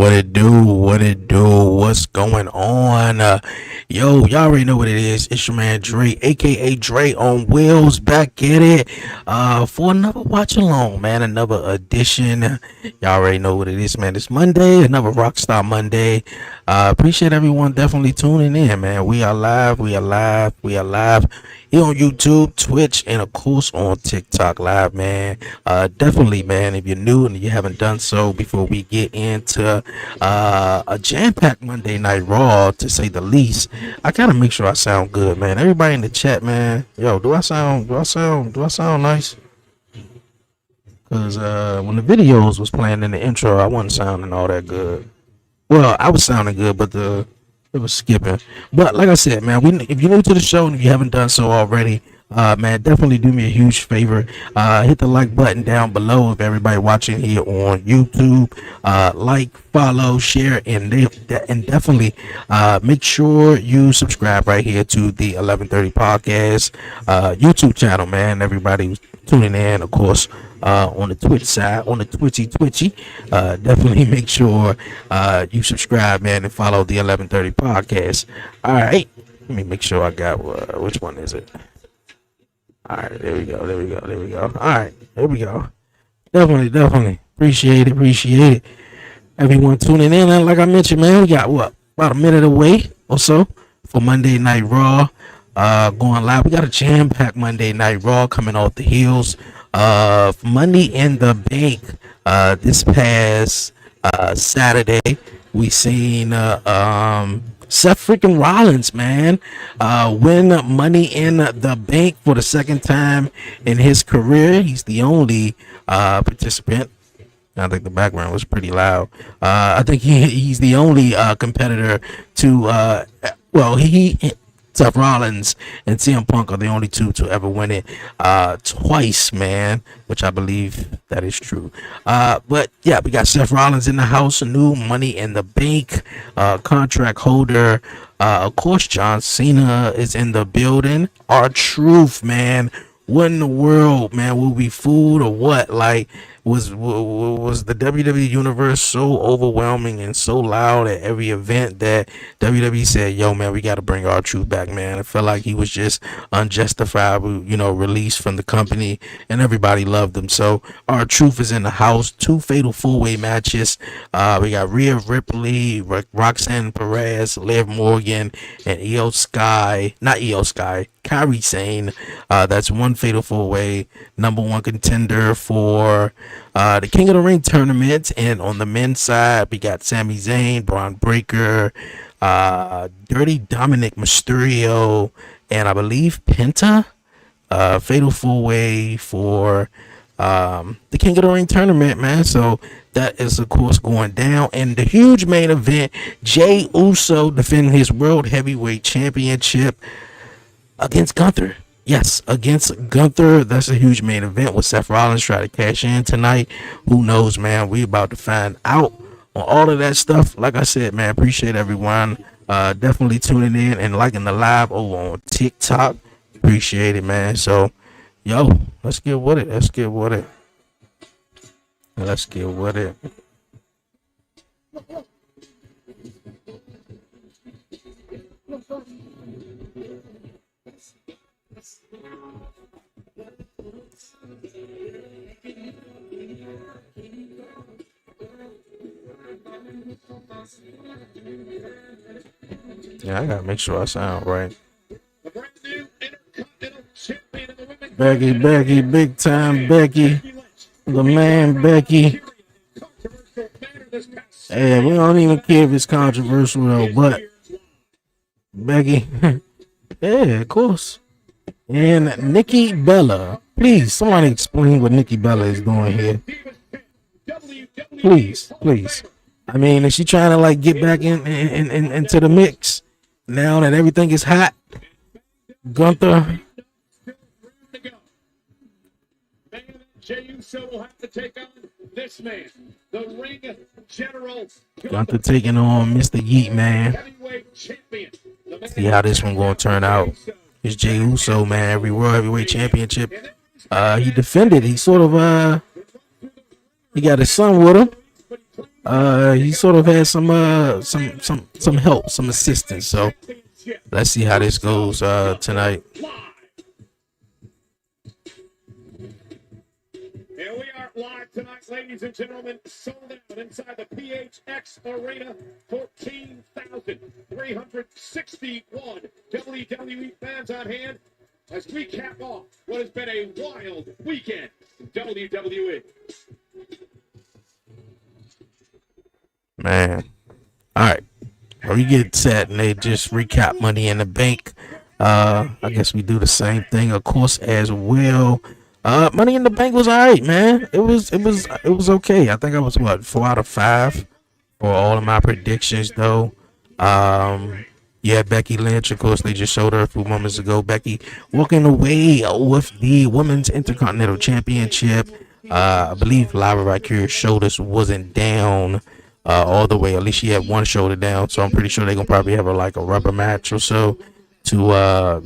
What it do? What it do? What's going on? Yo, y'all already know what it is. It's your man Dre, aka Dre on Wheels, back at it for another watch along, man. Another edition. Y'all already know what it is, man. It's Monday, another Rockstar Monday. Appreciate everyone definitely tuning in, man. We are live. We are live. We are live here on YouTube, Twitch, and of course on TikTok Live, man. Definitely, man, if you're new and you haven't done so, before we get into a jam-packed Monday Night Raw, to say the least, I gotta make sure I sound good, man. Everybody in the chat, man, yo, do I sound nice? Cause when the videos was playing in the intro, I wasn't sounding all that good. Well, I was sounding good, but it was skipping. But like I said, man, if you're new to the show and if you haven't done so already, man, definitely do me a huge favor. Hit the like button down below if everybody watching here on YouTube. Like, follow, share, and definitely make sure you subscribe right here to the 1130 podcast YouTube channel, man. Everybody who's tuning in, of course, on the Twitch side, on the Twitchy, definitely make sure you subscribe, man, and follow the 1130 podcast. All right, let me make sure I got which one is it? All right, there we go. All right, there we go. Definitely appreciate it. Everyone tuning in, and like I mentioned, man, we got about a minute away or so for Monday Night Raw going live. We got a jam-packed Monday Night Raw coming off the heels of Money in the Bank. This past Saturday, we seen Seth freaking Rollins, man, win Money in the Bank for the second time in his career. He's the only participant. I think the background was pretty loud. I think he's the only competitor to Seth Rollins and CM Punk are the only two to ever win it twice, man, which I believe that is true. But yeah, we got Seth Rollins in the house, a new Money in the Bank contract holder. Of course, John Cena is in the building. R-Truth, man. What in the world, man? Will we fooled or what? Like, was the WWE universe so overwhelming and so loud at every event that WWE said, yo, man, we got to bring R-Truth back, man? I felt like he was just unjustifiable, released from the company, and everybody loved him. So R-Truth is in the house. 2 fatal 4-way matches. We got Rhea Ripley, Roxanne Perez, Liv Morgan, and Kairi Sane. That's 1 fatal 4-way, number 1 contender for the King of the Ring tournament. And on the men's side, we got Sami Zayn, Braun Breaker, Dirty Dominic Mysterio, and I believe Penta. Fatal 4-way for the King of the Ring tournament, man. So that is, of course, going down. And the huge main event, Jey Uso defending his World Heavyweight Championship against Gunther. Yes, against Gunther. That's a huge main event with Seth Rollins trying to cash in tonight. Who knows, man? We about to find out on all of that stuff. Like I said, man, appreciate everyone definitely tuning in and liking the live over on TikTok. Appreciate it, man. So, yo, let's get with it. Yeah, I gotta make sure I sound right. Becky, big time Becky, the man Becky. Hey, we don't even care if it's controversial though, but Becky, yeah, of course. And Nikki Bella, please, somebody explain what Nikki Bella is doing here. Please. I mean, is she trying to like get back into the mix now that everything is hot? Gunther. Jey Uso will have to take on this man, the ring general. Gunther taking on Mr. Yeet, man. See how this one gonna turn out. It's Jey Uso, man. Every World Heavyweight Championship he defended. He sort of he got his son with him. he sort of had some help, some assistance. So let's see how this goes tonight. Here we are live tonight, ladies and gentlemen, sold out inside the PHX Arena, 14,361 WWE fans on hand as we cap off what has been a wild weekend in WWE. Man, all right. Well, we get set and they just recap Money in the Bank. I guess we do the same thing, of course, as well. Money in the Bank was alright, man. It was okay. I think I was 4 out of 5 for all of my predictions, though. Yeah, Becky Lynch, of course, they just showed her a few moments ago. Becky walking away with the Women's Intercontinental Championship. I believe Lyra Valkyrie's shoulders wasn't down all the way. At least she had one shoulder down, so I'm pretty sure they're gonna probably have like a rubber match or so to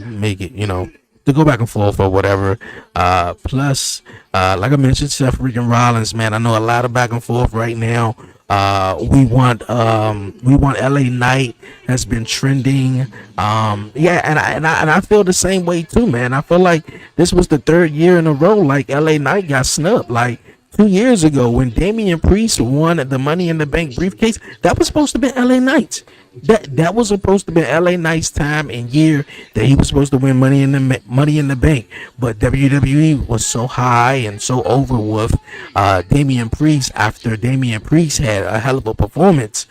make it, to go back and forth or whatever. Plus, like I mentioned, Seth freaking Rollins, man. I know a lot of back and forth right now. We want LA Knight has been trending. Yeah, and I feel the same way too, man. I feel like this was the 3rd year in a row like LA Knight got snubbed. Like 2 years ago when Damian Priest won the Money in the Bank briefcase, that was supposed to be LA Knight. That was supposed to be LA Knight's time and year that he was supposed to win Money in the Bank. But WWE was so high and so over with Damian Priest after Damian Priest had a hell of a performance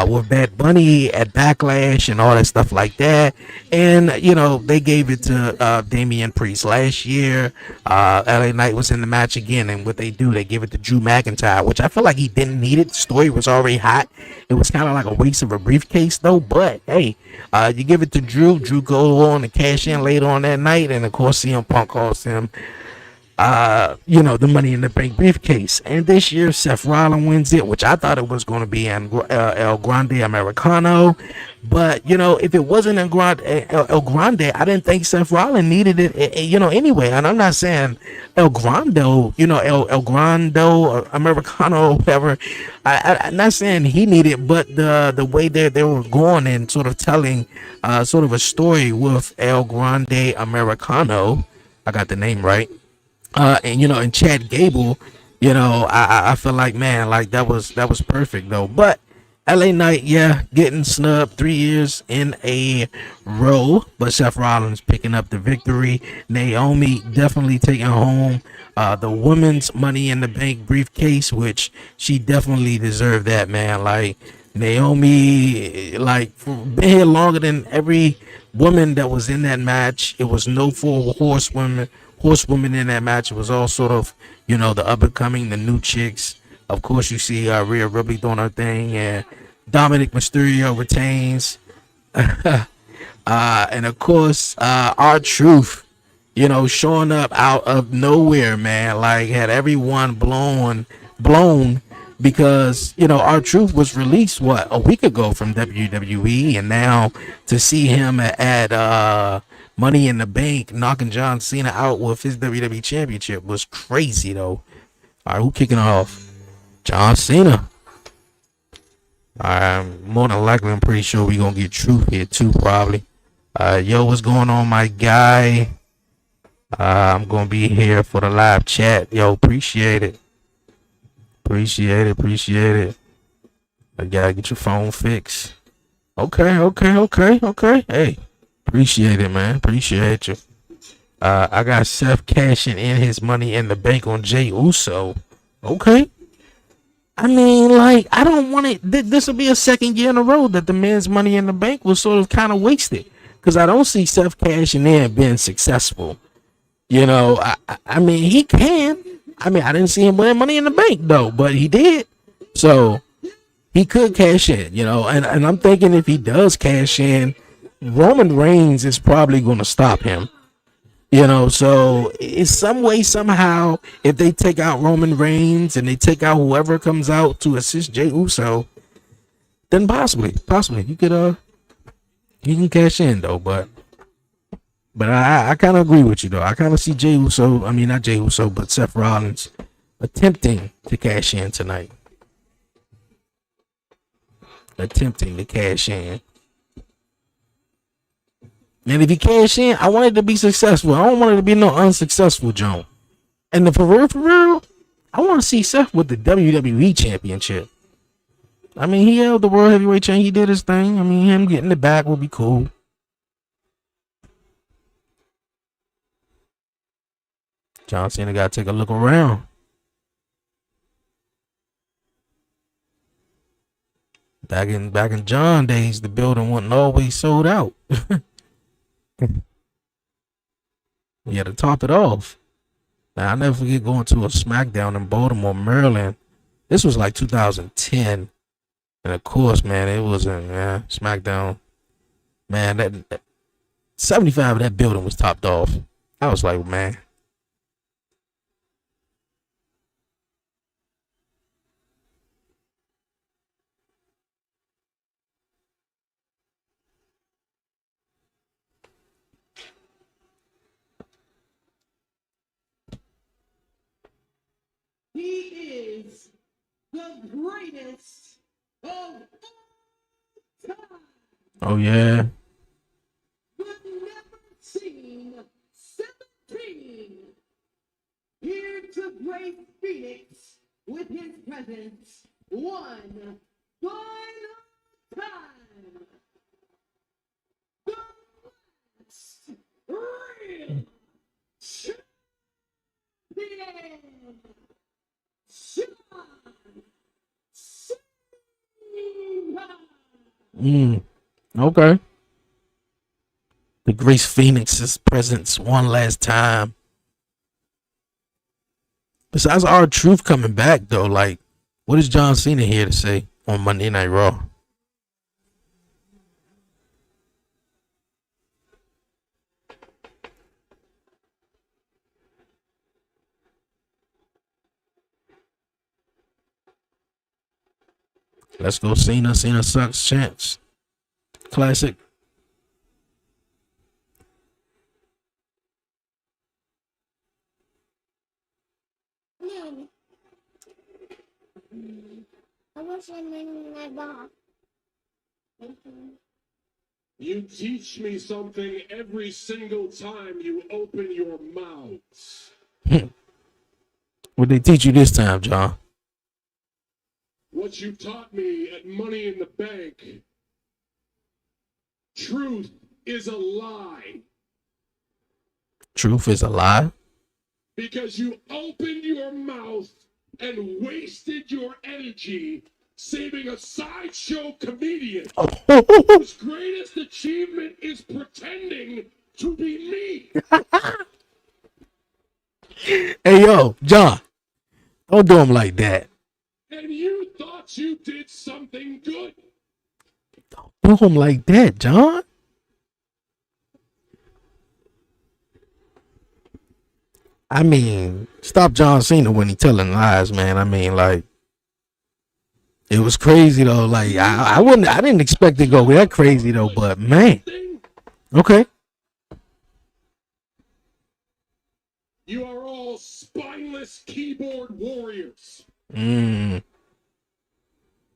with Bad Bunny at Backlash and all that stuff like that. And they gave it to Damian Priest last year. LA Knight was in the match again, and what they do, they give it to Drew McIntyre, which I feel like he didn't need it. The story was already hot. It was kind of like a waste of a briefcase though, but hey, you give it to Drew go on to cash in later on that night, and of course CM Punk calls him the Money in the Bank briefcase. And this year Seth Rollins wins it, which I thought it was going to be El Grande Americano, but if it wasn't El Grande, I didn't think Seth Rollins needed it, anyway. And I'm not saying El Grande, El Grande or Americano, whatever. I'm not saying he needed it, but the way that they were going and sort of telling sort of a story with El Grande Americano, I got the name right. And Chad Gable, I feel like, man, like that was perfect though. But LA Knight, yeah, getting snubbed 3 years in a row, but Seth Rollins picking up the victory. Naomi definitely taking home the women's Money in the Bank briefcase, which she definitely deserved that, man. Like Naomi, like been here longer than every woman that was in that match. It was no 4 horsewomen in that match. It was all sort of, the up and coming, the new chicks. Of course, you see Rhea Ripley doing her thing, and Dominic Mysterio retains. And of course, R-Truth, showing up out of nowhere, man. Like had everyone blown because R-Truth was released a week ago from WWE, and now to see him at Money in the Bank knocking John Cena out with his WWE Championship was crazy though. All right, who kicking off? John Cena. More than likely, I'm pretty sure we're gonna get Truth here too, probably. Yo, what's going on, my guy? I'm gonna be here for the live chat. Yo, appreciate it. Appreciate it. I gotta get your phone fixed. Okay. Hey, appreciate it, man. Appreciate you. I got Seth cashing in his Money in the Bank on Jey Uso. Okay. I mean, like, I don't want it. This will be a 2nd year in a row that the men's Money in the Bank was sort of kind of wasted, because I don't see Seth cashing in being successful. I mean, he can. I mean, I didn't see him win Money in the Bank though, but he did. So he could cash in, and I'm thinking if he does cash in, Roman Reigns is probably going to stop him. So in some way, somehow, if they take out Roman Reigns and they take out whoever comes out to assist Jey Uso, then possibly you could he can cash in though. But I kind of agree with you though. I kind of see Jey Uso. I mean, not Jey Uso, but Seth Rollins attempting to cash in tonight. attempting to cash in. And if he cash in, I want it to be successful. I don't want it to be no unsuccessful joint. And for real, I want to see Seth with the WWE Championship. I mean, he held the World Heavyweight Championship. He did his thing. I mean, him getting it back would be cool. John Cena got to take a look around. Back in John days, the building wasn't always sold out. You had to top it off. Now, I'll never forget going to a SmackDown in Baltimore, Maryland. This was like 2010. And of course, man, it was SmackDown. Man, that 75 of that building was topped off. I was like, man. He is the greatest of all time. Oh, yeah. The never seen 17. Here to grace Phoenix with his presence one final time. The last real champion. Okay. The Grace Phoenix's presence one last time. Besides R-Truth coming back, though, like, what is John Cena here to say on Monday Night Raw? Let's go Cena. Cena sucks chance. Classic. No. I wish I knew my boss. You teach me something every single time you open your mouths. What they teach you this time, John? What you taught me at Money in the Bank. Truth is a lie. Truth is a lie? Because you opened your mouth and wasted your energy saving a sideshow comedian whose greatest achievement is pretending to be me. Hey, yo, John. Don't do him like that. And you thought you did something good. Don't do him like that, John. I mean, stop John Cena when he telling lies, man. I mean, like, it was crazy though. Like, I didn't expect it to go that crazy though. But man, okay. You are all spineless keyboard warriors. Mm.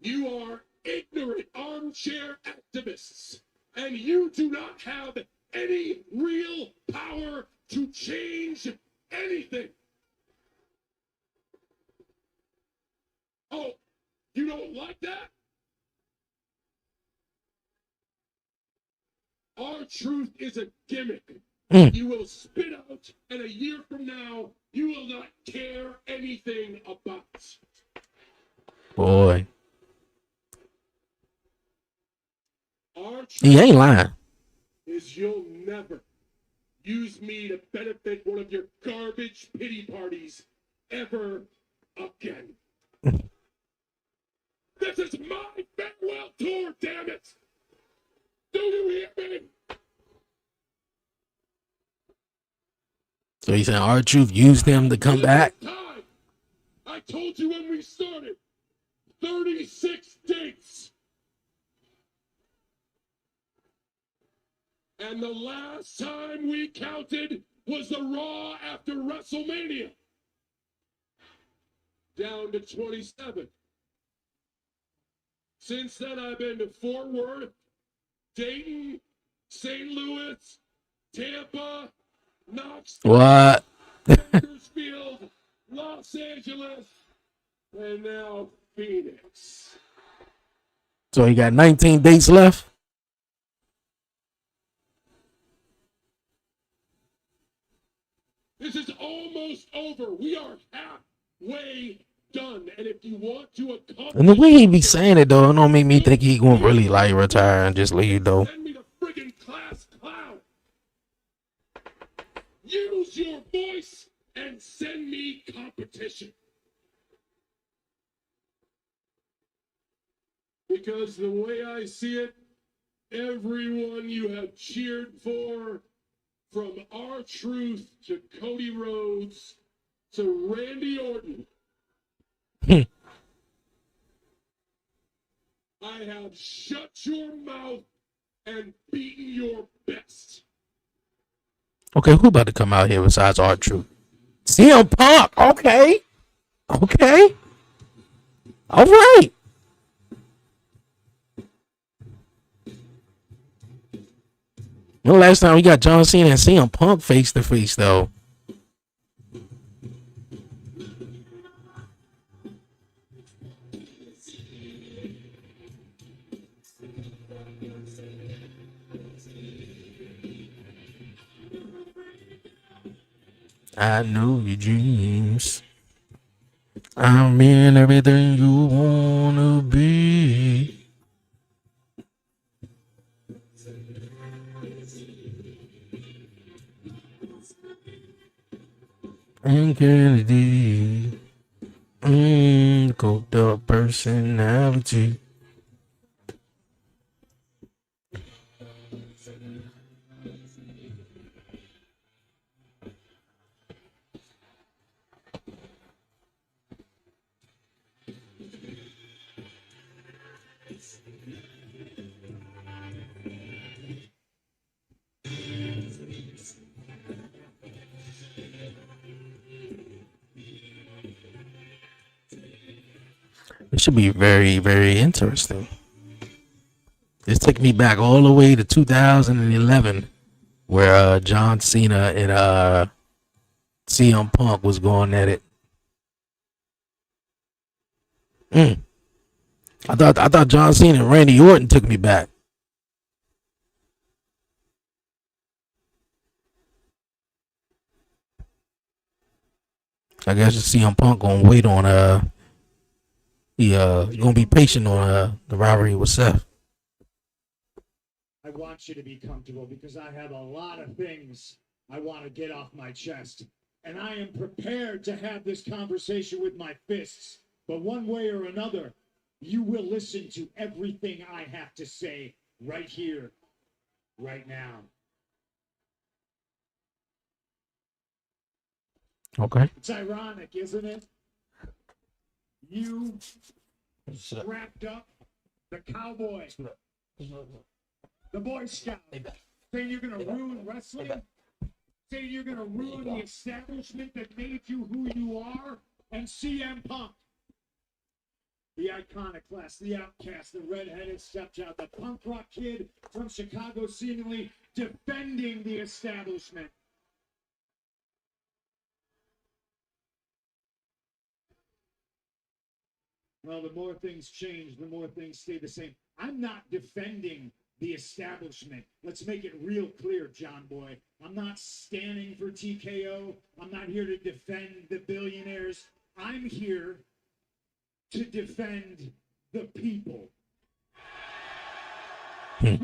You are ignorant armchair activists, and you do not have any real power to change anything. Oh, you don't like that? Our truth is a gimmick. You will spit out, and a year from now, you will not care anything about. Boy, Our truth he ain't lying. is you'll never use me to benefit one of your garbage pity parties ever again. This is my farewell tour, damn it! Do you hear me? So he's saying R-Truth used him to come back. Time. I told you when we started. 36 dates. And the last time we counted was the Raw after WrestleMania. Down to 27. Since then, I've been to Fort Worth, Dayton, St. Louis, Tampa, Knoxville, What? Bakersfield, Los Angeles, and now Phoenix. So he got 19 dates left. This is almost over. We are halfway done. And if you want to accomplish, And the way he be saying it though, it don't make me think he gonna really like retire and just leave though. send me the friggin' class clown. Use your voice and send me competition. Because the way I see it, everyone you have cheered for, from R-Truth to Cody Rhodes to Randy Orton, I have shut your mouth and beaten your best. Okay, who about to come out here besides R-Truth? CM Punk. Okay. All right. The last time we got John Cena and CM Punk face to face though. I know your dreams. I'm in everything you wanna be. And Kennedy. Coked up personality. It should be very, very interesting. This took me back all the way to 2011, where John Cena and CM Punk was going at it. I thought John Cena and Randy Orton took me back. I guess CM Punk gonna wait on he gonna be patient on the rivalry with Seth. I want you to be comfortable because I have a lot of things I want to get off my chest. And I am prepared to have this conversation with my fists. But one way or another, you will listen to everything I have to say right here, right now. Okay. It's ironic, isn't it? You strapped up the cowboy, the Boy Scout, saying you're going to ruin wrestling, saying you're going to ruin the establishment that made you who you are, and CM Punk, the iconoclast, the outcast, the redheaded stepchild, the punk rock kid from Chicago, seemingly defending the establishment. Well, the more things change, the more things stay the same. I'm not defending the establishment. Let's make it real clear, John Boy. I'm not standing for TKO. I'm not here to defend the billionaires. I'm here to defend the people. Yeah.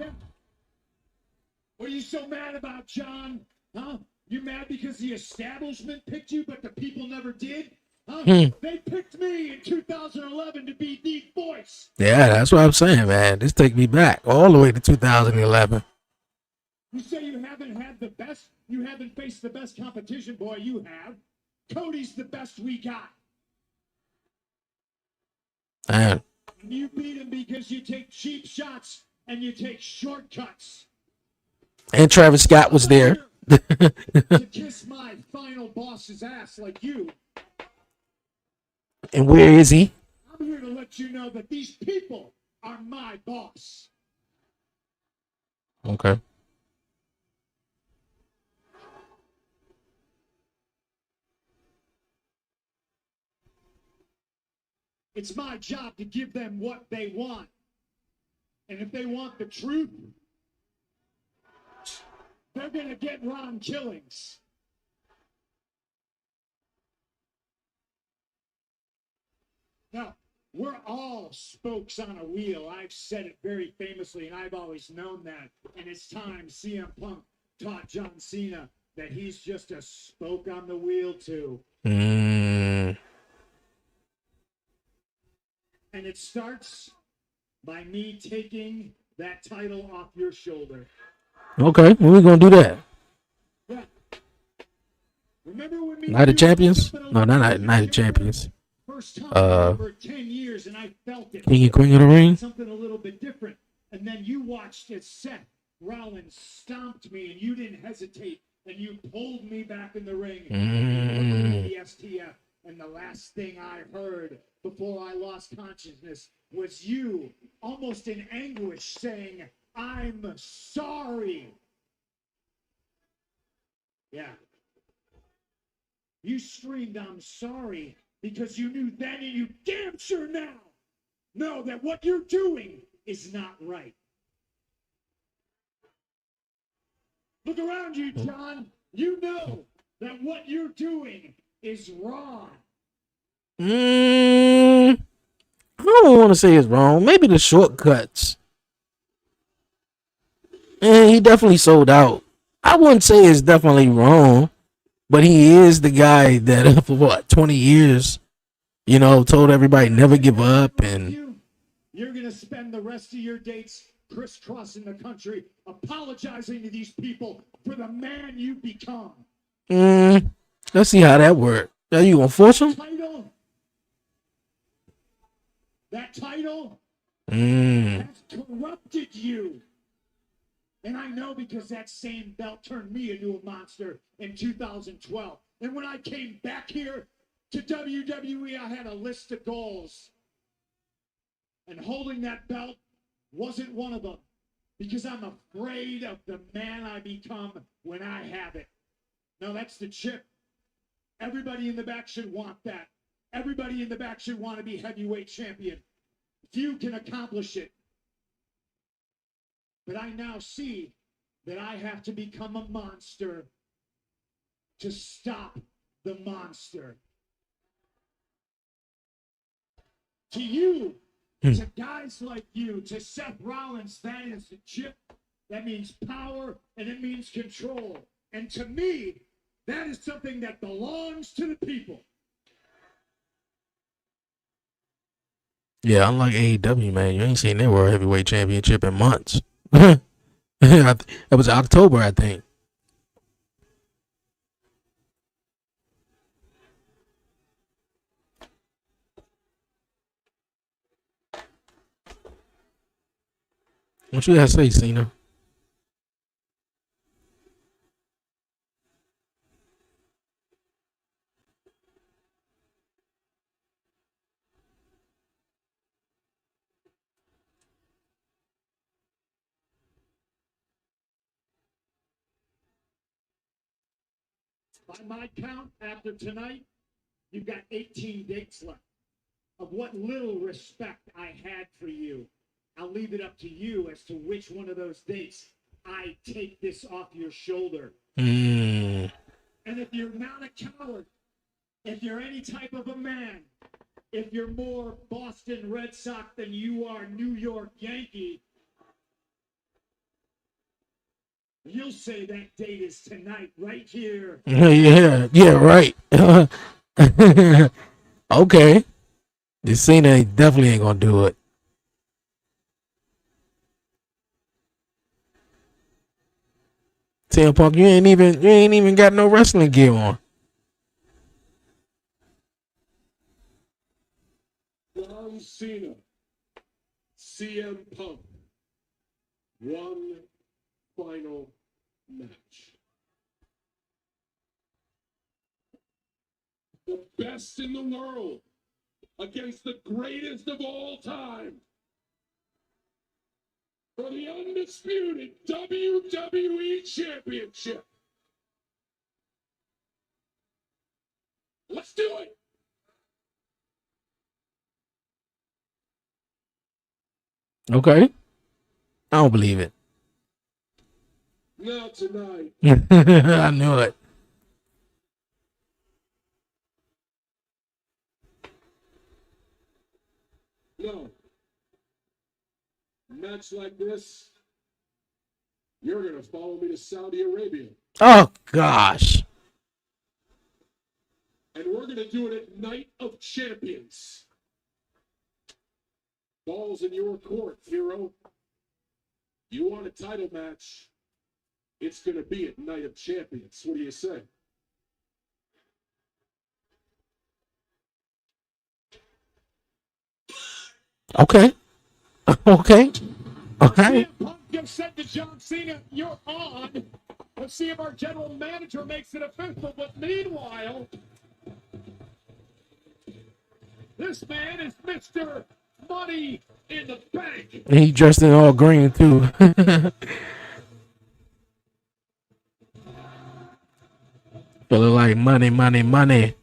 What are you so mad about, John? Huh? You mad because the establishment picked you, but the people never did? Huh? They picked me in 2011 to be the voice. Yeah, that's what I'm saying, man. This take me back all the way to 2011. You say you haven't had the best, you haven't faced the best competition, boy, you have. Cody's the best we got. Man. You beat him because you take cheap shots and you take shortcuts. And Travis Scott was there. To kiss my final boss's ass like you. And where is he? I'm here to let you know that these people are my boss. Okay. It's my job to give them what they want. And if they want the truth, they're going to get Ron Killings. Now, we're all spokes on a wheel. I've said it very famously, and I've always known that. And it's time CM Punk taught John Cena that he's just a spoke on the wheel, too. Mm. And it starts by me taking that title off your shoulder. Okay, when we gonna do that? Yeah. Remember when me Night of and you Champions? were jumping No, over not the Night of shoulder? Champions. First time in over 10 years, and I felt it. King and Queen of the Ring? Something a little bit different. And then you watched as Seth Rollins stomped me, and you didn't hesitate, and you pulled me back in the ring. And the STF. And the last thing I heard before I lost consciousness was you, almost in anguish, saying, "I'm sorry." Yeah. You screamed, "I'm sorry," because you knew then and you damn sure now know that what you're doing is not right. Look around you, John. You know that what you're doing is wrong. I don't want to say it's wrong. Maybe the shortcuts. And he definitely sold out. I wouldn't say it's definitely wrong, but he is the guy that for what 20 years, told everybody never give up. And You're going to spend the rest of your dates crisscrossing the country, apologizing to these people for the man you become. Let's see how that works. Are you gonna force him? That title has corrupted you. And I know because that same belt turned me into a monster in 2012. And when I came back here to WWE, I had a list of goals. And holding that belt wasn't one of them. Because I'm afraid of the man I become when I have it. Now that's the chip. Everybody in the back should want that. Everybody in the back should want to be heavyweight champion. Few can accomplish it. But I now see that I have to become a monster to stop the monster. To you, to guys like you, to Seth Rollins, that is the chip. That means power and it means control. And to me, that is something that belongs to the people. Yeah, unlike AEW, man, you ain't seen their World Heavyweight Championship in months. It was October, I think. What you gotta say, Cena? By my count, after tonight, you've got 18 dates left. Of what little respect I had for you, I'll leave it up to you as to which one of those dates I take this off your shoulder. And if you're not a coward, if you're any type of a man, if you're more Boston Red Sox than you are New York Yankee, you'll say that date is tonight, right here. Yeah, right. Okay. This Cena definitely ain't gonna do it. CM Punk, you ain't even got no wrestling gear on. John Cena, CM Punk, one final match. The best in the world against the greatest of all time. for the undisputed WWE Championship. Let's do it. Okay. I don't believe it. Now tonight, I knew it. no. Match like this, you're going to follow me to Saudi Arabia. Oh, gosh. And we're going to do it at Night of Champions. Ball's in your court, hero. You want a title match, it's going to be at Night of Champions. What do you say? Okay. Okay. Okay. CM Punk just said to John Cena, "You're on." Let's see if our general manager makes it official. But meanwhile, this man is Mr. Money in the Bank. And he dressed in all green, too. Feeling like money, money, money.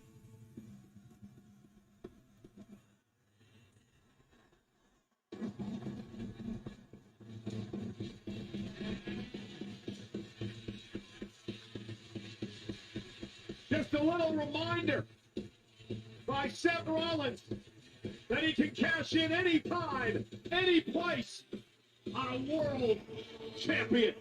Just a little reminder by Seth Rollins that he can cash in any time, any place on a world champion.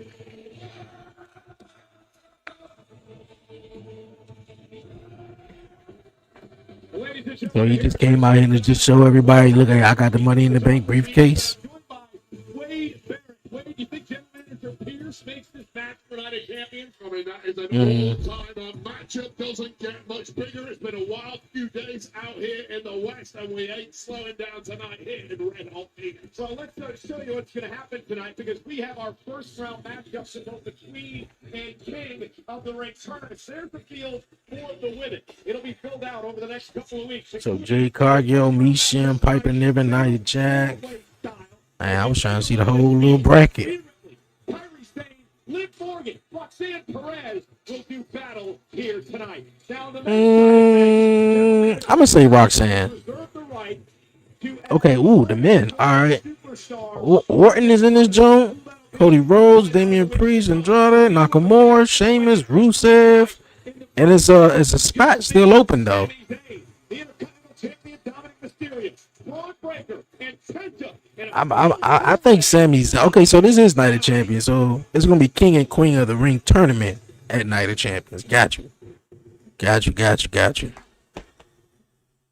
Ladies and So gentlemen, he just came out here to just show everybody, look, I got the money in the bank briefcase. joined by Wade Barrett. Wade, do you think general manager Pierce makes this match for Night of Champions? I mean, that is an all-time matchup. Doesn't get much bigger. It's been a wild few days out here in the West, and we ain't slowing down tonight here in Red Hot Phoenix. So let's show you what's going to happen tonight, because we have our first round matchups in both the Queen and King of the Ring tournaments. There's the field for the women. It'll be filled out over the next couple of weeks. So Jay Cargill, Misha, Piper Niven, Nia Jack. Man, I was trying to see the whole little bracket. Kyrie Sane, Liv Morgan, Roxanne Perez will do battle here tonight. Now the I'm going to say Roxanne. reserve the right to Okay, ooh, the men. All right. superstar Orton is in this joint. Cody Rhodes, Damian Priest, Andrade, Nakamura, Sheamus, Rusev. And it's a spot still open, though. Sami Zayn, the Intercontinental Champion Dominic Mysterio, Braun Breaker, and Penta. I think Sammy's okay. So this is Night of Champions. So it's gonna be King and Queen of the Ring tournament at Night of Champions. Got you.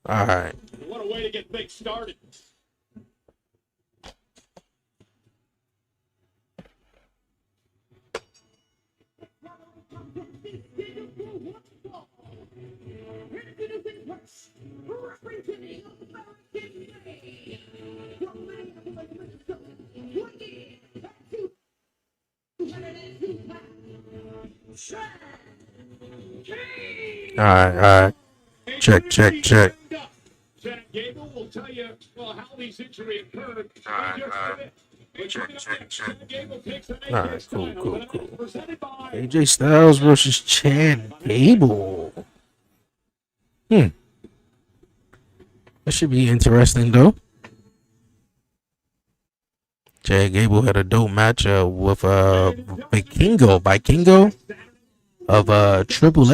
All right. What a way to get things started. Representing American Day, from Minneapolis, Minnesota, weighing at 202 pounds, Chad Gable. All right. Check. Chad Gable will tell you how these injuries occurred. Chad Gable takes an All right. Cool. title, presented by AJ Styles versus Chad Gable. That should be interesting, though. Chad Gable had a dope matchup with Vikingo of Triple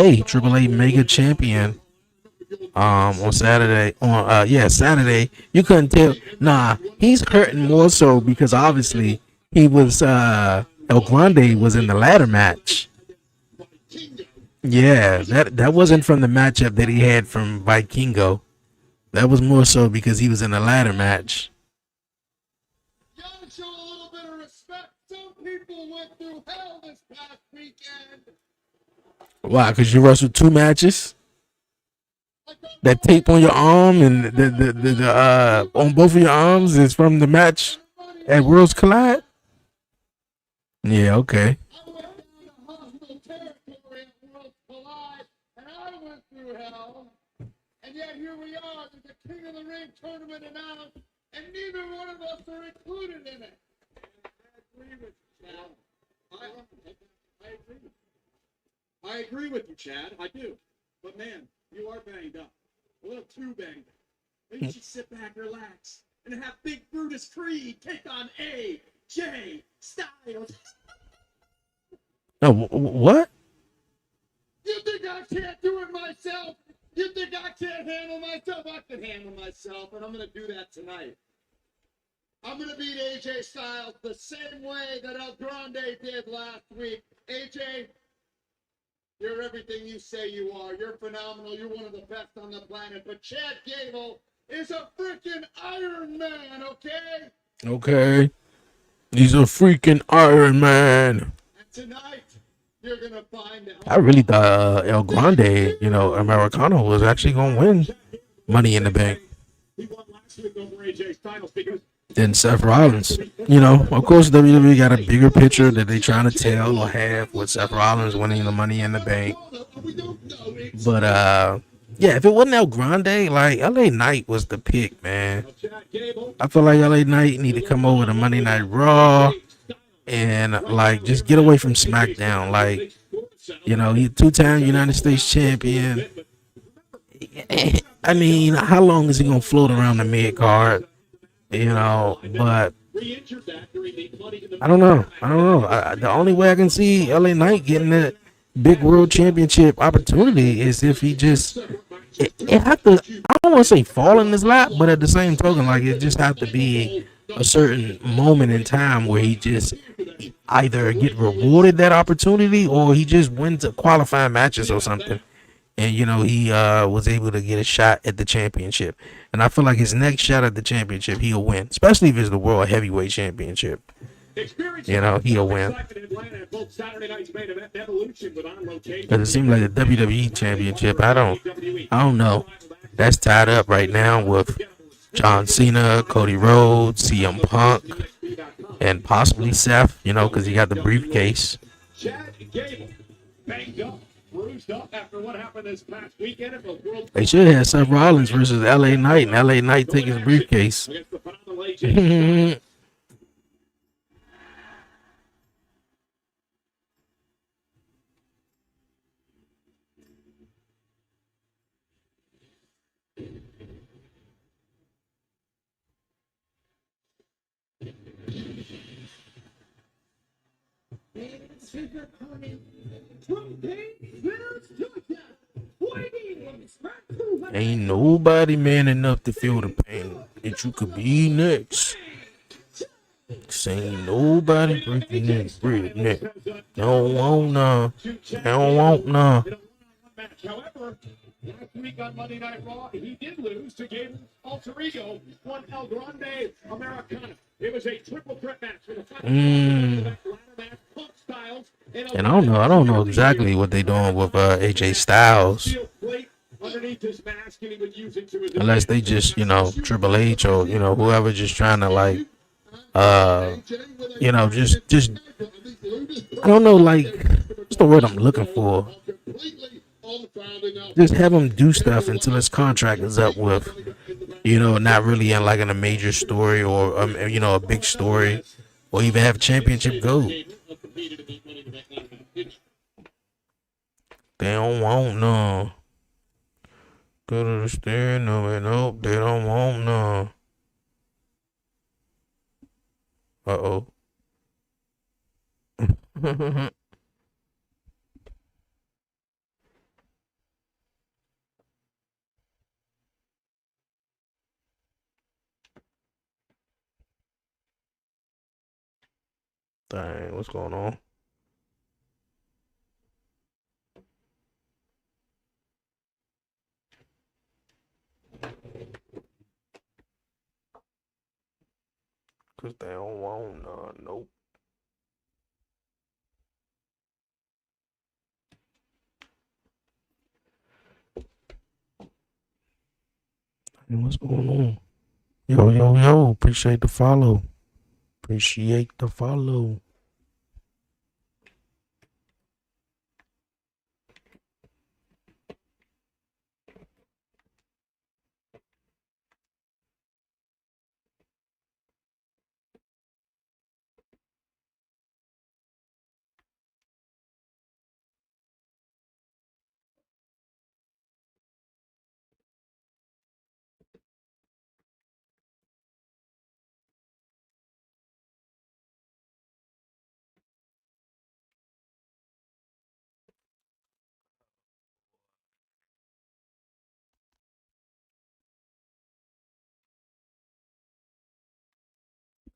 A Mega Champion. On Saturday. Saturday. You couldn't tell. Nah, he's hurting more so because obviously he was El Grande was in the ladder match. Yeah, that wasn't from the matchup that he had from Vikingo. That was more so because he was in a ladder match. You gotta show a little bit of respect. Some people went through hell this past weekend. Why? Because you wrestled 2 matches? That tape on your arm and the on both of your arms is from the match at Worlds Collide? Yeah, okay. I went down to hostile territory at Worlds Collide, and I went through hell. And yet here we are, there's a King of the Ring tournament announced, and neither one of us are included in it. I agree with you, Chad. I do. But man, you are banged up. A little too banged up. Maybe you should sit back, relax, and have Big Brutus Creed take on AJ Styles. No, what? You think I can't do it myself? You think I can't handle myself? I can handle myself, and I'm going to do that tonight. I'm going to beat AJ Styles the same way that El Grande did last week. AJ, you're everything you say you are. You're phenomenal. You're one of the best on the planet. But Chad Gable is a freaking Iron Man, okay? Okay. He's a freaking Iron Man. And tonight, you're going to find out. I really thought El Grande, Americano was actually going to win Money in the Bank. He won last week over AJ Styles because Then Seth Rollins. Of course, WWE got a bigger picture that they're trying to tell or have with Seth Rollins winning the Money in the Bank. But, yeah, if it wasn't El Grande, like, LA Knight was the pick, man. I feel like LA Knight need to come over to Monday Night Raw and, like, just get away from SmackDown. Like, he's a two-time United States champion. I mean, how long is he going to float around the mid-card? But I don't know. The only way I can see LA Knight getting that big world championship opportunity is if he just it have to. I don't want to say fall in his lap, but at the same token, like it just have to be a certain moment in time where he just either get rewarded that opportunity or he just wins a qualifying matches or something. And he was able to get a shot at the championship. And I feel like his next shot at the championship, he'll win. Especially if it's the World Heavyweight Championship. He'll win. Because it seems like the WWE Championship, I don't know. That's tied up right now with John Cena, Cody Rhodes, CM Punk, and possibly Seth, because he got the briefcase. Chad Gable banged up, bruised up after what happened this past weekend at the World. They should have Seth Rollins versus LA Knight, and LA Knight take his briefcase. Against the phenomenal AJ. Ain't nobody man enough to feel the pain that you could be next. Ain't nobody breaking that bread neck. Don't want none. Don't want none. However, last week on Monday Night Raw, he did lose to Gable's alter ego, one El Grande Americana. It was a triple threat match for the final match, Punk Styles. And I don't know exactly what they doing with AJ Styles. Unless they just, Triple H or, whoever just trying to like, just I don't know, like, what's the word I'm looking for? Just have him do stuff until his contract is up with, not really in a major story or, a big story or even have championship gold. They don't want none. Go to the steering wheel. Nope, they don't want none. Uh-oh. Dang, what's going on? Cause they don't want none. Nope. Hey, what's going on? Yo. Appreciate the follow.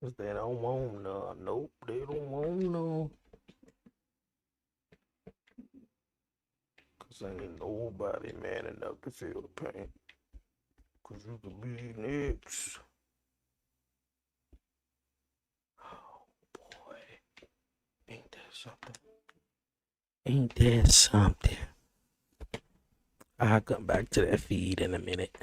Cause they don't want none. Nope, they don't want none. Cause ain't nobody man enough to feel the pain. Cause you could be next. Oh boy. Ain't that something? Ain't that something? I'll come back to that feed in a minute.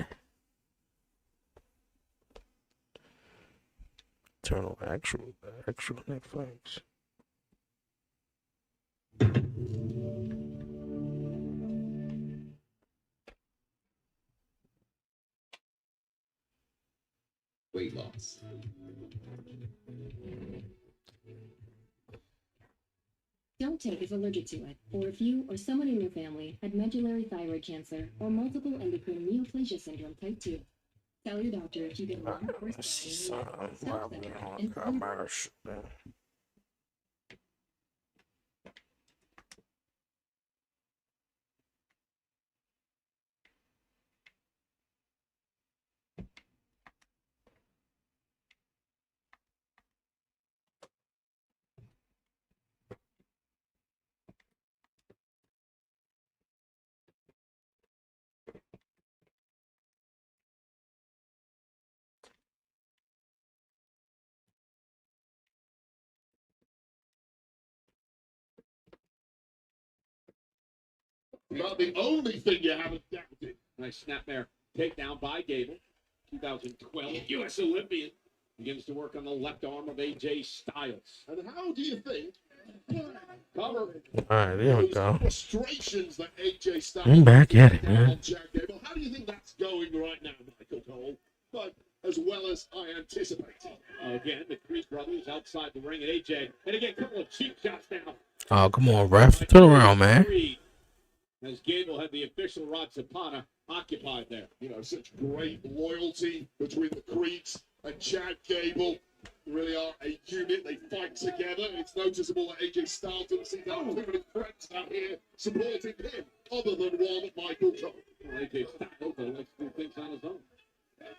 Turn on actual Netflix. Weight loss. Don't take if allergic to it, or if you or someone in your family had medullary thyroid cancer or multiple endocrine neoplasia syndrome type 2. Tell your doctor if you get a lot of first Not the only thing you haven't doubted. Nice snapmare takedown by Gable. 2012 U.S. Olympian begins to work on the left arm of AJ Styles. And how do you think? Cover. All right, there we go. Frustrations that AJ Styles. I'm back at it, man. Chad Gable. How do you think that's going right now, Michael Cole? But as well as I anticipated. Again, the Creed brothers outside the ring, and AJ, and again, a couple of cheap shots now. Oh, come on, ref. Turn around, man. As Gable had the official Rod Zapata occupied there. You know, such great loyalty between the Creeds and Chad Gable. Really are a unit. They fight together. It's noticeable that AJ Styles doesn't seem to have too many friends out here supporting him, other than one Michael Cole. Well, AJ Styles likes to do things on his own.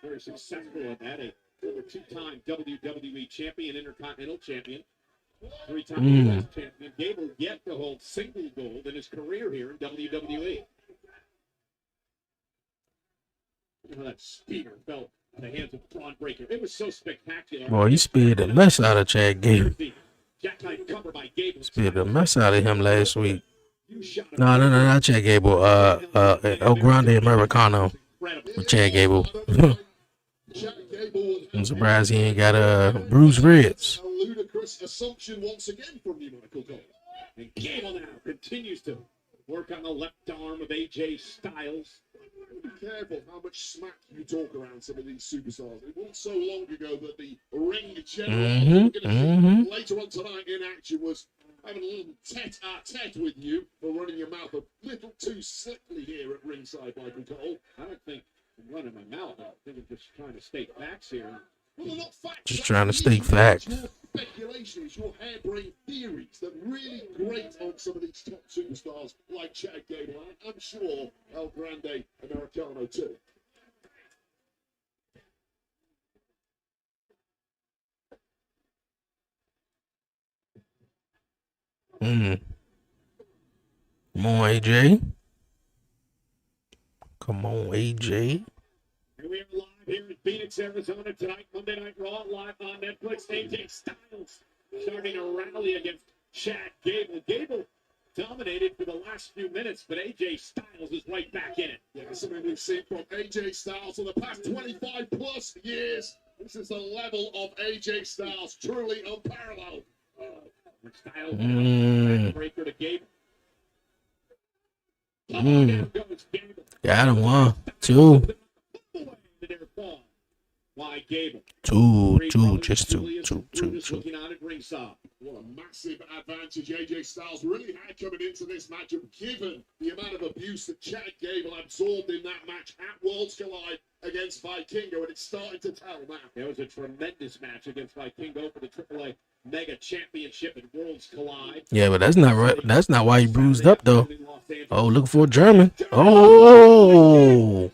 Very successful at that. A over two-time WWE champion, Intercontinental champion. Three-time US champion. Gable yet to hold single gold in his career here in WWE. You know, that spear fell at the hands of Braun Breaker. It was so spectacular. Boy, he speared the mess out of Chad Gable. Jackknife cover by Gable. Speared the mess out of him last week. No, not Chad Gable. El Grande Americano with Chad Gable. I'm surprised he ain't got bruised ribs. A ludicrous assumption once again from you, Michael Cole. And Gable now continues to work on the left arm of AJ Styles. Be careful how much smack you talk around some of these superstars. It wasn't so long ago that the ring general later on tonight in action was having a little tete-a-tete with you for running your mouth a little too slickly here at ringside, Michael Cole. I don't think I'm running my mouth. I think I'm just trying to state facts here. Well, they're not facts. Just trying to state facts. It's your speculation, it's your harebrained theories that really grate on some of these top superstars like Chad Gable. And I'm sure El Grande Americano too. Come on, AJ. Come on, AJ. Here we are live here in Phoenix, Arizona tonight, Monday Night Raw, live on Netflix. AJ Styles starting to rally against Chad Gable. Gable dominated for the last few minutes, but AJ Styles is right back in it. Yeah, something we've seen from AJ Styles for the past 25 plus years. This is the level of AJ Styles, truly unparalleled. Styles breaker to Gable. Got him 1, 2. Why Gable? 2, just 2. Looking on at ringside. What a massive advantage AJ Styles really had coming into this matchup, given the amount of abuse that Chad Gable absorbed in that match at Worlds Collide against Vikingo, and it's starting to tell now. It was a tremendous match against Vikingo for the AAA Mega Championship at Worlds Collide. Yeah, but that's not right. That's not why he bruised up though. Oh, looking for a German. Oh,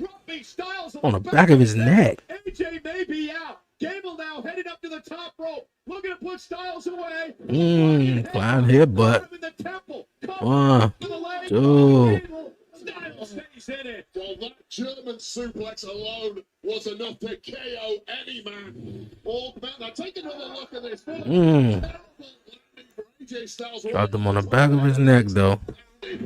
on the back of his neck. AJ may be out. Gable now headed up to the top rope. Looking to put Styles away. Clown headbutt. 1, 2. Styles stays in it. Well, that German suplex alone was enough to KO any man. Oh, man, now take another look at this. Terrible landing for AJ Styles. Dropped him on the back of his neck, though. By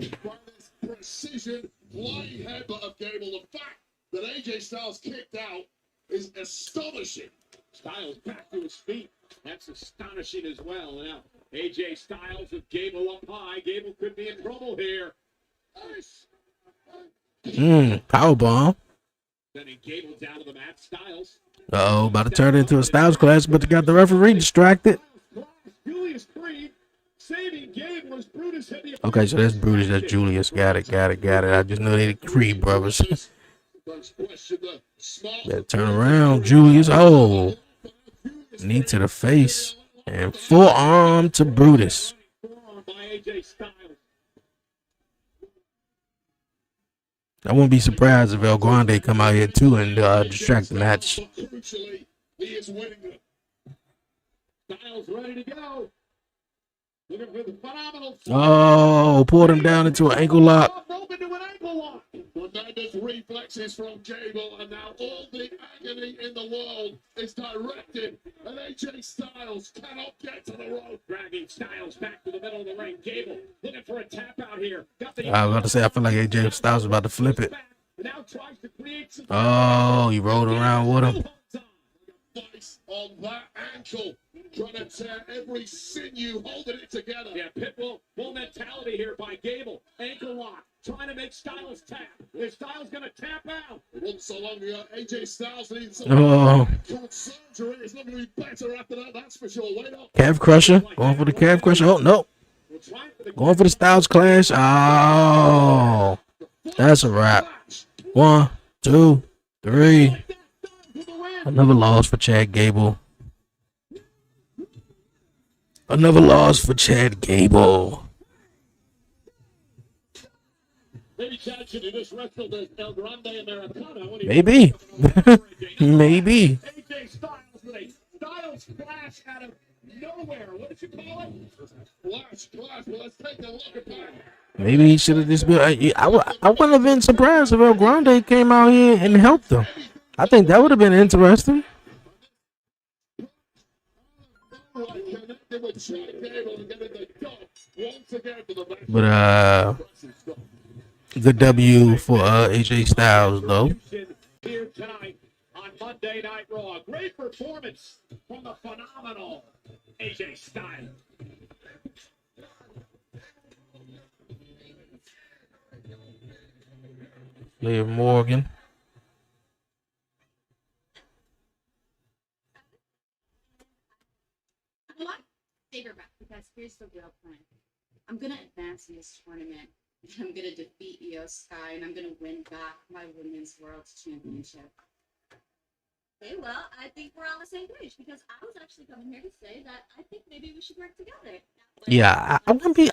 this precision flying headbutt of Gable. The fact that AJ Styles kicked out is astonishing. Styles back to his feet. That's astonishing as well. Now, AJ Styles with Gable up high. Gable could be in trouble here. Powerbomb. Sending Gable down to the mat. Styles. Uh-oh, about to turn it into a Styles clash, but they got the referee distracted. Julius Creed saving Gable as Brutus hit the Okay, so that's Brutus, that's Julius. Got it. I just know they the Creed brothers. Better turn around, Julius. Oh, knee to the face and forearm to Brutus. by AJ Styles. I wouldn't be surprised if El Grande come out here too and distract the match. Crucially, he is winning it. Styles ready to go. Looking for the phenomenal. Oh, pulled him down into an ankle lock. Rope into an ankle lock. Tremendous reflexes from Gable, and now all the agony in the world is directed at AJ Styles. Cannot get to the rope. Dragging Styles back to the middle of the ring. Gable looking for a tap out here. Got the I was about to say, I feel like AJ Styles was about to flip it. now tries to create some. Oh, he rolled around with him. Vice on that ankle, trying to tear every sinew holding it together. Yeah, Pitbull full mentality here by Gable. Ankle lock, trying to make Styles tap. Is Styles going to tap out? It wasn't so long ago. AJ Styles needs some Oh, ankle surgery. It's not going to be better after that, that's for sure. Wait up. calf crusher. Going for the calf crusher. Oh, no. We're trying for the Going for the Styles clash. Oh, that's a wrap. 1, 2, 3. Another loss for Chad Gable. Another loss for Chad Gable. maybe Chad should have just wrestled as El Grande Americano. when he- Maybe. Maybe. AJ Styles with a Styles splash out of nowhere. What did you call it? Flash. Well, let's take a look at that. Maybe he should have just been. I wouldn't have been surprised if El Grande came out here and helped them. I think that would have been interesting. Connected with Chad Gable and getting the dog once again to the back. But good W for AJ Styles though. Here tonight on Monday Night Raw. Great performance from the phenomenal AJ Styles. Liv Morgan. What? Favorite back, because here's the real plan. I'm gonna advance in this tournament. And I'm gonna defeat Io Sky, and I'm gonna win back my Women's World Championship. Okay, well, I think we're on the same page because I was actually coming here to say that I think maybe we should work together. Yeah, I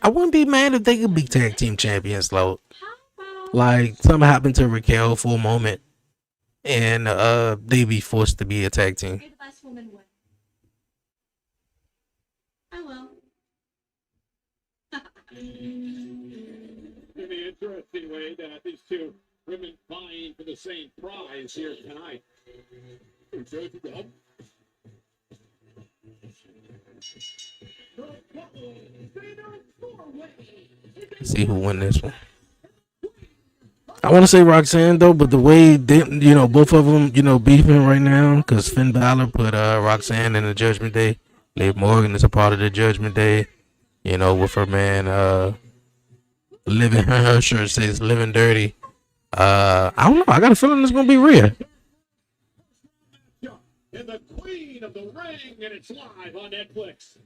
wouldn't be mad if they could be tag team champions though. How about Like something happened to Raquel for a moment, and they be forced to be a tag team. you're the best woman win? I will. It's going to be an interesting way that these two women vying for the same prize here tonight. See who win this one. I want to say Roxanne though, but the way they, both of them, beefing right now, because Finn Balor put Roxanne in the Judgment Day. Liv Morgan is a part of the Judgment Day, with her man living. Her shirt says "living dirty." I don't know. I got a feeling it's gonna be Rhea. And the Queen of the Ring, and it's live on Netflix.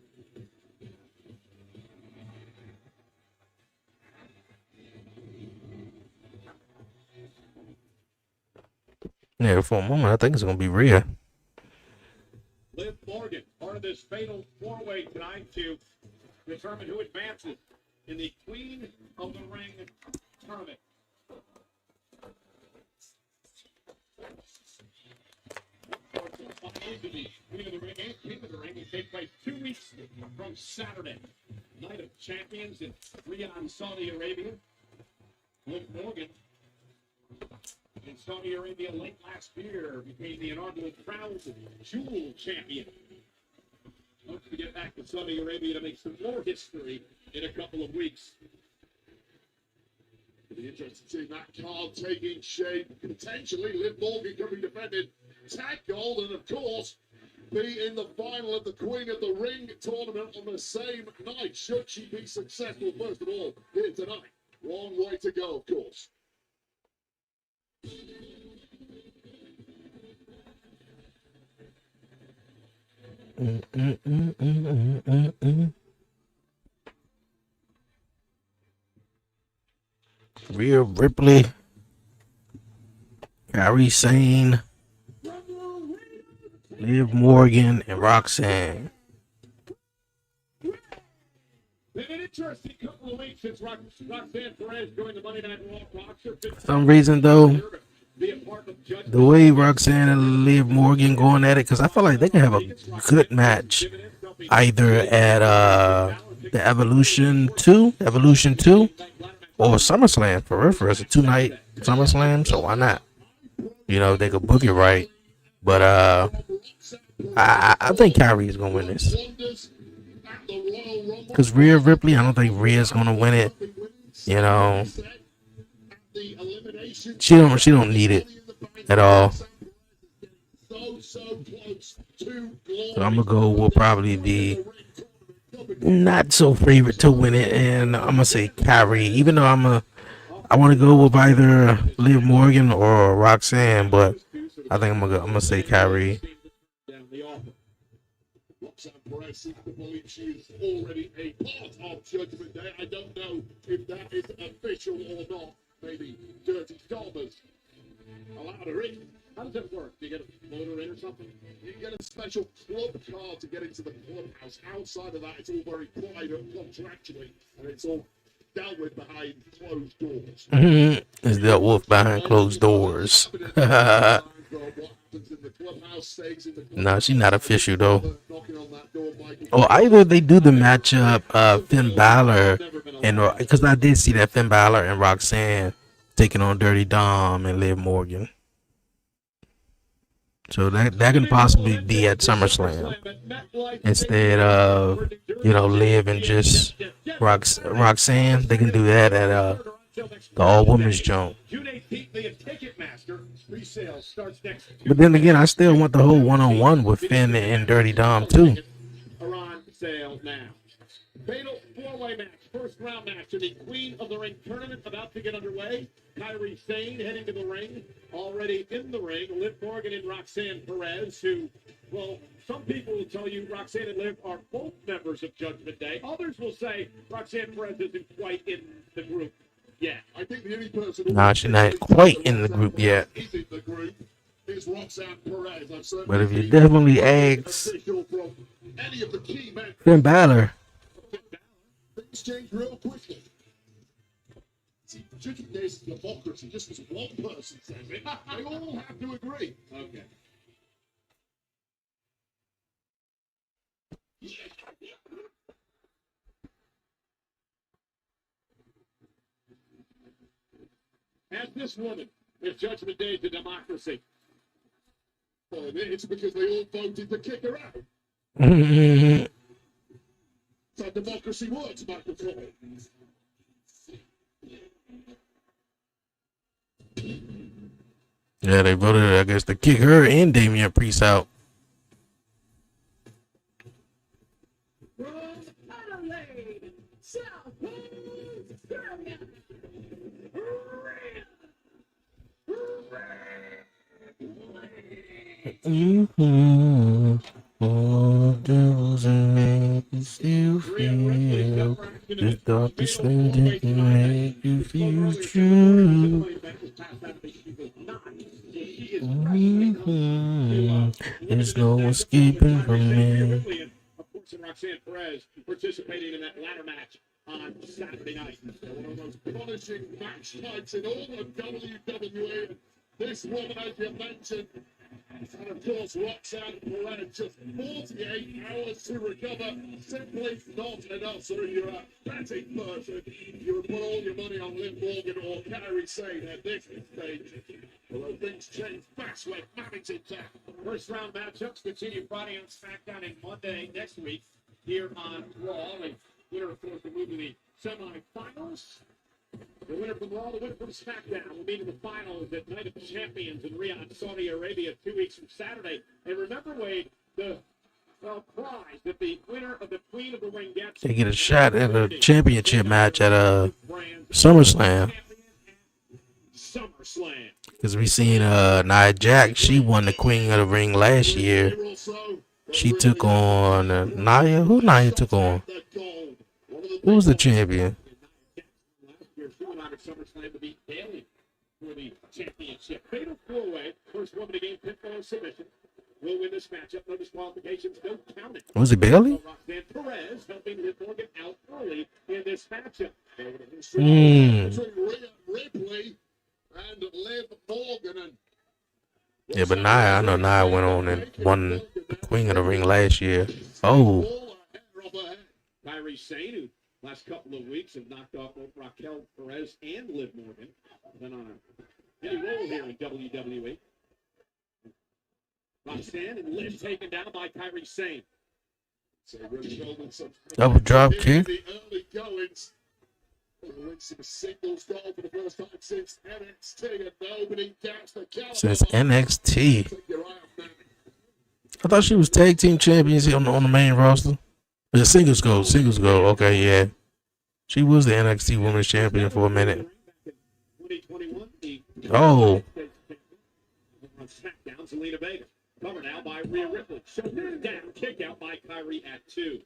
Yeah, for a moment I think it's gonna be Rhea. Liv Morgan, part of this fatal four-way tonight to determine who advances in the Queen of the Ring tournament. Saturday, Night of Champions in Riyadh, Saudi Arabia. Liv Morgan in Saudi Arabia late last year became the inaugural Crown Jewel champion. Hopes to get back to Saudi Arabia to make some more history in a couple of weeks. It'll be interesting to see that card taking shape. Potentially, Liv Morgan could be defended tag gold, and of course, be in the final of the Queen of the Ring tournament on the same night. Should she be successful, first of all, here tonight? Long way to go, of course. Rhea Ripley, Sane, Liv Morgan, and Roxanne. Been an interesting couple of weeks since Roxanne Perez joined the Monday Night Raw roster. For some reason, though, the way Roxanne and Liv Morgan going at it, because I feel like they can have a good match either at the Evolution 2, or SummerSlam. For real, it's a 2-night SummerSlam, so why not? You know, they could book it right. But I think Kyrie is gonna win this. Because Rhea Ripley, I don't think Rhea's gonna win it. You know, she don't need it at all. So I'm gonna go with probably the not so favorite to win it, and I'm gonna say Kyrie. Even though I want to go with either Liv Morgan or Roxanne, but I think I'm gonna say Kyrie. Roxanne Perez seems to believe she's already a part of Judgment Day. I don't know if that is official or not. Maybe Dirty Starmers allowed her in. How does it work? Do you get a motor in or something? You get a special club card to get into the clubhouse. Outside of that, it's all very private, contractually, and it's all dealt with behind closed doors. It's dealt with behind closed doors. No, she's not official though. Or either they do the matchup, Finn Balor and because I did see that Finn Balor and Roxanne taking on Dirty Dom and Liv Morgan. So that can possibly be at SummerSlam instead of, you know, Liv and just Roxanne. They can do that at the all women's joint. But then again, I still want the whole one-on-one with Finn and Dirty Dom too. Fatal four-way match, first round match in the Queen of the Ring tournament about to get underway. Kairi Sane heading to the ring, already in the ring. Liv Morgan and Roxanne Perez, who, well, some people will tell you Roxanne and Liv are both members of Judgment Day. Others will say Roxanne Perez isn't quite in the group yet. I think the only person Nah, she's not quite in the group yet. Is Roxanne Perez. But if you definitely ask Finn Balor, things change real quickly. See, Judgment Day is democracy. Just because one person says it, they all have to agree. Okay. As this woman, if Judgment Day is a democracy. Well, it's because they all voted to kick her out. That's how democracy works, Michael Cole. yeah, they voted, I guess, to kick her and Damian Priest out. All doesn't make you still feel the darkest thing that can make you feel true. There's no escaping from me. Of course, and Roxanne Perez participating in that ladder match on Saturday night. One of the most punishing match types in all of WWE. This woman, as you mentioned, And of course, ROCKSTAR provided just 48 hours to recover. Simply not enough. So if you're a betting person, you would put all your money on Liv Morgan or Kairi Sane at this stage. Although things change fast when Mammy's in town. First round matchups continue Friday on SmackDown and Monday next week here on Raw. And winner, of course, will move to the semifinals. The winner from Raw, the winner from SmackDown will meet in the finals at Night of Champions in Riyadh, Saudi Arabia, 2 weeks from Saturday. And remember, Wade, the prize that the winner of the Queen of the Ring gets. They get a shot at a championship match at SummerSlam. SummerSlam. Because we seen Nia Jax, she won the Queen of the Ring last year. She took on Nia. Who Nia took on? Who was the champion? SummerSlam to beat Bayley for the championship. Fatal four-way. First woman to gain pinfall submission will win this matchup. No disqualifications, no counting. Was it Bayley? Roxanne Perez helping Liv Morgan out early in this matchup. Ripley and Liv Morgan. And Yeah, but Nia, I know Nia went on and won the Queen of the Ring last year. Oh. Kairi Sane, who last couple of weeks have knocked off both Raquel Perez and Liv Morgan. Been on a heavy roll here in WWE. Roxanne and Liv taken down by Kairi Sane. So really building some Double drop kick. the early goings. Win some singles goal for the first time since NXT, and nobody doubts the caliber. Since NXT. Take your eye off Manny. I thought she was tag team champions on the main roster. The singles go. Okay, yeah. She was the NXT Women's Champion for a minute. 2021, the Oh. on SmackDown, Zelina Vega. Covered now by Rhea Ripley. Shoulder down, kick out by Kairi at 2.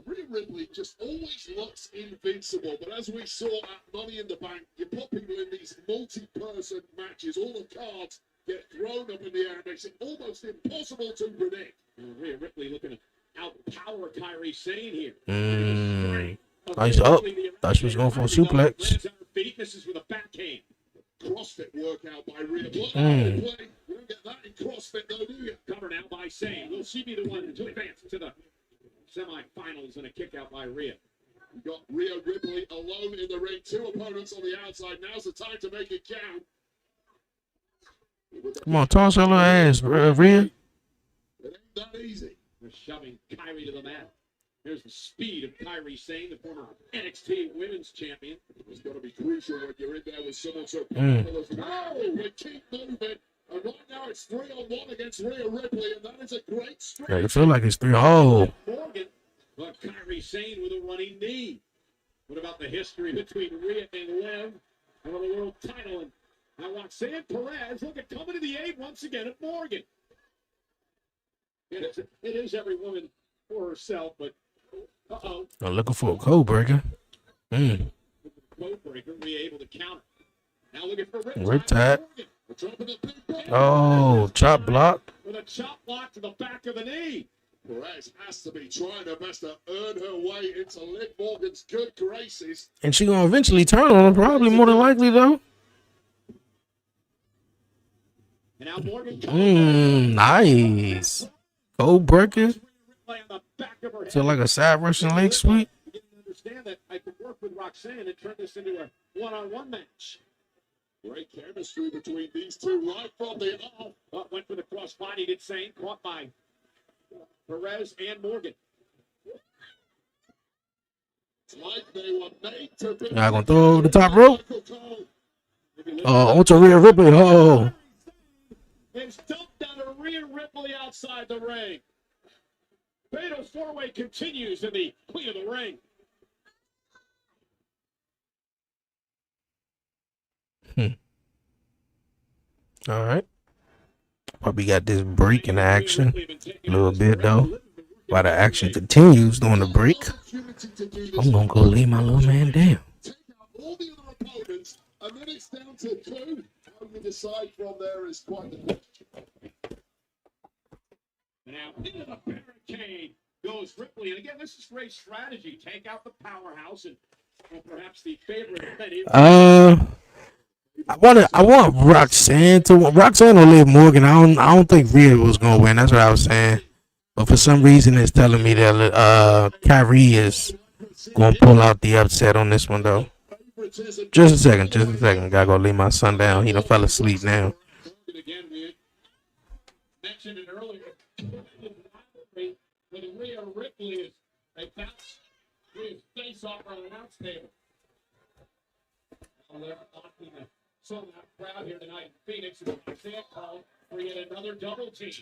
Rhea Ripley just always looks invincible, but as we saw at Money in the Bank, you put people in these multi-person matches, all the cards get thrown up in the air, it makes it almost impossible to predict. And Rhea Ripley looking to outpower Kairi Sane here. Nice up. Thought she was going for a suplex. Misses with a backhand. CrossFit workout by Rhea Ripley. You don't get that in CrossFit though, do you? Covered now by Sane. Will she be the one to advance to the semifinals and a kick out by Rhea? You got Rhea Ripley alone in the ring, 2 opponents on the outside. Now's the time to make it count. Come on, toss her little ass, Rhea. It ain't that easy. They're shoving Kairi to the mat. Here's the speed of Kairi Sane, the former NXT Women's Champion. It's got to be crucial when you're in there with someone so powerful as they keep moving. And right now it's 3-on-1 against Rhea Ripley, and that is a great strike. Yeah, it feel like it's 3. Oh. Morgan, but Kairi Sane with a running knee. What about the history between Rhea and Liv for the world title? And now Roxanne Perez, look at coming to the aid once again at Morgan. It is every woman for herself, but I'm looking for a code breaker. Code breaker, Rhea able to counter. Now looking for Riptide. Oh, chop block. With a chop block to the back of the knee. Perez has to be trying her best to earn her way into Liv Morgan's good graces. And she gonna eventually turn on him, probably more than likely though. And now Morgan Nice. Code breaker. So like a side Russian leg sweep. I didn't understand that I could work with Roxanne and turn this into a one-on-one match. Great chemistry between these two right from the off. Went for the cross-body, did Sane, caught by Perez and Morgan. It's like they were made to be. Now gonna throw over the top rope. Onto Rhea Ripley. Oh. It's dumped down to Rhea Ripley outside the ring. Fatal four-way continues in the Queen of the Ring. All right. Probably got this break in action a little bit though. While the action continues during the break, I'm gonna go lay my little man down. Take out all the other opponents, and then it's down to 2. How you decide from there is quite the question. Now into the barricade goes Ripley, and again, this is great strategy. Take out the powerhouse and perhaps the favorite of many. I want Roxanne or Liv Morgan. I don't think Rhea was gonna win. That's what I was saying. But for some reason, it's telling me that Kyrie is gonna pull out the upset on this one though. Just a second. Gotta go lay my son down. He done fell asleep now. Again, we mentioned it earlier. But Rhea Ripley is a bounce with face off on an announce table. They're blocking the sold out crowd here tonight in Phoenix. And Roxanne called for yet another double team.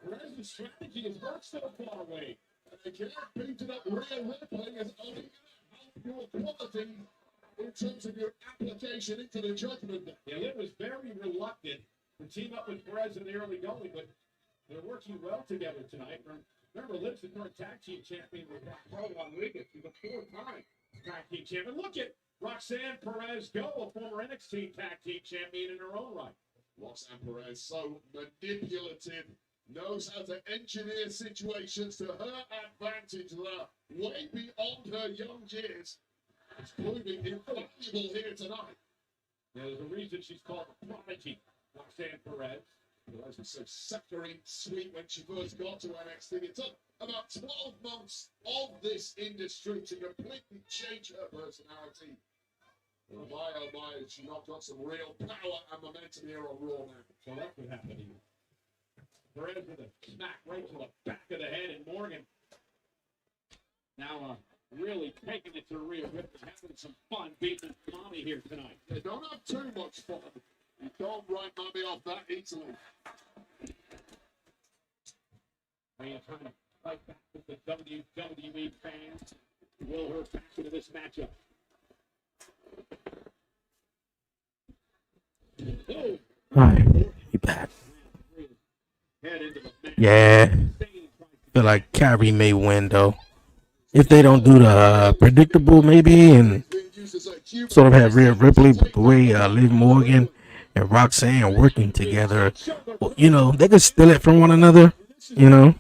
Perez's strategy has worked so far away. They can't beat it up. Rhea Ripley is only your quality in terms of your application into the judgment. Yeah, it was very reluctant to team up with Perez in the early going, but they're working well together tonight. Remember, Lynch, the current tag team champion with Pro Rodriguez. He's a 4-time tag team champion. Look at Roxanne Perez go, a former NXT tag team champion in her own right. Roxanne Perez, so manipulative, knows how to engineer situations to her advantage that are way beyond her young years. It's proving invaluable here tonight. Yeah, there's a reason she's called the prodigy, Roxanne Perez. Perez was so saccharine sweet when she first got to NXT. It took about 12 months of this industry to completely change her personality. Oh my, she not got some real power and momentum here on Raw now. So that could happen here. Perez with a smack right to the back of the head, and Morgan now really taking it to Rhea Ripley, having some fun beating Mommy here tonight. They don't have too much fun. You don't write Mommy off that easily. Rhea trying to fight back with the WWE fans. Will her back into this matchup. Oh. Alright, he back. Head into the match. Yeah. Feel like Kyrie may win though. If they don't do the predictable maybe and sort of have Rhea Ripley, but the way Liv Morgan and Roxanne working together, well, you know, they could steal it from one another, you know,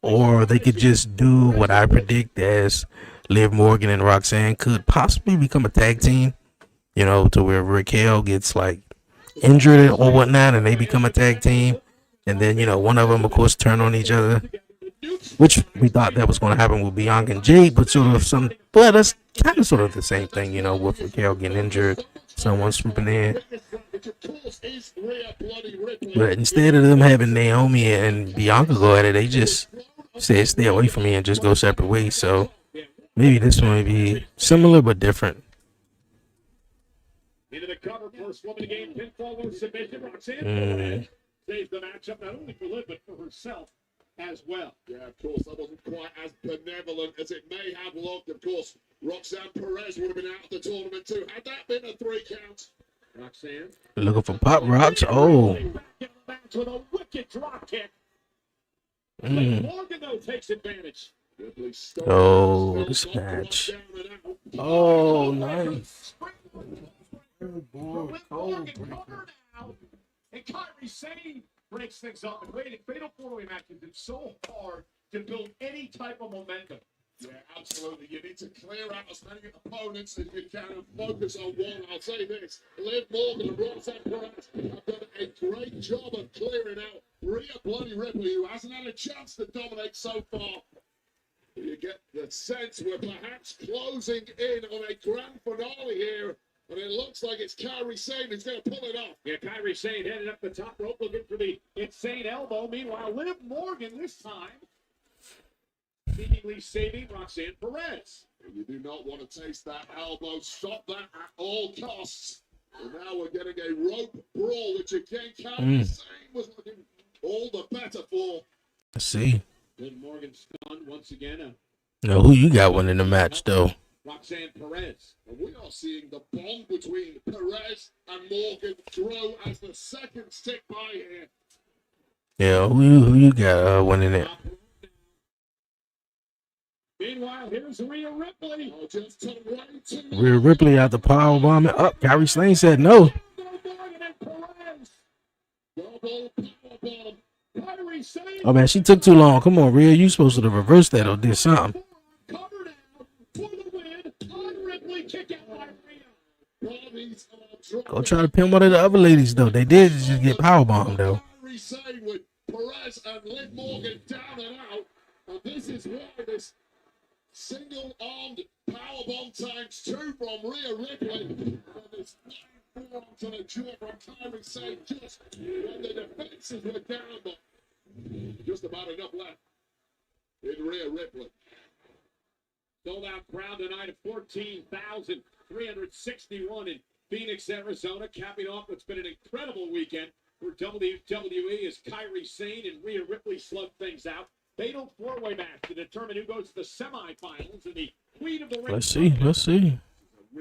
or they could just do what I predict as Liv Morgan and Roxanne could possibly become a tag team, you know, to where Raquel gets like injured or whatnot and they become a tag team. And then, you know, one of them, of course, turn on each other, which we thought that was going to happen with Bianca and Jade, but but that's kind of sort of the same thing, you know, with Raquel getting injured, someone swooping in. But instead of them having Naomi and Bianca go at it, they just said, stay away from me and just go separate ways. So maybe this one may be similar but different. Into the cover, first woman to gain pinfall or submission. Roxanne saves the matchup not only for Liv but for herself as well. Yeah, of course, that wasn't quite as benevolent as it may have looked. Of course, Roxanne Perez would have been out of the tournament too. Had that been a 3 count. Roxanne looking for pop rocks. Oh. With a wicked drop kick. Morgan though takes advantage. Oh, this match. Oh, nice. And Kyrie Sane breaks things up. And waiting, fatal 4-way matches, it's so hard to build any type of momentum. Yeah, absolutely. You need to clear out as many opponents as you can and focus on one. I'll say this. Liv Morgan and Roxanne Perez have done a great job of clearing out Rhea Bloody Ripley, who hasn't had a chance to dominate so far. You get the sense we're perhaps closing in on a grand finale here. And it looks like it's Kyrie Sane who's going to pull it off. Yeah, Kyrie Sane headed up the top rope looking for the insane elbow. Meanwhile, Liv Morgan this time seemingly saving Roxanne Perez. You do not want to taste that elbow. Stop that at all costs. And now we're getting a rope brawl, which again, Kyrie Sane was looking all the better for. Let's see. Liv Morgan stunned once again. Now, who you got winning the match, though? Roxanne Perez. And we are seeing the bond between Perez and Morgan grow as the seconds tick by here. Yeah, who you got winning it? Meanwhile, here's Rhea Ripley. Oh, just to Rhea Ripley out the power bomb it up. Kyrie Sane said no. Oh man, she took too long. Come on, Rhea, you supposed to have reversed that or did something. Cover now for the win. On Ripley, kick out by Rhea. Bodies are Go try to pin one of the other ladies though. They did just get powerbombed though. Kyrie Sane with Perez and Liv Morgan down and out. And this is why this single-armed powerbomb times 2 from Rhea Ripley. And this forearm to the jaw from Kyrie Sane just when the defenses were down, but just about enough left in Rhea Ripley. Sold out crowd tonight of 14,361 in Phoenix, Arizona, capping off what's been an incredible weekend for WWE as Kyrie Sane and Rhea Ripley slug things out. Fatal four-way match to determine who goes to the semifinals and the Queen of the Ring. Let's see.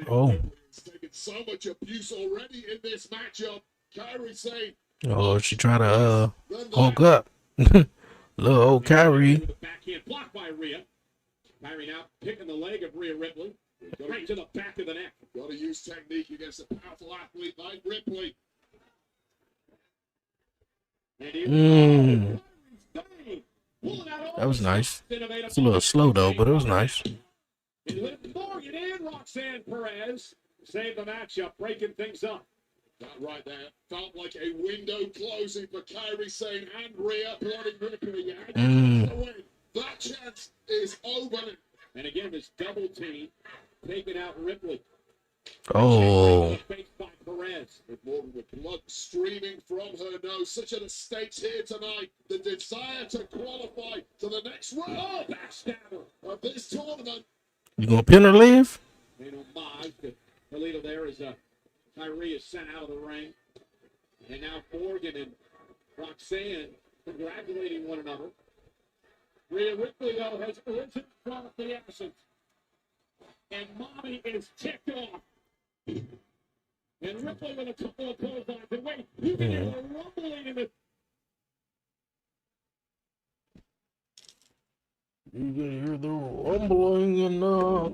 Oh. It's taken so much abuse already in this matchup. Kyrie Sane. Oh, she tried to hulk up. Little old Kyrie. The backhand blocked by Rhea. Kyrie now picking the leg of Rhea Ripley. Right to the back of the neck. Got to use technique against a powerful athlete like Ripley. That was nice. It's a little slow though, but it was nice. Liv Morgan and Roxanne Perez saved the matchup, breaking things up. That right there felt like a window closing for Kyrie Sane and Rhea bloody Ripley. That chance is over. And again, this double team taking out Ripley. Oh. By Perez. With Morgan with blood streaming from her nose. Such are the stakes here tonight. The desire to qualify to the next round. Oh, backstabber of this tournament. You gonna pin her, Liv? Made homage to the leader there as Kyrie is sent out of the ring. And now Morgan and Roxanne congratulating one another. Rhea Ripley, though, has risen from the absence. And Mommy is ticked off. And Ripley with a couple of clotheslines. And wait, you can hear the rumbling in the... You can hear the rumbling and or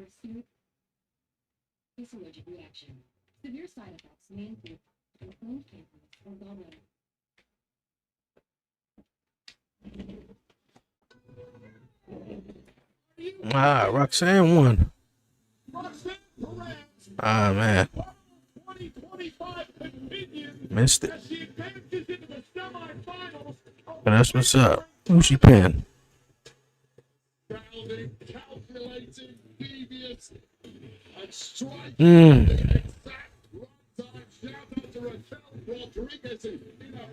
acute allergic reaction. Severe side effects may include inflamed pancreas or gallbladder. Roxanne won. Man. Missed it. But that's what's up. Who she pinned? Calculating, devious, and striking the exact right time. Shout out to Raquel Rodriguez and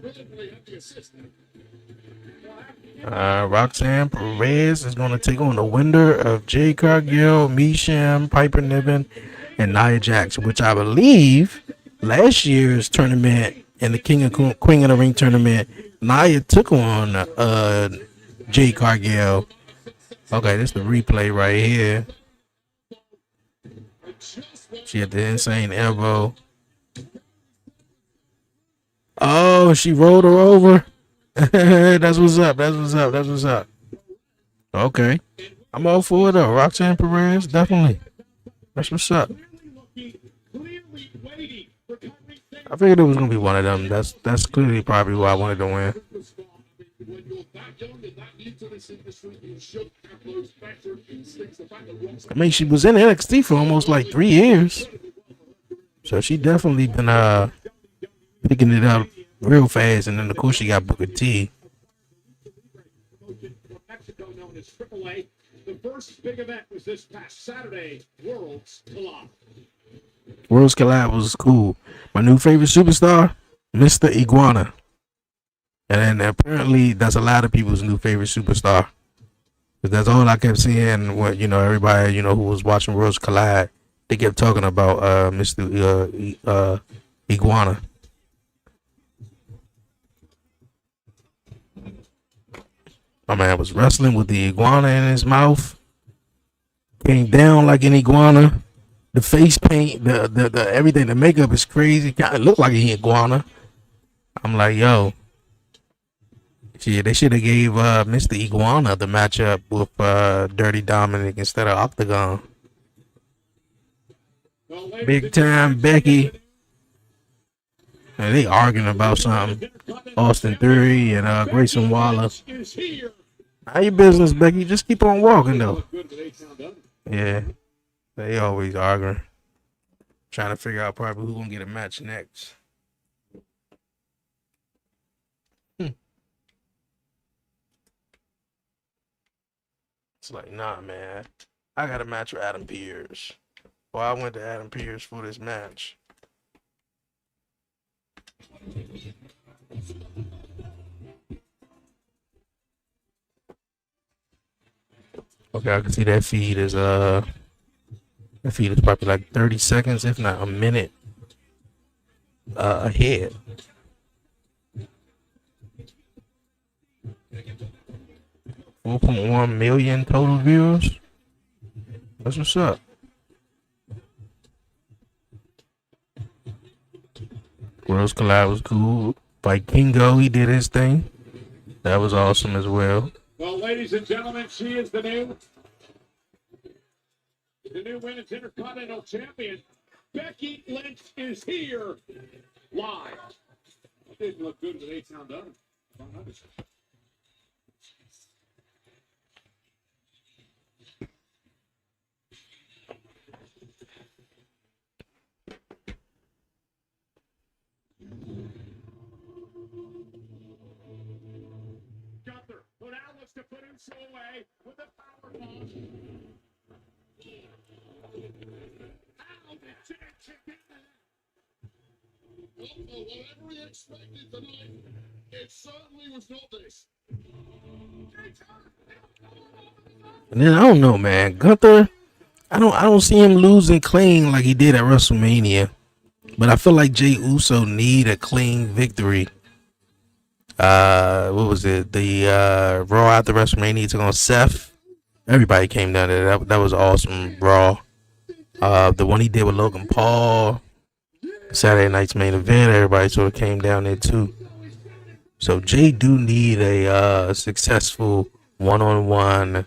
Ripley and the assistant. Roxanne Perez is going to take on the winner of Jade Cargill, Misham, Piper Niven, and Nia Jax, which I believe last year's tournament in the King and Queen of the Ring tournament, Nia took on Jade Cargill. Okay, this is the replay right here. She had the insane elbow. Oh, she rolled her over. That's what's up. Okay. I'm all for it though. Roxanne Perez, definitely. That's what's up. I figured it was gonna be one of them. That's clearly probably why I wanted to win. I mean, she was in NXT for almost like 3 years. So she definitely been picking it up real fast, and then of course she got Booker T. The first big event was this past Saturday, Worlds Collide. Worlds Collide was cool. My new favorite superstar, Mr. Iguana. And then apparently that's a lot of people's new favorite superstar. But that's all I kept seeing. What everybody who was watching Worlds Collide, they kept talking about Mr. Iguana. My man was wrestling with the iguana in his mouth. Came down like an iguana. The face paint, the everything, the makeup is crazy. Kind of looked like an iguana. I'm like, yo. Shit, they should have gave Mr. Iguana the matchup with Dirty Dominic instead of Octagon. Big Time Becky. And they arguing about something. Austin Theory and Grayson Waller. How your business, Becky? Just keep on walking, though. Yeah. They always arguing. Trying to figure out probably who's going to get a match next. It's like, nah, man. I got a match with Adam Pearce. Well, I went to Adam Pearce for this match. Okay, I can see that feed is probably like 30 seconds, if not a minute ahead. $4.1 million total viewers. That's what's up. Worlds Collide was cool. Vikingo, he did his thing. That was awesome as well. Well, ladies and gentlemen, she is the new Women's Intercontinental Champion. Becky Lynch is here live. It didn't look good with 8 sound done. Gunther, who now looks to put Uso away with a power bomb. How did Jackson get that? Whatever we expected tonight, it certainly was not this. And then I don't know, man. Gunther, I don't see him losing clean like he did at WrestleMania. But I feel like Jey Uso need a clean victory. What was it? The Raw after WrestleMania took on Seth. Everybody came down there. That was awesome. Raw. The one he did with Logan Paul. Saturday night's main event. Everybody sort of came down there too. So Jey do need a successful one-on-one,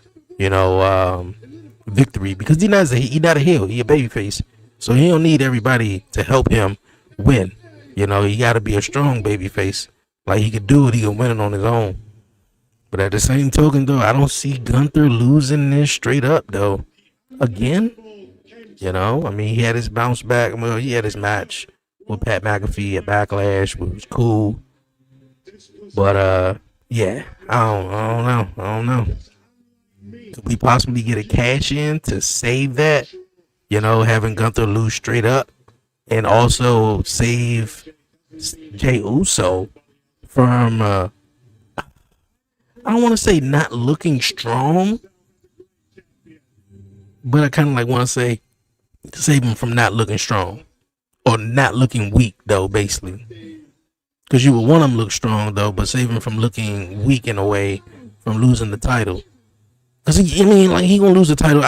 victory because he not a heel. He a babyface. So he don't need everybody to help him win. He got to be a strong babyface. Like he could do it, he can win it on his own. But at the same token, though, I don't see Gunther losing this straight up, though. Again, I mean, he had his bounce back. Well, he had his match with Pat McAfee at Backlash, which was cool. But yeah, I don't know. Could we possibly get a cash in to save that? Having Gunther lose straight up, and also save Jey Uso from I don't want to say not looking strong, but I kind of like want to say save him from not looking strong or not looking weak, though, basically. Because you would want him to look strong, though, but save him from looking weak in a way from losing the title. Because he gonna lose the title.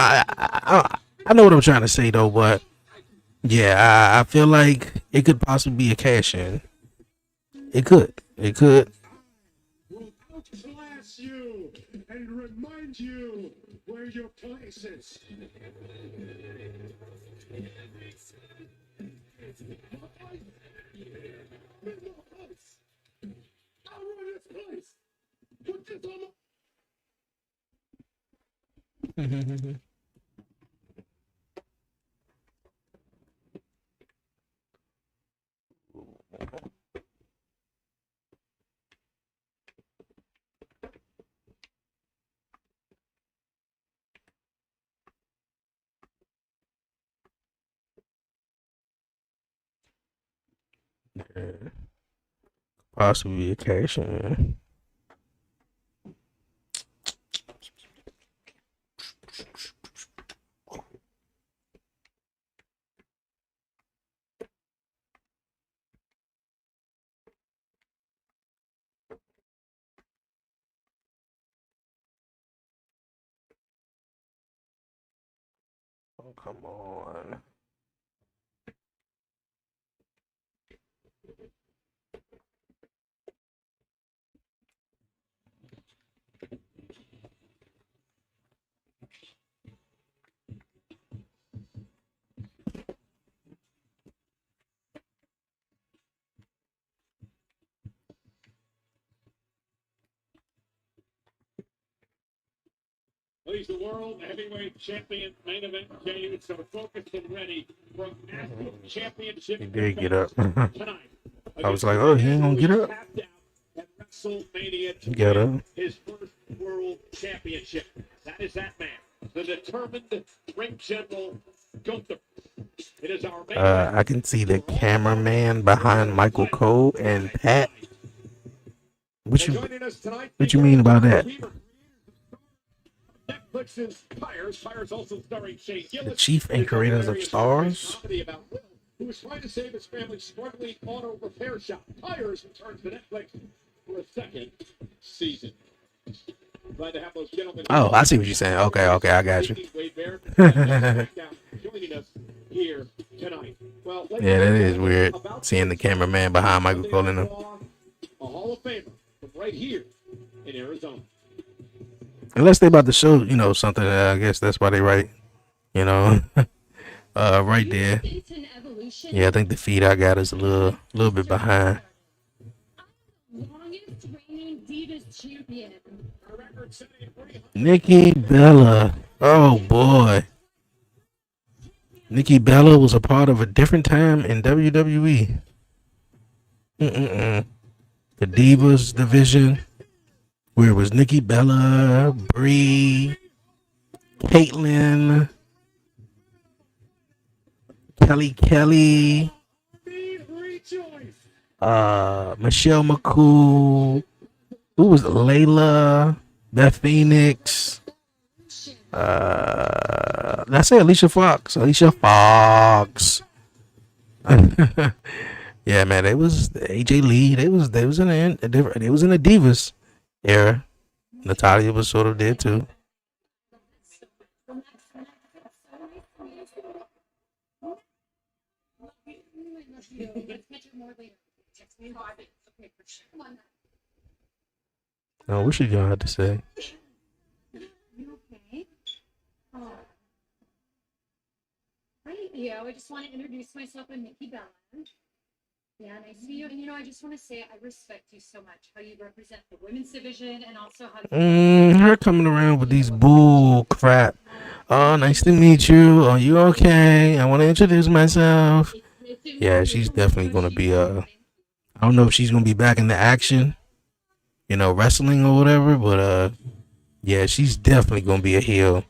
I know what I'm trying to say, though, but yeah, I feel like it could possibly be a cash in. It could. Will outclass you and remind you where your place is. I'll run this place. Put this on my... Possibly a cash in. Oh, come on. he's the world heavyweight champion, main event game, so focused and ready for a national championship. He did get up. Tonight. I was like, oh, he ain't gonna get up. At WrestleMania He got up. his first world championship. That is that man, the determined ring general Gunther. It is our main I can see the cameraman behind Michael Cole and Pat. What you mean by that? Netflix's Pyres also starring Shane Gillis. The chief and creators of Stars. Who was trying to save his family's struggling auto repair shop. Pyres returns to Netflix for a second season. Glad to have those gentlemen. Oh, I see what you're saying. Okay, I got you. Joining us here tonight. Well, Yeah, that is weird. Seeing the cameraman behind Michael Cole and him. A Hall of Famer from right here in Arizona. Unless they about to show, something. I guess that's why they right. Right there. Yeah, I think the feed I got is a little bit behind. Longest reigning Divas champion. Nikki Bella. Oh boy. Nikki Bella was a part of a different time in WWE. The Divas division, where it was Nikki Bella, Brie, Caitlyn, Kelly, Michelle McCool, who was it? Layla, Beth Phoenix, did I say Alicia Fox? Yeah, man, they was AJ Lee. They was in the Divas era. Natalia was sort of there too. Oh, what should y'all have to say? You okay? Oh. Hi, Theo. I just want to introduce myself. I'm Nikki Bella. Yeah, nice to meet you. And I just want to say I respect you so much. How you represent the women's division and also how you. Her coming around with these bull crap. Oh, nice to meet you. Are you okay? I want to introduce myself. Yeah, she's definitely gonna be I don't know if she's gonna be back in the action, wrestling or whatever, but yeah, she's definitely gonna be a heel.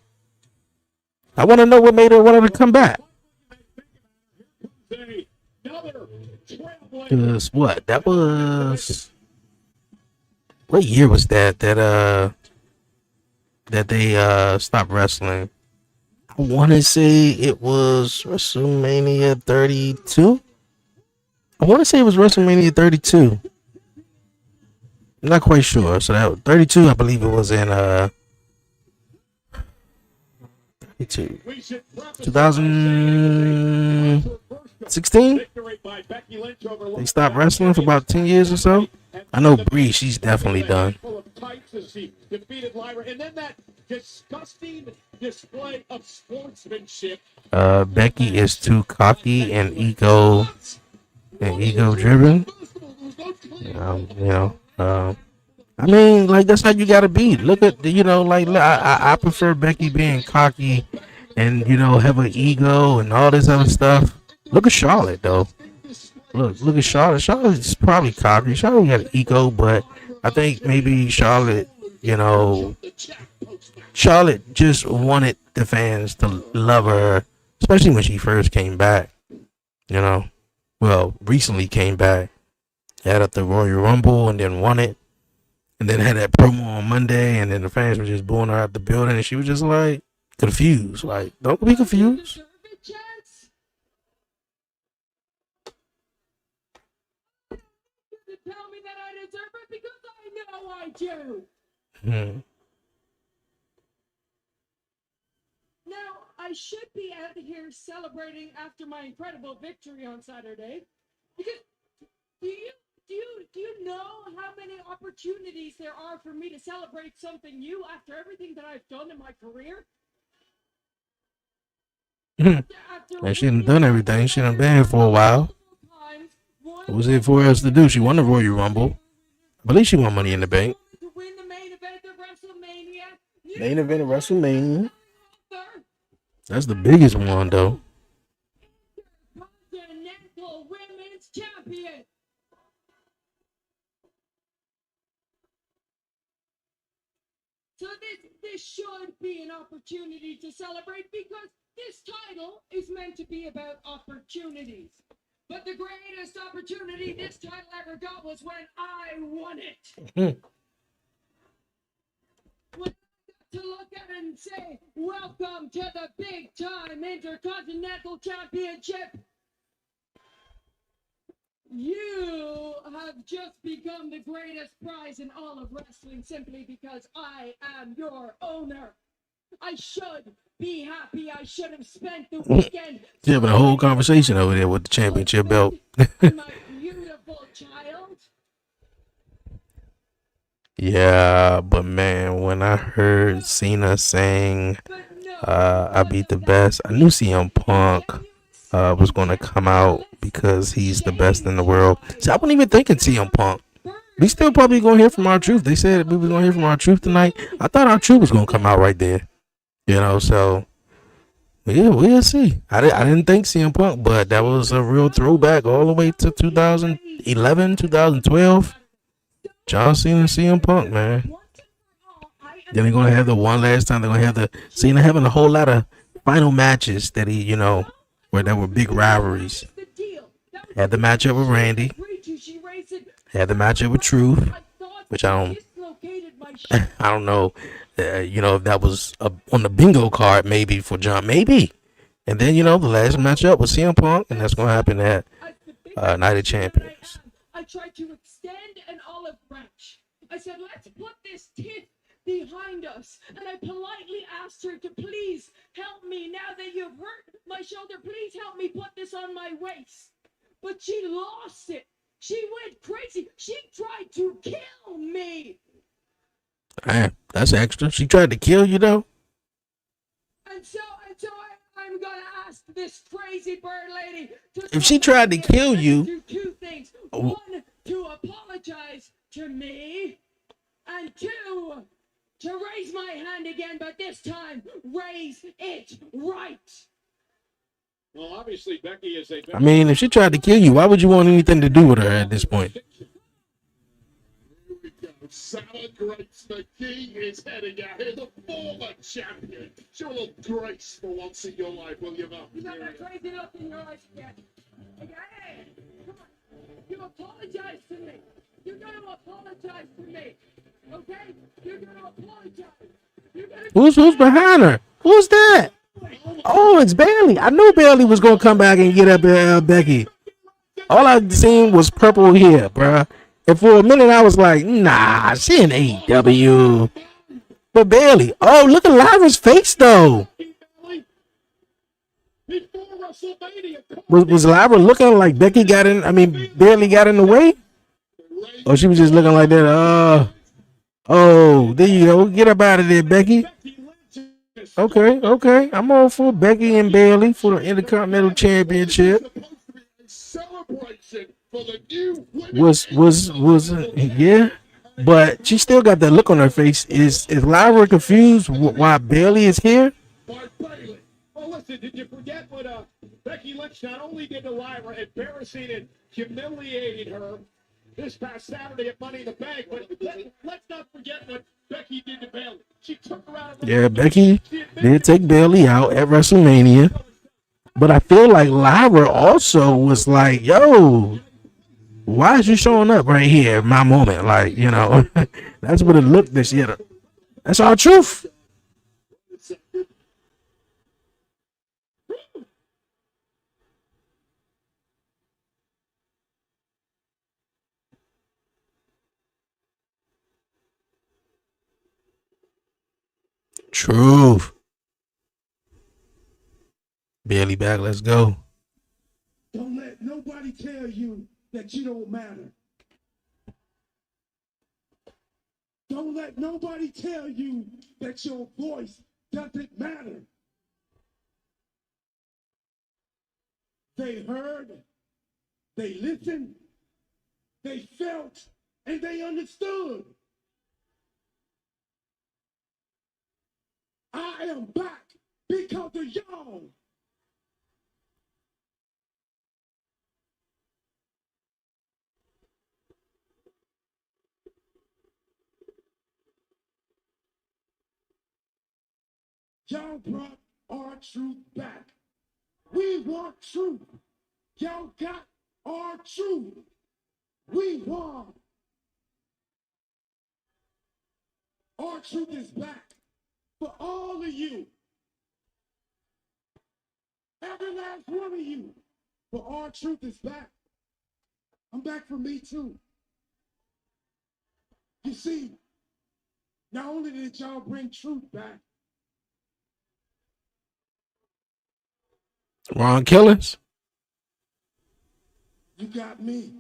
I want to know what made her want to come back. Cause what? That was what year was that they stopped wrestling? I want to say it was WrestleMania 32. I want to say it was WrestleMania 32. I'm not quite sure. So that 32, I believe it was in 2016. They stopped wrestling for about 10 years or so. I know Brie, she's definitely done. Becky is too cocky and ego driven. I mean, like, that's how you gotta be. Look at I prefer Becky being cocky and have an ego and all this other stuff. Look at Charlotte though. Look at Charlotte. Charlotte's probably cocky. Charlotte got an ego, but I think maybe Charlotte just wanted the fans to love her, especially when she first came back. Well, recently came back. Had at the Royal Rumble and then won it. And then had that promo on Monday, and then the fans were just booing her out the building, and she was just like confused. Like, don't be confused. Tell me that I deserve it because I know I do. Now, I should be out here celebrating after my incredible victory on Saturday. Because do you know how many opportunities there are for me to celebrate something new after everything that I've done in my career? And she done done everything. She done been here for a while. What was it for us to do? She won the Royal Rumble. I believe she won Money in the Bank. To win the main event of WrestleMania, you Main event of WrestleMania. That's the biggest one, though. Continental Women's Champion. So this should be an opportunity to celebrate because this title is meant to be about opportunities. But the greatest opportunity this title ever got was when I won it. When I got to look at it and say, welcome to the big time Intercontinental Championship. You have just become the greatest prize in all of wrestling simply because I am your owner. I should be happy. I should have spent the weekend having a whole conversation over there with the championship belt. my beautiful child. Yeah, but man, when I heard Cena saying, I beat the best, I knew CM Punk was going to come out because he's the best in the world. So I wasn't even thinking CM Punk. We still probably going to hear from our truth. They said we were going to hear from our truth tonight. I thought our truth was going to come out right there. You know, so yeah, we'll see. I didn't think CM Punk, but that was a real throwback all the way to 2011, 2012. John Cena and CM Punk, man. Then they're going to have the one last time. They're going to have the Cena having a whole lot of final matches that he, you know, where there were big rivalries. Had the matchup with Randy. Had the matchup with Truth, which I don't know. You know, if that was on the bingo card, maybe for John, maybe. And then, you know, the last matchup was CM Punk, and that's going to happen at Night of Champions. I tried to extend an olive branch. I said, let's put this tiff behind us. And I politely asked her to please help me now that you've hurt my shoulder. Please help me put this on my waist. But she lost it. She went crazy. She tried to kill me. Man, that's extra. She tried to kill you, though? And so I'm going to ask this crazy bird lady to if she tried to kill you, do two things. One, to apologize to me, and two, to raise my hand again, but this time, raise it right. Well, obviously, Becky is a... I mean, if she tried to kill you, why would you want anything to do with her at this point? Sour Grapes McGee is heading out here, the former champion. Show a little grace for once in your life, will you, Mark? You got that crazy look in your eyes again. Hey, come on. You apologize to me. You're going to apologize to me. Okay? You're going to apologize. Who's behind her? Who's that? Oh, it's Bailey. I knew Bailey was going to come back and get up at Becky. All I seen was purple hair, bruh. And for a minute, I was like, nah, she in AEW. But Bailey, oh, look at Lyra's face, though. Was Lyra looking like Becky Bailey got in the way? Or she was just looking like that? Oh, there you go. Get up out of there, Becky. Okay. I'm all for Becky and Bailey for the Intercontinental Championship. Yeah, but she still got that look on her face. Is Lyra confused why Bailey is here? Well, listen, did you forget what Becky Lynch not only did to Lyra, embarrassing and humiliating her this past Saturday at Money in the Bank, but let's not forget what Becky did to Bailey. She took her out of Becky did take Bailey out at WrestleMania, but I feel like Lyra also was like, yo, why is you showing up right here in my moment? Like, you know, that's what it looked this year. That's our truth. Truth. Bailey back, let's go. Don't let nobody tell you that you don't matter. Don't let nobody tell you that your voice doesn't matter. They heard, they listened, they felt, and they understood. I am back because of y'all. Y'all brought our truth back. We want truth. Y'all got our truth. We won. Our truth is back for all of you. Every last one of you. But our truth is back. I'm back for me too. You see, not only did y'all bring truth back, Ron Killings. you got me.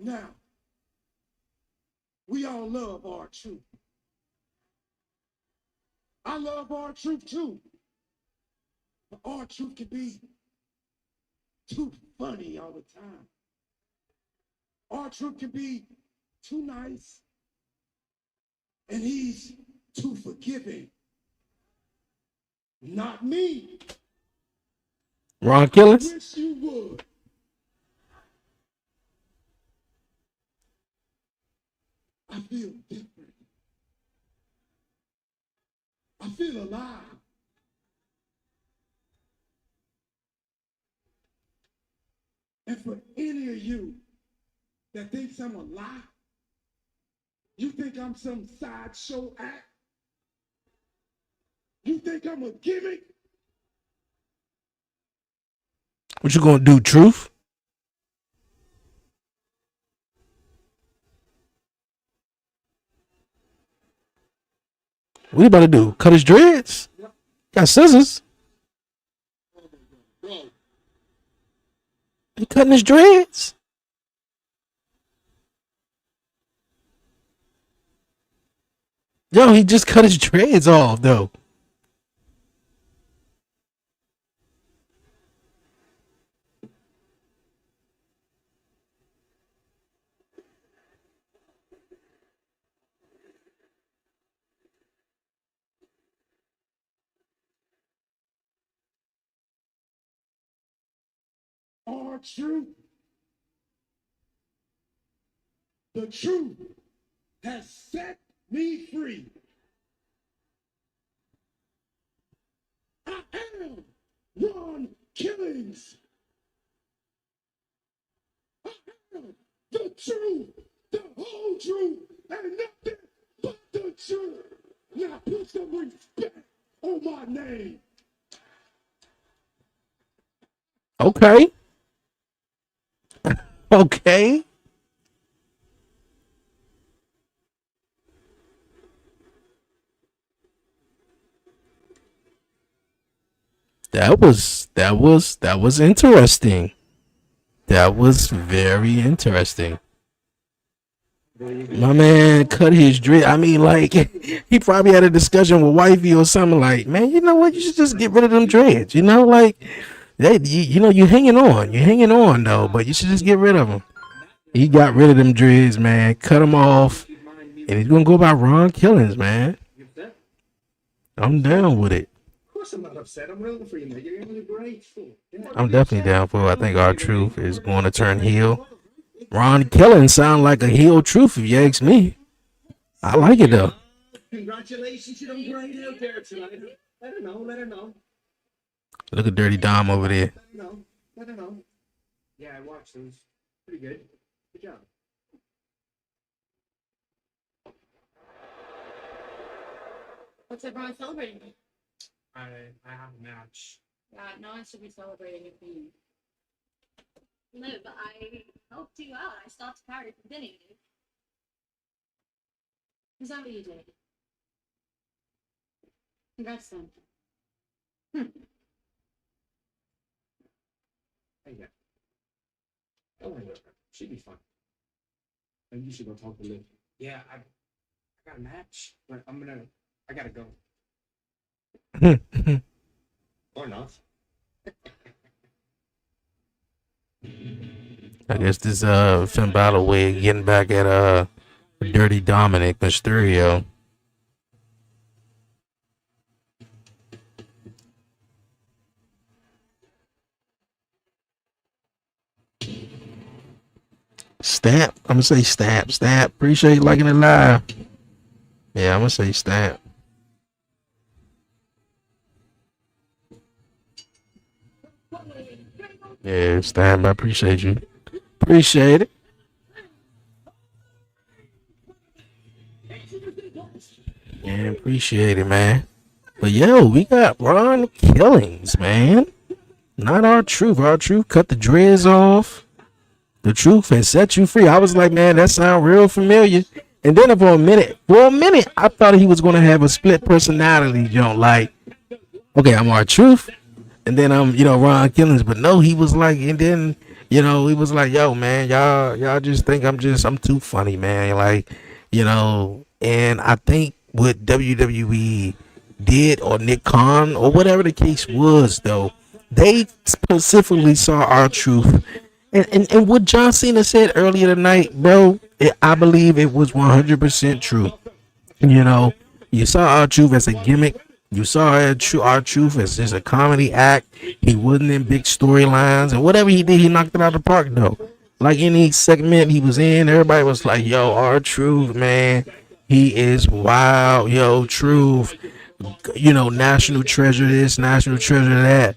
Now, we all love our truth. I love our truth too. But our truth can be too funny all the time. Our truth can be too nice. And he's too forgiving. Not me. Ron Killings. Wish you would. I feel different. I feel alive. And for any of you that thinks I'm a lie, you think I'm some sideshow act? You think I'm a gimmick? What you gonna do, Truth? What you about to do? Cut his dreads? Got scissors. Bro, He cutting his dreads. Yo, he just cut his dreads off though. Our truth. The truth has set me free. I am Ron Killings. I am the truth, the whole truth, and nothing but the truth. Now put some respect on my name. Okay. Okay. That was interesting. That was very interesting. My man cut his dread. I mean, like, he probably had a discussion with wifey or something. Like, man, you know what? You should just get rid of them dreads. You know, like, you hanging on though. But you should just get rid of them. He got rid of them dreads, man. Cut them off, and he's gonna go by Ron Killings, man. I'm down with it. Of course I'm not upset. I'm rooting for you, mate. You're doing great. I'm definitely down for it. I think our truth is going to turn heel. Ron Killings sound like a heel truth if you ask me. I like it though. Congratulations, you done great out there tonight. Let her know, let her know. Look at Dirty Dom over there. Let her know, let her know. Yeah, I watched those. Pretty good. Good job. What's everyone celebrating? I have a match. No one should be celebrating a theme. Liv, I helped you out. I stopped Carrie from getting you. Is that what you did? Congrats then. Hey, yeah. Don't worry about her. She'd be fine. And you should go talk to Liv. Yeah, I got a match, but I gotta go. Or not. I guess this Finn Balor way of getting back at Dirty Dominic Mysterio. Stamp. I'm gonna say stamp. Stamp. Appreciate you liking it live. Yeah, I'm gonna say stamp. Yeah, stamp. I appreciate you. Appreciate it. Yeah, appreciate it, man. But yo, we got Ron Killings, man. Not our truth. Our truth cut the dreads off. The truth has set you free. I was like, man, that sound real familiar. And then for a minute, I thought he was gonna have a split personality, Joe. Like, okay, I'm our truth, and then I'm, Ron Killings. But no, he was like, and then, he was like, yo, man, y'all just think I'm too funny, man. Like, and I think what WWE did, or Nick Khan, or whatever the case was, though, they specifically saw our truth. And what John Cena said earlier tonight, bro, I believe it was 100% true. You saw our truth as a gimmick. You saw our truth as just a comedy act. He wasn't in big storylines, and whatever he did, he knocked it out of the park, though. Like any segment he was in, everybody was like, "Yo, our truth, man, he is wild, yo, truth, national treasure this, national treasure that."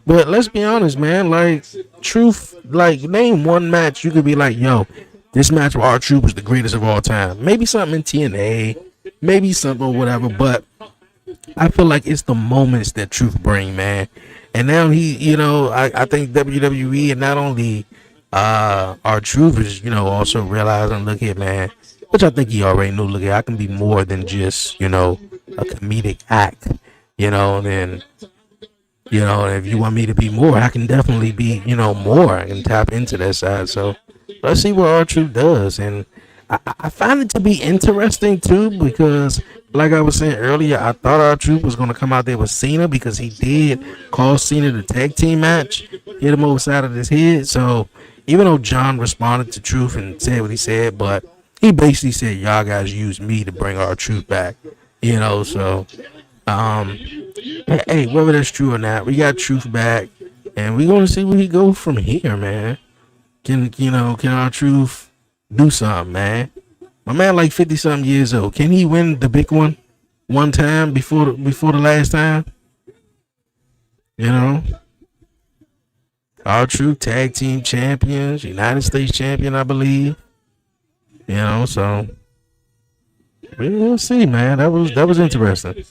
But let's be honest, man. Like, truth, like, name one match you could be like, yo, this match with R-Truth was the greatest of all time. Maybe something in TNA, maybe something or whatever, but I feel like it's the moments that Truth bring, man. And now I think WWE, and not only R-Truth is, also realizing, look here, man, which I think he already knew, look here, I can be more than just, a comedic act, and if you want me to be more, I can definitely be, more. I can tap into that side. So let's see what R-Truth does. And I find it to be interesting too, because like I was saying earlier, I thought R-Truth was going to come out there with Cena, because he did call Cena the tag team match, hit him over the side of his head. So even though John responded to Truth and said what he said, but he basically said, y'all guys used me to bring R-Truth back, so hey, whether that's true or not, we got Truth back, and we're gonna see where he goes from here, man. Can our Truth do something, man? My man, like 50-something years old. Can he win the big one time before the last time? Our Truth tag team champions, United States champion, I believe. So we'll see, man. That was interesting.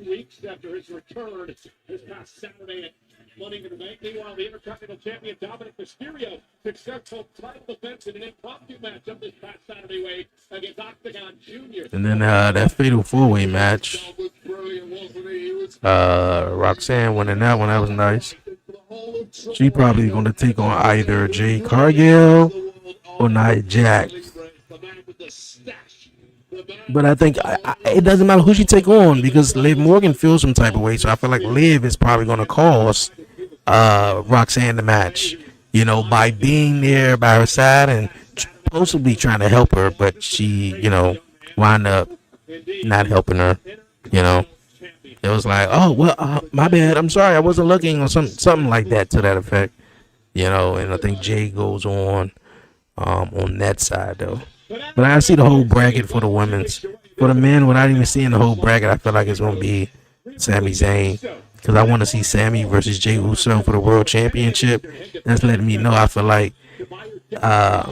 Weeks after his return this past Saturday at Money in the Bank. Meanwhile, the Intercontinental Champion Dominic Mysterio successful title defense in an impromptu matchup this past Saturday way against Octagon Jr. And then that fatal 4-way match, Roxanne winning that one. That was nice. She probably going to take on either Jade Cargill or Nia Jax. But I think it doesn't matter who she take on, because Liv Morgan feels some type of way. So I feel like Liv is probably going to cost Roxanne the match, by being there by her side and supposedly trying to help her, but she, wind up not helping her. It was like, oh, well, my bad. I'm sorry. I wasn't looking, or something like that, to that effect. And I think Jay goes on that side, though. But I see the whole bracket for the women's. For the men, without even seeing the whole bracket, I feel like it's going to be Sami Zayn, because I want to see Sami versus Jey Uso for the World Championship. That's letting me know I feel like, LA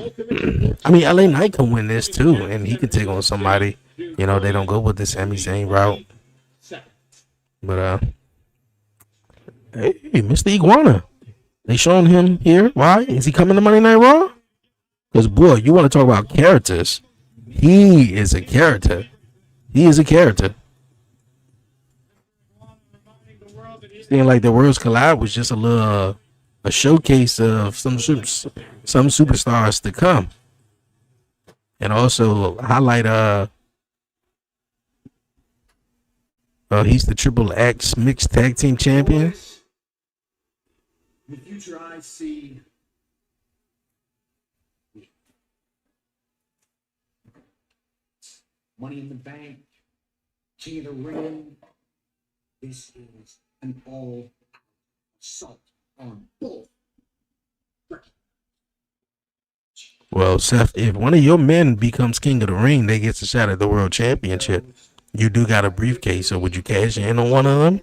Knight can win this too, and he could take on somebody. They don't go with the Sami Zayn route. But, hey, Mr. Iguana. They showing him here. Why? Is he coming to Monday Night Raw? Because, boy, you want to talk about characters. He is a character. Seeing like the Worlds Collide was just a showcase of some superstars to come. And also highlight, he's the Triple X Mixed Tag Team Champion. In the future, I see Money in the Bank, King of the Ring. This is an all assault on both Well, Seth, if one of your men becomes king of the ring, they gets a shot at the world championship. You do got a briefcase, so would you cash in on one of them?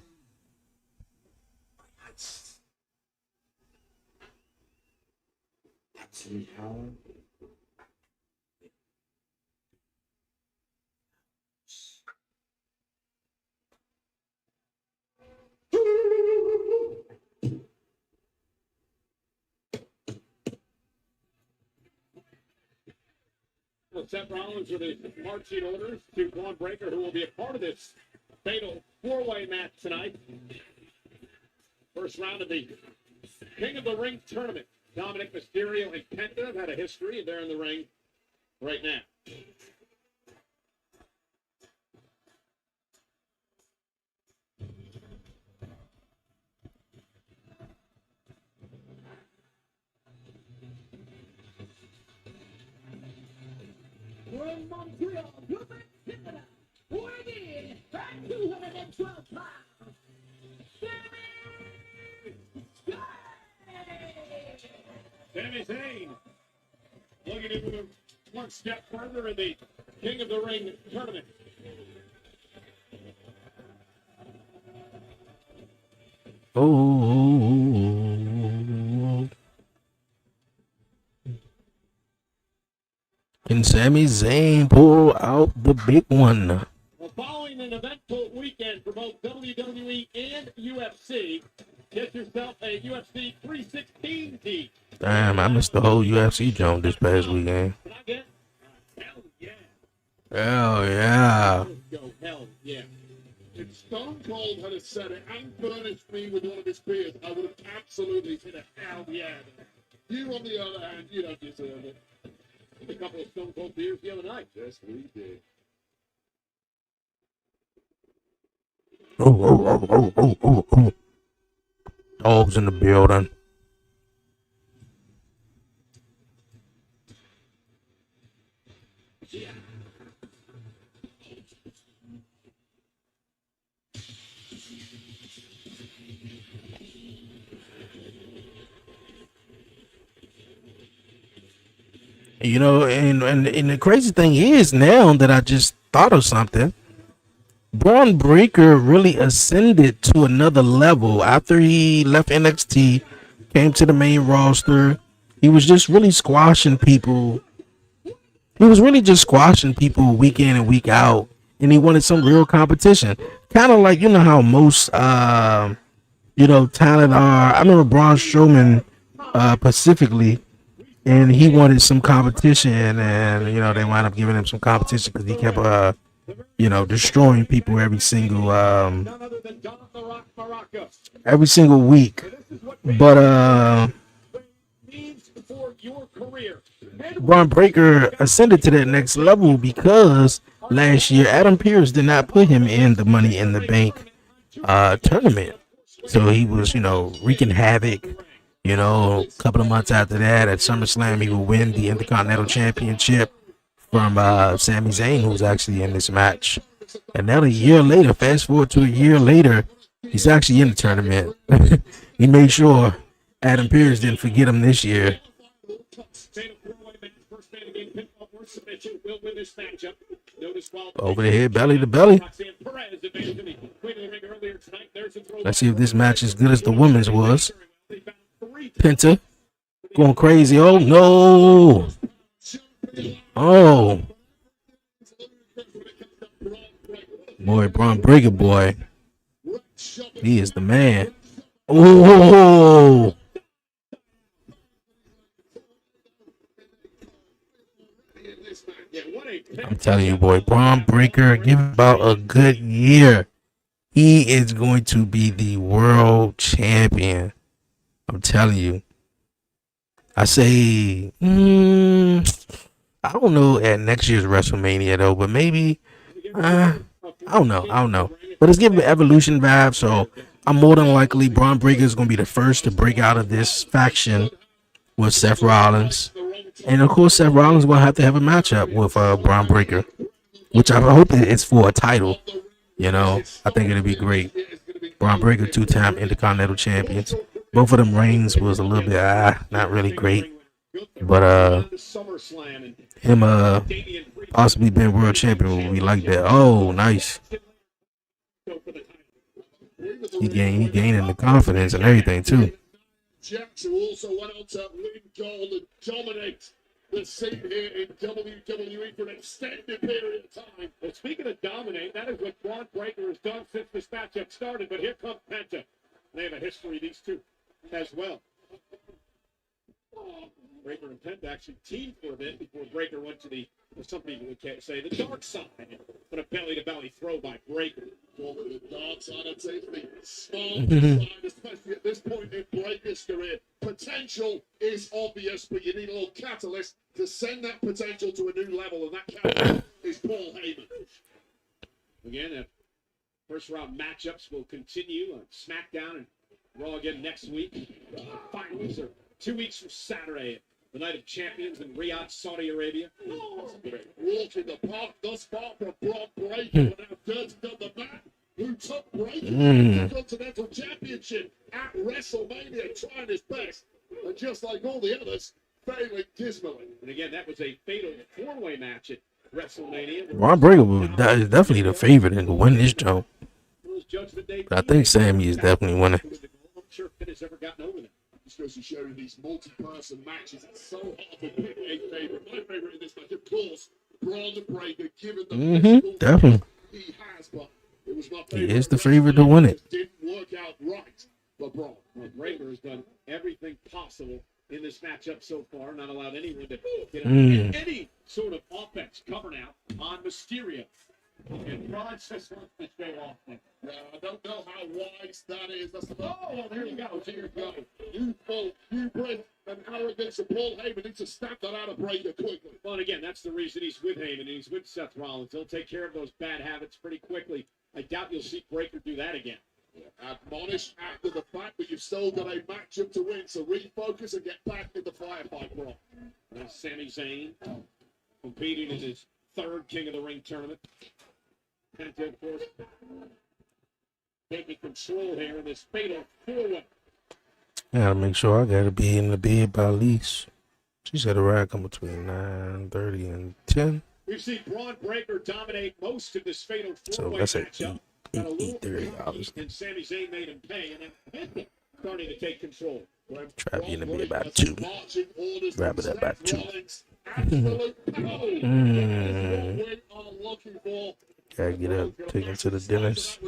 Seth Rollins with his marching orders to Braun Breaker, who will be a part of this fatal four-way match tonight. First round of the King of the Ring tournament. Dominic Mysterio and Penta have had a history, and they're in the ring right now. From Montreal, Quebec, Canada, weighing at 212 pounds, Sami Zayn looking to move one step further in the King of the Ring tournament. Oh. Can Sami Zayn pull out the big one? Well, following an eventful weekend for both WWE and UFC, get yourself a UFC 316 tee. Damn, I missed the whole UFC jump this past weekend. Hell yeah. Hell yeah. Let's go, hell yeah. If Stone Cold had said it and furnished me with one of his beers, I would have absolutely said a hell yeah. You, on the other hand, you don't deserve it. A couple of Stone Cold beers the other night. Yes, we did. Oh. Dogs in the building. You know, and the crazy thing is now that I just thought of something, Braun Breaker really ascended to another level after he left NXT, came to the main roster. He was just really squashing people. He was really just squashing people week in and week out, and he wanted some real competition. Kind of like, you know how most talent are. I remember Braun Strowman specifically. And he wanted some competition, and they wound up giving him some competition because he kept, destroying people every single week. But Braun Breaker ascended to that next level because last year Adam Pearce did not put him in the Money in the Bank tournament, so he was wreaking havoc. A couple of months after that, at SummerSlam, he will win the Intercontinental Championship from Sami Zayn, who's actually in this match. And now a year later, fast forward to a year later, he's actually in the tournament. He made sure Adam Pearce didn't forget him this year. Over the head, belly to belly. Let's see if this match is as good as the women's was. Penta going crazy. Oh no. Oh boy, Braun Breaker boy, he is the man. Oh, I'm telling you, boy, Braun Breaker, give him about a good year, he is going to be the world champion. I'm telling you. I say, I don't know at next year's WrestleMania though, but maybe, I don't know. But it's giving Evolution vibe, so I'm more than likely Braun Breaker is going to be the first to break out of this faction with Seth Rollins. And of course, Seth Rollins will have to have a matchup with Braun Breaker, which I hope it's for a title. I think it'll be great. Braun Breaker, 2-time Intercontinental Champions. Both of them reigns was a little bit not really great. But him possibly being world champion would be like that. Oh, nice. He gaining the confidence and everything too. Jackson also went on to win gold and dominate the scene here in WWE for an extended period of time. Well, speaking of dominate, that is what Braun Breaker has done since this matchup started. But here comes Penta. They have a history, these two, as well. Breaker and Penta actually teamed for a bit before Breaker went to the, some people would say, the dark side. But a belly-to-belly throw by Breaker. Calling the dark side, I'd say the small side, especially at this point in Breaker's career. Potential is obvious, but you need a little catalyst to send that potential to a new level, and that catalyst is Paul Heyman. Again, first round matchups will continue on SmackDown and Raw again next week. Finals are 2 weeks from Saturday, the Night of Champions in Riyadh, Saudi Arabia. Walk in the park thus far for Braun Breaker, but now Dirty on the mat, who took Breaker to the Continental Championship at WrestleMania, trying his best, and just like all the others, failing dismally. And again, that was a fatal four-way match at WrestleMania. Braun Breaker is definitely the favorite to win this jump. But I think Sami is definitely winning. I'm not sure if Finn has ever gotten over that. Just goes to show in these multi-person matches, it's so hard to pick a favorite. My favorite in this match, of course, Braun Breaker, given the physical definitely. He has, but it was my He favorite. is the favorite to win it. Didn't work out right for Braun. Well, Breaker has done everything possible in this matchup so far, not allowed anyone to get any sort of offense cover now on Mysterio. And Braun just wants to stay off there. I don't know how wise that is. That's the Oh, there you go. Here you go. Youthful hubris and arrogance of Paul Heyman needs to stamp that out of Breaker quickly. Well, and again, that's the reason he's with Heyman and he's with Seth Rollins. He'll take care of those bad habits pretty quickly. I doubt you'll see Breaker do that again. Admonish after the fact, but you've still got a matchup to win, so refocus and get back in the firefight, Braun. Now, Sami Zayn competing in his third King of the Ring tournament. Penta, of course, taking control here in this fatal four-way. I gotta make sure I gotta be in the bed by at least. She said a ride come between 9:30 and 10. We've seen Braun Breaker dominate most of this fatal So four-way that's at matchup. 8:30 obviously. And Sami Zayn made him pay, and then Penta starting to take control. Try to be in the bed by 2. Wrap it up by 2. Absolute power. That is what we are looking for. Gotta get up, take him to the dentist.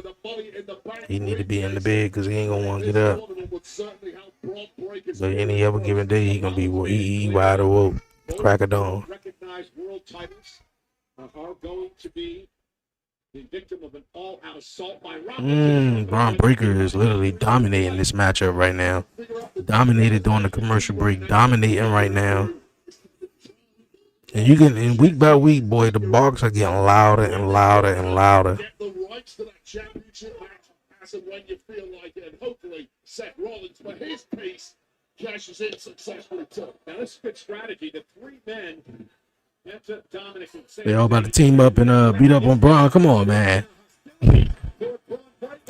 He need to be in the bed because he ain't gonna want to get up. But any other given day, he gonna be wide awake, crack of dawn. Recognized world titles are going to be the victim of an all-out assault by Braun Breaker is literally dominating this matchup right now. Dominated during the commercial break, dominating right now. And you can, and week by week, boy, the barks are getting louder and louder and louder. Get the rights to that championship match as and when you feel like it. And hopefully, Seth Rollins, for his piece, cashes in successfully too. Now, this is a good strategy. The three men, Penta, Dominic, and Sami They all about to team up and beat up on Braun. Come on, man.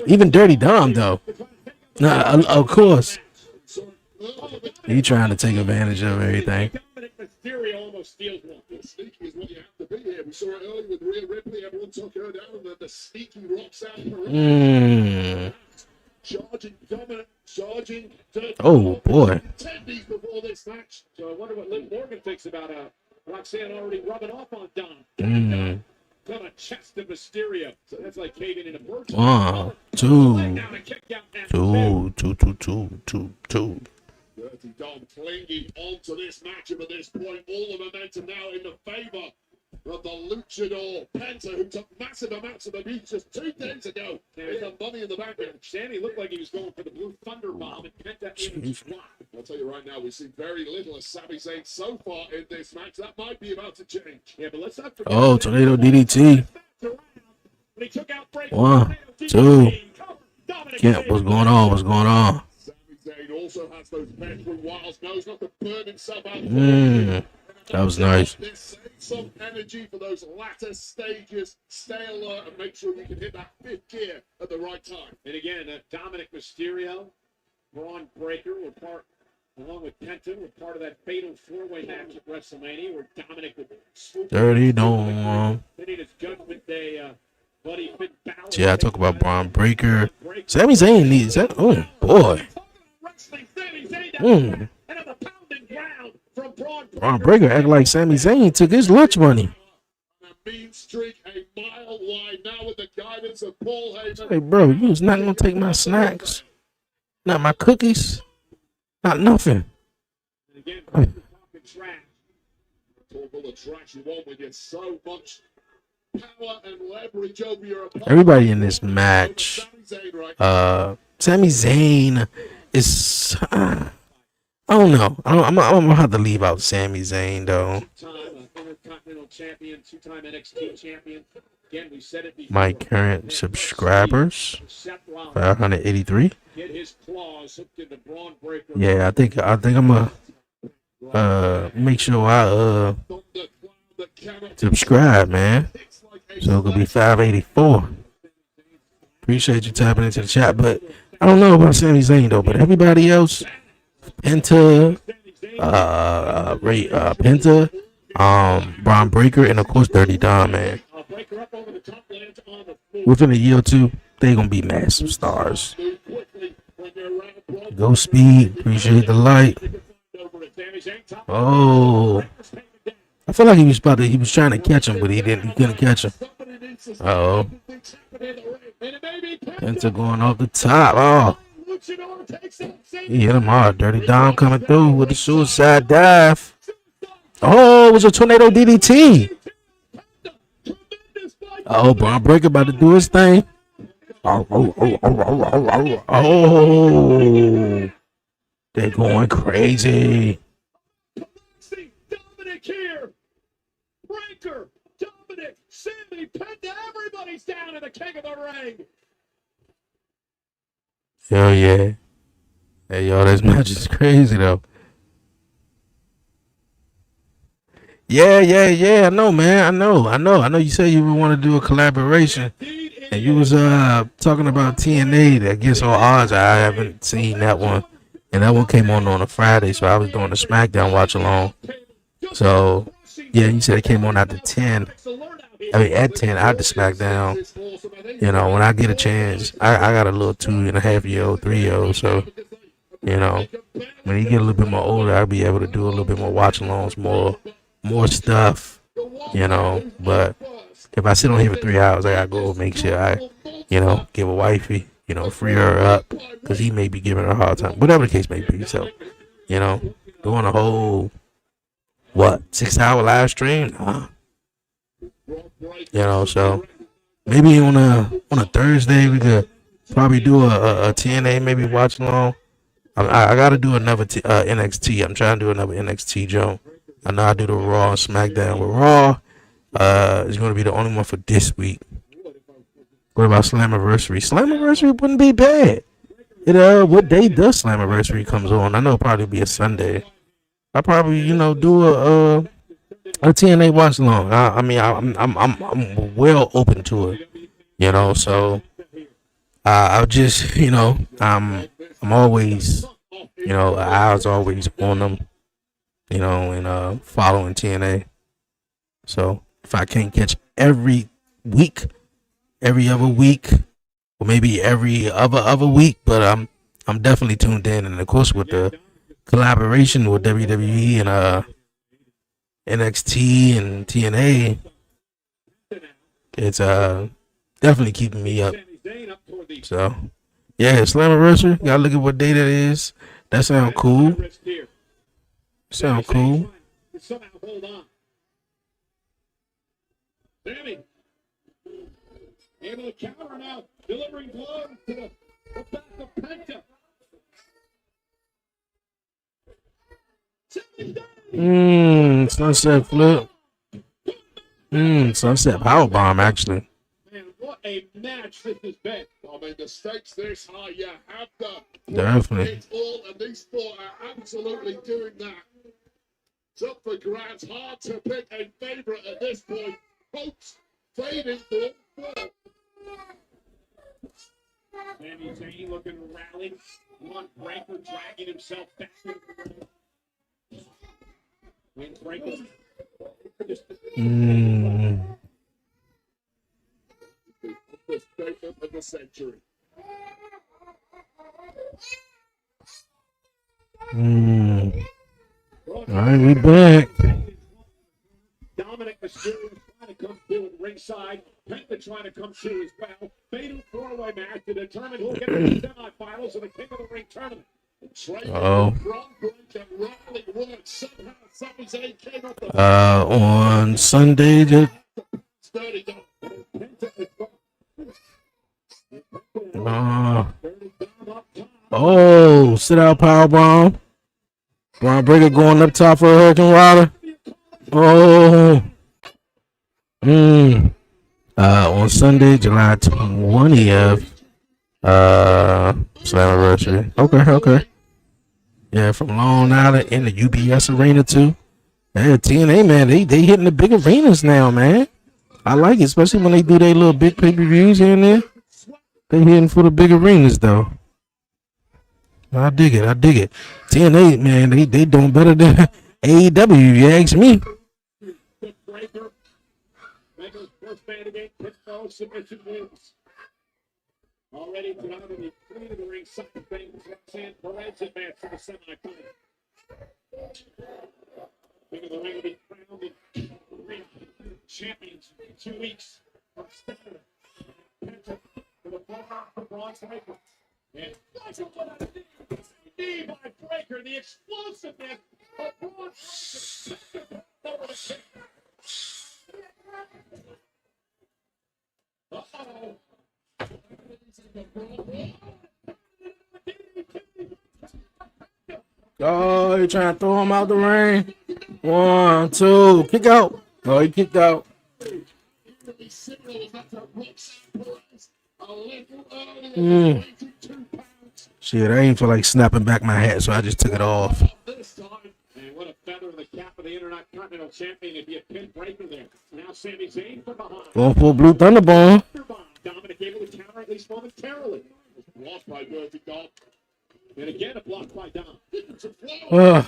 Even Dirty Dom, though. Nah, of course. He trying to take advantage of everything. Mysterio almost steals one. Sneaky is what you have to be here. We saw it earlier with Rhea Ripley. Everyone took her down, and the sneaky rocks out her. Charging dominant, charging. Oh, boy. 10 days before this match. So I wonder what Liv Morgan thinks about Roxanne already rubbing off on Dom. Got a chest of Mysterio. So that's like caving in a bird. 1, 2, 2. Dirty Dom clinging onto this matchup at this point. All the momentum now in the favor of the luchador Penta, who took massive amounts of abuse just 2 days ago. There's the money in the background. Sammy looked like he was going for the blue thunder bomb, and Penta in his spot. I'll tell you right now, we've seen very little of Sami Zayn so far in this match. That might be about to change. Yeah, but let's not forget. Oh, tornado DDT. 1, 2. Yeah, what's going on? What's going on? Zayn also has those veteran wiles, knows not to burn himself out. That was nice. Save some energy for those latter stages. Stay alert and make sure you can hit that 5th gear at the right time. And again, Dominic Mysterio Braun Breaker were part, along with Penta, were part of that fatal four-way match at WrestleMania where Dominic would swoop Dirty in Dome. then in his Judgment Day, Buddy Finn Balor. Yeah, I talk about Braun Breaker. Sami Zayn needs that. Oh boy. Braun Breaker act like Sami Zayn took his lunch money. Mean streak a mile wide now with the guidance of Paul Heyman. Hey, bro, you was not gonna take my snacks, not my cookies, not nothing. Again, trash. Talk all the trash you want with you so much power and leverage over your opponent. Everybody in this match, Sami Zayn is. I don't know. I'm gonna have to leave out Sami Zayn though. Two-time Intercontinental Champion, two-time NXT Champion. Again, we said it before. My current subscribers, 583. Get his claws hooked into Braun Breaker. Yeah, I think I'm gonna make sure I subscribe, man. So it could be 584. Appreciate you tapping into the chat, but I don't know about Sami Zayn though. But everybody else, Penta, Penta, Braun Breaker, and of course Dirty Dom, man. Within a year or two, they gonna be massive stars. Go Speed, appreciate the light. Oh, I feel like he was trying to catch him, but he couldn't catch him. Oh, Penta going off the top. Oh, he hit him hard. Dirty Dom coming through with the suicide dive. Oh, it was a tornado DDT. Oh, Braun Breaker about to do his thing. Oh, they're going crazy. Dominic here. Breaker, Dominic, Sami, Penta, everybody's down in the king of the ring. Hell yeah. Hey, yo, this match is crazy, though. Yeah. I know, man. I know. You said you would want to do a collaboration. And you was talking about TNA against all odds. I haven't seen that one. And that one came on a Friday, so I was doing the SmackDown watch along. So, yeah, you said it came on after 10. I mean, at 10, I had to SmackDown. You know, when I get a chance, I got a little 2.5-year-old, 3-year-old. So, you know, when you get a little bit more older, I'll be able to do a little bit more watch alongs, more stuff, you know. But if I sit on here for 3 hours, I gotta go make sure I, you know, give a wifey, you know, free her up, because he may be giving her a hard time, whatever the case may be. So, you know, doing a whole 6-hour live stream, you know. So maybe on a Thursday we could probably do a TNA maybe watch along. I gotta do another NXT. I'm trying to do another NXT jump. I know I do the Raw and SmackDown with Raw. Is going to be the only one for this week. What about Slammiversary? Slammiversary wouldn't be bad. What day does Slammiversary comes on? I know it'll probably be a Sunday. I'll probably, you know, do a TNA watch along. I mean, I'm well open to it, you know. So I'll just, you know, I'm always, you know, eyes always on them, you know, and following TNA. So if I can't catch every week, every other week, or maybe every other week, but I'm definitely tuned in. And of course, with the collaboration with WWE and NXT and TNA, it's definitely keeping me up. So yeah, Slammiversary. Gotta look at what day that is. That sound cool. Sound cool. Sami able to counter now, delivering blows to the back of Penta. Sunset flip. Sunset powerbomb, actually. Man, what a match this has been. I mean, the stakes this high, you have to. Definitely. It's all, and these four are absolutely doing that. It's up for grabs. Hard to pick a favorite at this point. Hopes fading for all four. Sami Zayn looking to rally. One Breaker dragging himself back into the ring. When Breaker. The statement of the century. All right, we back. Dominic Mysterio trying to come through at ringside. Penta trying to come through as well. Fatal four-way match to determine who'll get to the semifinals of the King of the Ring tournament. On Sunday, sit out powerbomb. Braun Breaker going up top for a Hurricane Rider. On Sunday, July 20th. Slammiversary. Okay. Yeah, from Long Island in the UBS Arena too. Yeah, TNA, man, they hitting the big arenas now, man. I like it, especially when they do their little big pay-per-views here and there. They hitting for the big arenas though. I dig it. TNA, man, they doing better than AEW, if you ask me. Already tonight in the Queen of the Ring second thing, Roxanne Perez advanced to the semifinal. King of the Ring will be crowned in champions in 2 weeks from Saturday. Penta for the blowout for Braun Breaker. And look at what I did. Knee by Breaker, the explosiveness of Braun Breaker. Uh-oh. Oh, you're trying to throw him out the ring. 1, 2, kick out. Oh, he kicked out. Shit, I ain't feel like snapping back my hat, so I just took it off. And what a feather in the cap of the Intercontinental Champion if you pin Breaker there. Now Sami Zayn from behind. Going for a blue thunderbomb. Dominic able to counter at least momentarily. Blocked by Dirty Dog. And again, a block by Dom. Uh.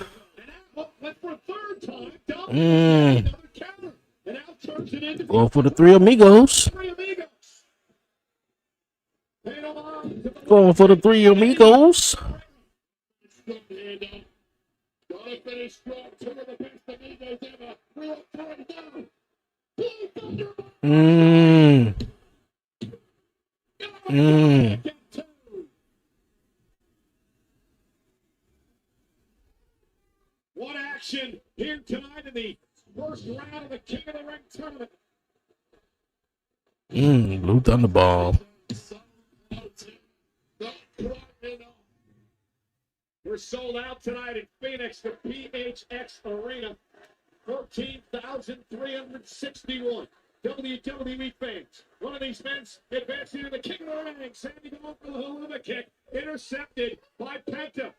And went for a third time. Dominic another counter. And now turns it into Going for the Three Amigos. Going for the Three Amigos. Gotta finish strong. Two of the best amigos ever. Real time down. What action here tonight in the first round of the King of the Ring tournament. Blue Thunderball. We're sold out tonight in Phoenix, the PHX Arena. 14,361 WWE fans. One of these men advancing to the King of the Ring. Sami going for the Hula kick. Intercepted by Penta.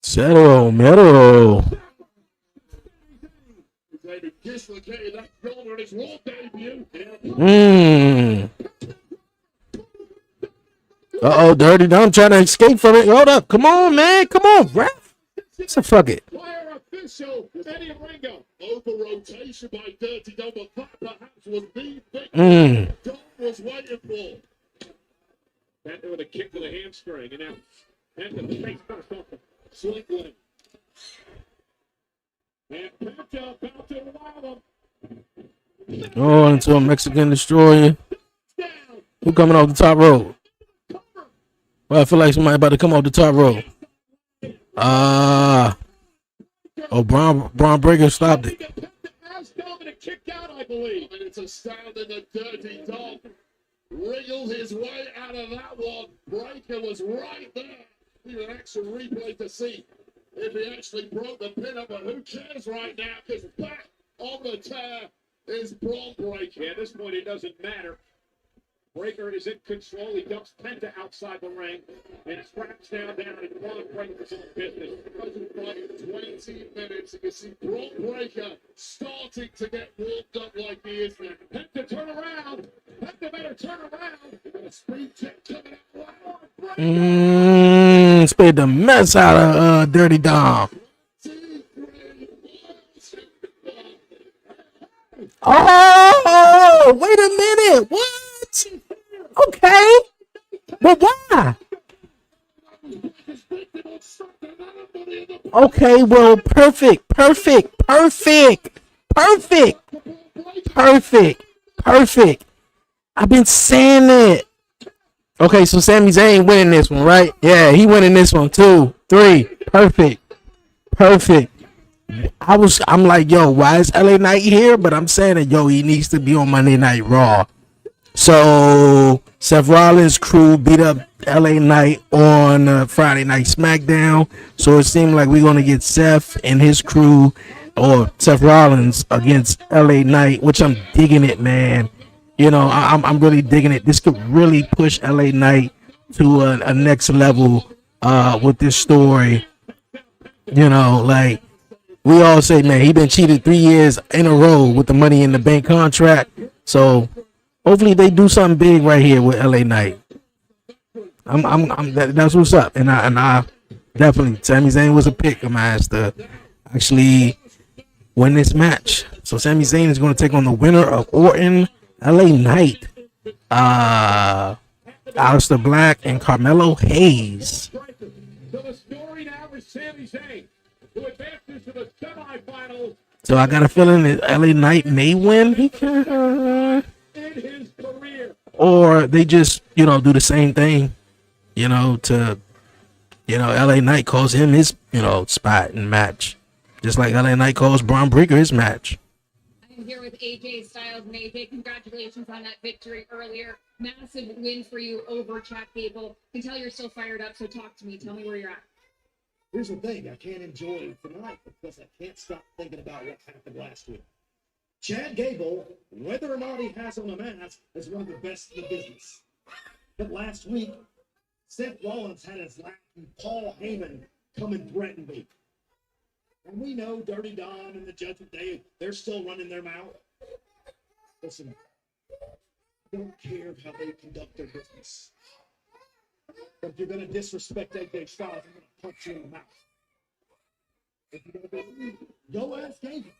Cero Mero. Dislocated that shoulder in his Raw debut. Dirty Dom trying to escape from it. Hold up. Come on, man. Come on, ref. So fuck it. Fire official Eddie Ringo. Over rotation by Dirty Dom, but that perhaps was the thing Dom was waiting for. Penta with a kick to the hamstring, and now Penta face first off the sling limb. And Penta about to allow them. Oh, into a Mexican destroyer. Who coming off the top rope? Well, I feel like somebody about to come off the top rope. Braun Breaker stopped it. Dominic kicked out, I believe. And it's astounding that Dirty Dom wriggled his way out of that one. Breaker was right there. Need an extra replay to see if he actually broke the pin up, but who cares right now? Because back on the tear is Braun Breaker. Yeah, at this point, it doesn't matter. Breaker is in control. He dumps Penta outside the ring and straps now down and Braun Breaker's in business. 20 minutes, you can see Braun Breaker starting to get warmed up like he is now. Penta turn around. Penta better turn around. And a speed check coming out. Splayed the mess out of Dirty Dom. Oh, wait a minute. What? Okay. But why? Okay, well, perfect. I've been saying it. Okay, so Sami Zayn winning this one, right? Yeah, he winning this one. 2, 3. Perfect. I'm like, yo, why is LA Knight here? But I'm saying that, yo, he needs to be on Monday Night Raw. So Seth Rollins' crew beat up LA Knight on Friday Night SmackDown. So it seemed like we're gonna get Seth and his crew, or Seth Rollins against LA Knight, which I'm digging it, man. You know, I'm really digging it. This could really push LA Knight to a next level with this story. You know, like we all say, man, he been cheated 3 years in a row with the Money in the Bank contract. So hopefully they do something big right here with LA Knight. That's what's up. And I definitely, Sami Zayn was a pick of mine to actually win this match. So Sami Zayn is going to take on the winner of Orton, LA Knight, Aleister Black, and Carmelo Hayes. So the story now is Sami Zayn, who advances to the semifinals So I got a feeling that LA Knight may win. in his career. Or they just, do the same thing, to, LA Knight calls him his, spot and match. Just like LA Knight calls Braun Breaker his match. I'm here with AJ Styles, and AJ, congratulations on that victory earlier. Massive win for you over Chad Gable. I can tell you're still fired up, so talk to me. Tell me where you're at. Here's the thing, I can't enjoy tonight because I can't stop thinking about what happened last week. Chad Gable, whether or not he has on a mask, is one of the best in the business. But last week, Seth Rollins had his lap and Paul Heyman come and threaten me. And we know Dirty Don and the Judgment Day, they're still running their mouth. Listen, I don't care how they conduct their business. But if you're going to disrespect AJ Styles, I'm going to punch you in the mouth. If you're going to be, go ask Gable.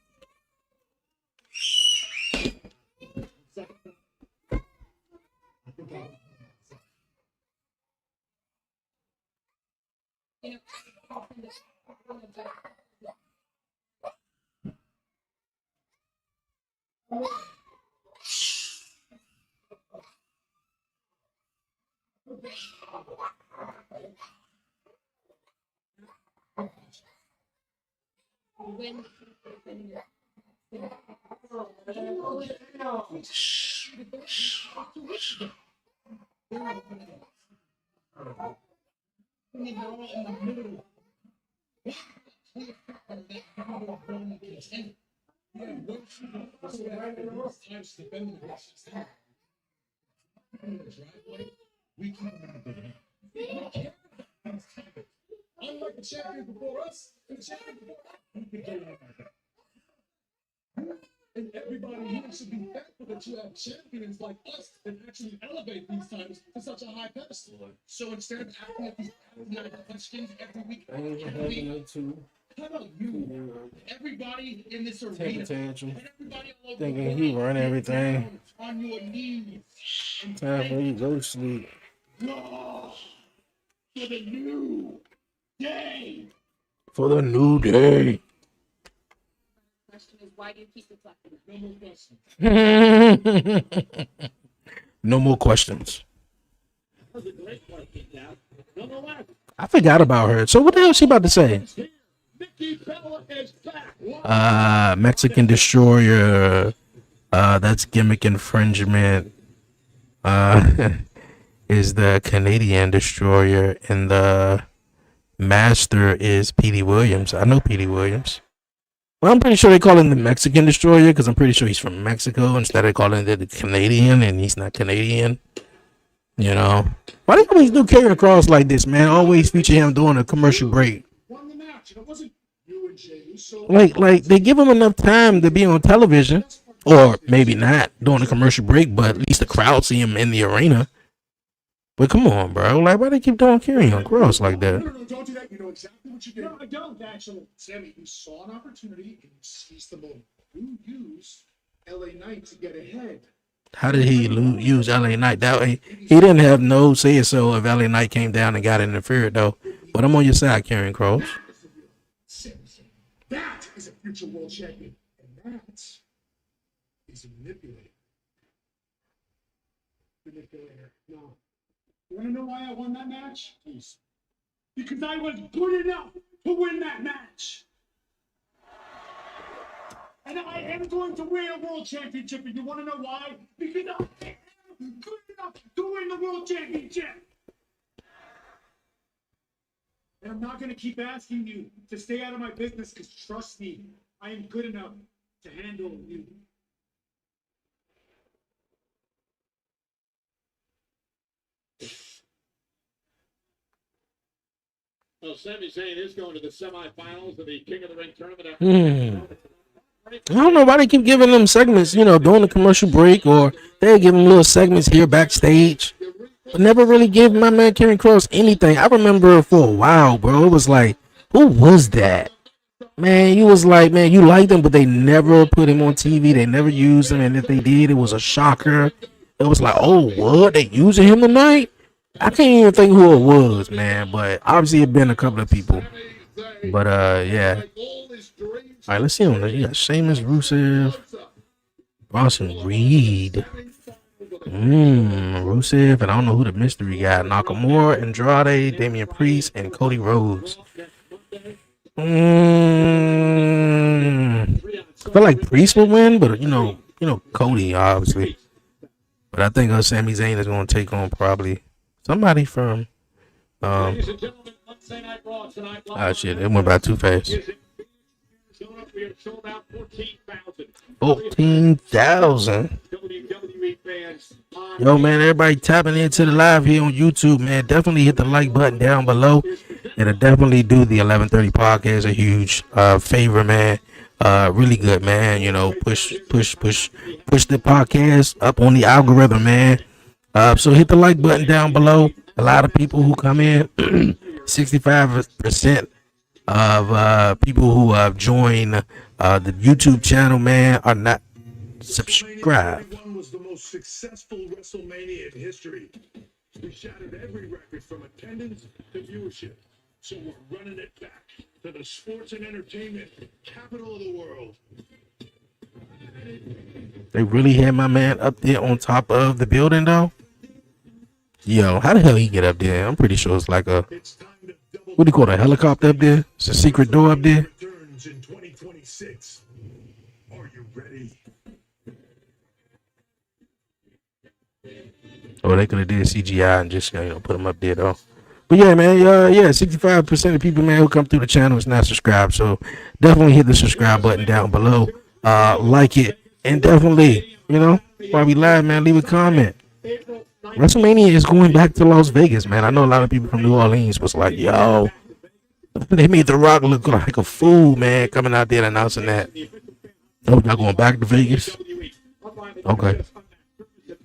Unlike the champions before us, the champions before us. And everybody here should be thankful that you have champions like us that actually elevate these titles to such a high pedestal. So instead of asking at these questions every week, how about you? Everybody in this arena, and everybody all over Thinking he run everything. on your knees. Time for you to go to sleep. God, for the new day. For the new day. Question is, why do you keep reflecting? No more questions. No more questions. That was a great question, yeah. Number one. I forgot about her. So what the hell is she about to say? Nikki Bella is back. Mexican Destroyer. That's gimmick infringement. Is the Canadian Destroyer, and the Master is Petey Williams. I know Petey Williams. Well, I'm pretty sure they call him the Mexican Destroyer because I'm pretty sure he's from Mexico instead of calling it the Canadian, and he's not Canadian. You know, why they always do Karrion Kross like this, man? Always feature him doing a commercial break. Won the match, and it wasn't you and Jey Uso. Like they give him enough time to be on television, or maybe not doing a commercial break, but at least the crowd see him in the arena. But come on, bro. Like, why they keep doing Karrion Kross like that? No, don't do that. You know exactly what you did. No, I don't, actually. Sammy, you saw an opportunity and you seized the moment. You used LA Knight to get ahead. How did he use LA Knight that way? He didn't have no say so if LA Knight came down and got interfered, though. But I'm on your side, Karrion Kross. That is a future world champion. And that is a manipulator. No. You want to know why I won that match? Please. Because I was good enough to win that match. And I am going to win a world championship. And you want to know why? Because I am good enough to win the world championship. And I'm not going to keep asking you to stay out of my business because trust me, I am good enough to handle you. Well, Sami Zayn is going to the semifinals of the King of the Ring tournament. I don't know why they keep giving them segments, you know, during the commercial break, or they give them little segments here backstage, but never really give my man Karrion Kross anything. I remember for a while, bro, it was like, who was that? Man, you was like, man, you liked him, but they never put him on TV. They never used him, and if they did, it was a shocker. It was like, oh, what? They using him tonight? I can't even think who it was, man, but obviously it been a couple of people. But yeah. All right, let's see him. You got Sheamus, Rusev, Bronson Reed, Rusev, and I don't know who the mystery guy. Nakamura, Andrade, Damian Priest, and Cody Rhodes. I feel like Priest will win, but you know, Cody obviously. But I think Sami Zayn is going to take on probably somebody from. Oh shit! It went by too fast. 14,000. Yo, man, everybody tapping into the live here on YouTube, man. Definitely hit the like button down below. It'll definitely do the 11:30 podcast a huge favor, man. Really good, man. You know, push the podcast up on the algorithm, man. So hit the like button down below. A lot of people who come in, 65% of people who have joined the YouTube channel, man, are not subscribed. WrestleMania was the most successful WrestleMania in history. We shattered every record from attendance to viewership. So we're running it back to the sports and entertainment capital of the world. They really had my man up there on top of the building, though. Yo, how the hell he get up there? I'm pretty sure it's like a, what do you call it, a helicopter up there? It's a secret door up there. Returns in 2026. Are you ready? Oh, they could have did CGI and just, put them up there, though. But yeah, man, 65% of people, man, who come through the channel is not subscribed. So definitely hit the subscribe button down below. Like it. And definitely, while we live, man, leave a comment. WrestleMania is going back to Las Vegas, man. I know a lot of people from New Orleans was like, yo, they made The Rock look like a fool, man, coming out there announcing that. Oh, y'all going back to Vegas? Okay.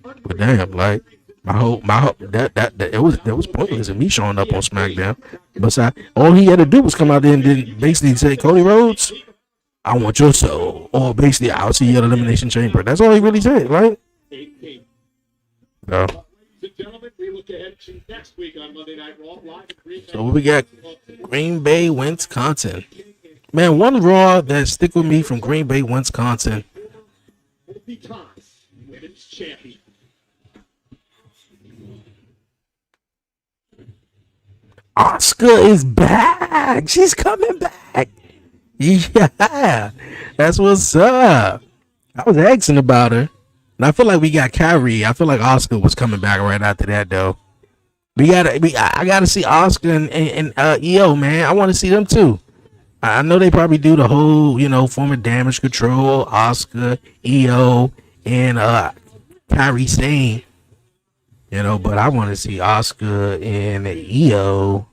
But damn, like, that was pointless in me showing up on SmackDown. Besides, all he had to do was come out there and then basically say, Cody Rhodes, I want your soul. Or basically, I'll see you at Elimination Chamber. That's all he really said, right? No. So we got Green Bay, Wisconsin. Man, one Raw that stick with me from Green Bay, Wisconsin. Asuka is back. She's coming back. Yeah, that's what's up. I was asking about her. And I feel like we got Kyrie. I feel like Asuka was coming back right after that, though. I gotta see Asuka and EO, man. I want to see them too. I know they probably do the whole, form of Damage Control, Asuka, EO, and Kyrie Sane. You know, but I want to see Oscar and Io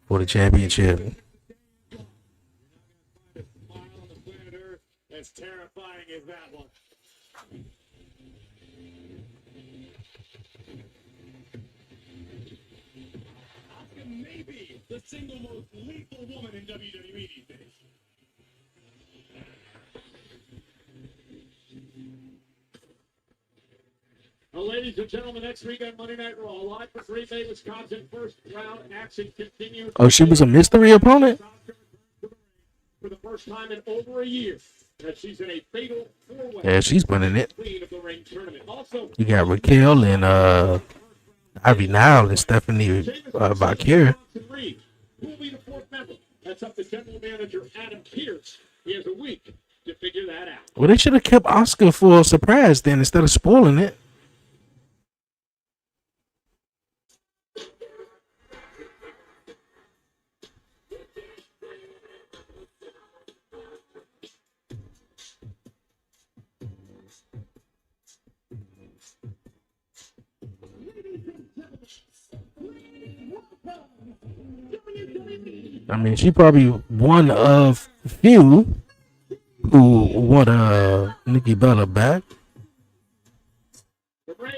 for the championship. Smile on the planet Earth as terrifying as that one. Asuka may be the single most lethal woman in WWE these days. Well, ladies and gentlemen, next week on Monday Night Raw, live from Green Bay, Wisconsin, first round action continues. Oh, she was a mystery opponent? For the first time in over a year, that she's in a fatal four-way. Yeah, she's winning it. Queen of the Ring tournament. Also, You got Raquel and Ivy Nile and Stephanie Bakir. Who will be the fourth member? That's up to General Manager Adam Pearce. He has a week to figure that out. Well, they should have kept Oscar for a surprise then instead of spoiling it. I mean, she probably one of few who want Nikki Bella back.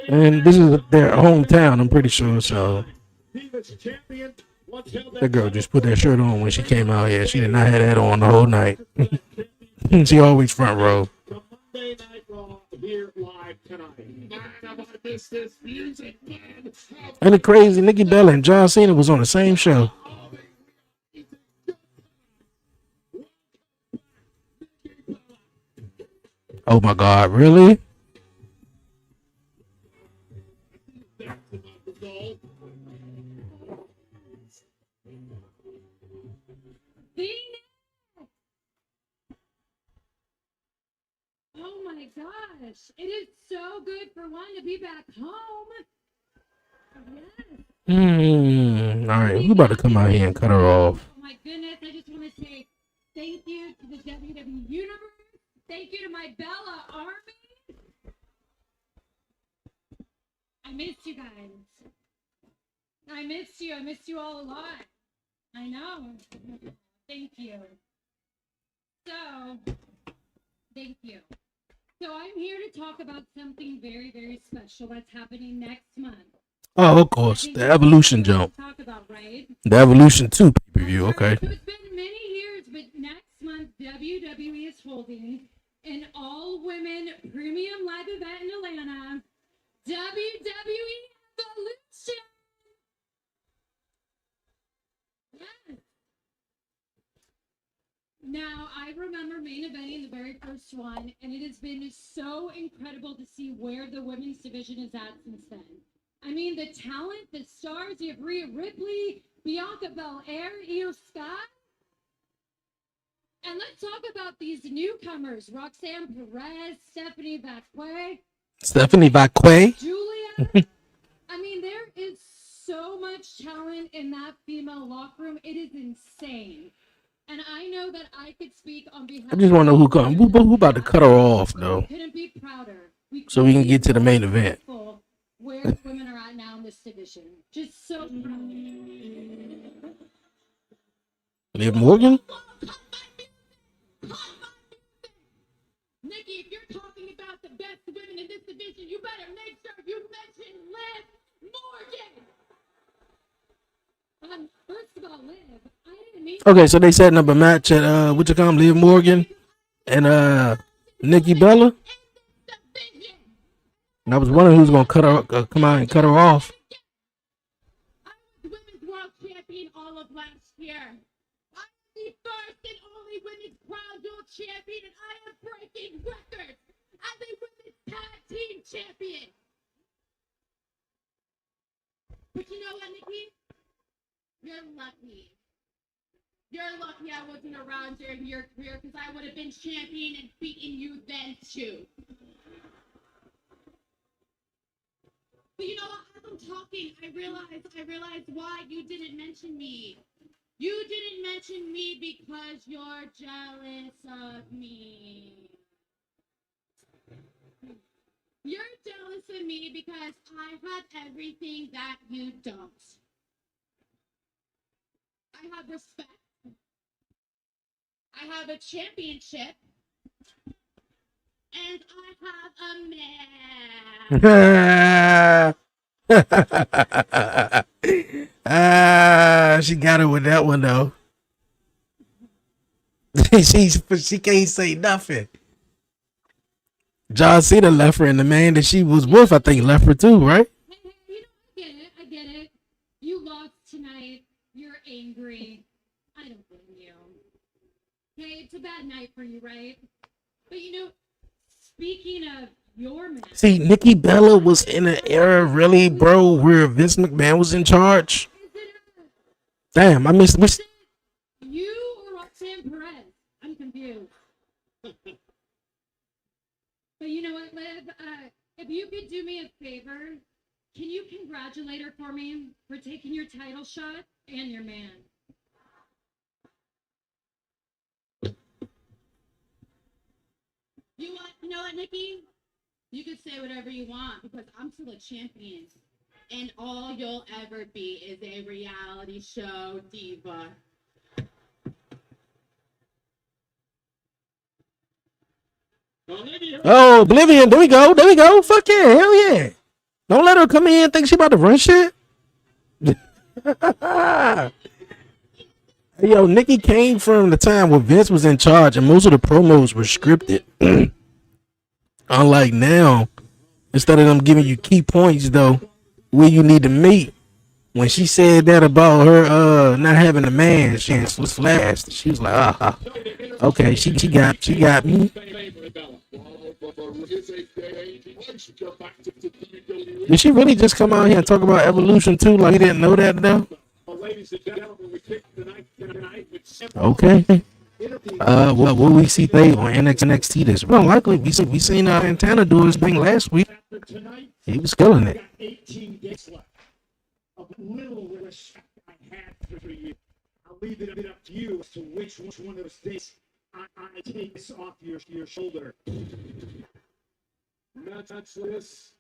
And this is their hometown, I'm pretty sure. So that girl just put that shirt on when she came out here. She did not have that on the whole night. She always front row. Monday Night Raw here live tonight. Man, have I missed this music, man? And the crazy Nikki Bella and John Cena was on the same show. Oh my God, really? Oh my gosh. It is so good for one to be back home. Yes. All right, we about to come out here and cut her off. Oh my goodness. I just want to say thank you to the WWE Universe. Thank you to my Bella Army. I missed you guys. I missed you. I missed you all a lot. I know. Thank you. So, thank you. So I'm here to talk about something very, very special that's happening next month. Oh, of course, the Evolution jump. Talk about, right? The Evolution 2 pay-per-view, okay. So it's been many years, but next month WWE is holding an all-women premium live event in Atlanta, WWE Evolution. Yes. Now, I remember main eventing the very first one, and it has been so incredible to see where the women's division is at since then. I mean, the talent, the stars, you have Rhea Ripley, Bianca Belair, Io Sky. And let's talk about these newcomers, Roxanne Perez, Stephanie Vacquet? Julia. I mean, there is so much talent in that female locker room. It is insane. And I know that I could speak on behalf. I just want to know who about to cut her off, though. Couldn't be prouder. So we can get to the main event. Where the women are at now in this division. Just so proud. Liv Morgan? Nikki, if you're talking about the best women in this division, you better make sure you mention Liv Morgan. First of all, Liv, I didn't mean. Okay, so they setting up a match at Liv Morgan and Nikki Bella. And I was wondering who's gonna cut her, come out and cut her off. I was the women's world champion all of last year. I'm the first and only women's crown jewel champion, and I am breaking records as a women's tag team champion. But you know what, Nikki? You're lucky. You're lucky I wasn't around during your career, because I would have been champion and beaten you then too. But you know what? As I'm talking, I realized why you didn't mention me. You didn't mention me because you're jealous of me. You're jealous me because I have everything that you don't. I have respect. I have a championship. And I have a man. She got it with that one though. she can't say nothing. John Cena left her, and the man that she was with, I think, left her too, right? Hey, I get it. You lost tonight. You're angry. I don't blame you. Hey, it's a bad night for you, right? But speaking of your man. See, Nikki Bella was in an era, really, bro, where Vince McMahon was in charge. Damn, I missed. You or Roxanne Perez? I'm confused. But you know what, Liv? If you could do me a favor, can you congratulate her for me for taking your title shot and your man? You know what, Nikki? You can say whatever you want because I'm still a champion. And all you'll ever be is a reality show diva. Oh, Oblivion. There we go. Fuck yeah. Hell yeah. Don't let her come in and think she about to run shit. Yo, Nikki came from the time when Vince was in charge and most of the promos were scripted. Unlike now, instead of them giving you key points though, where you need to meet. When she said that about her not having a man, she was flashed. She was like, okay, she got me. Did she really just come out here and talk about Evolution too? Like we didn't know that though? Okay. What we see they on NXT this? Well, likely we seen Santana do his thing last week. He was killing it. 18 days left. Of little respect I had for you. I'll leave it up to you as to which one of those days I take this off your shoulder. Match this.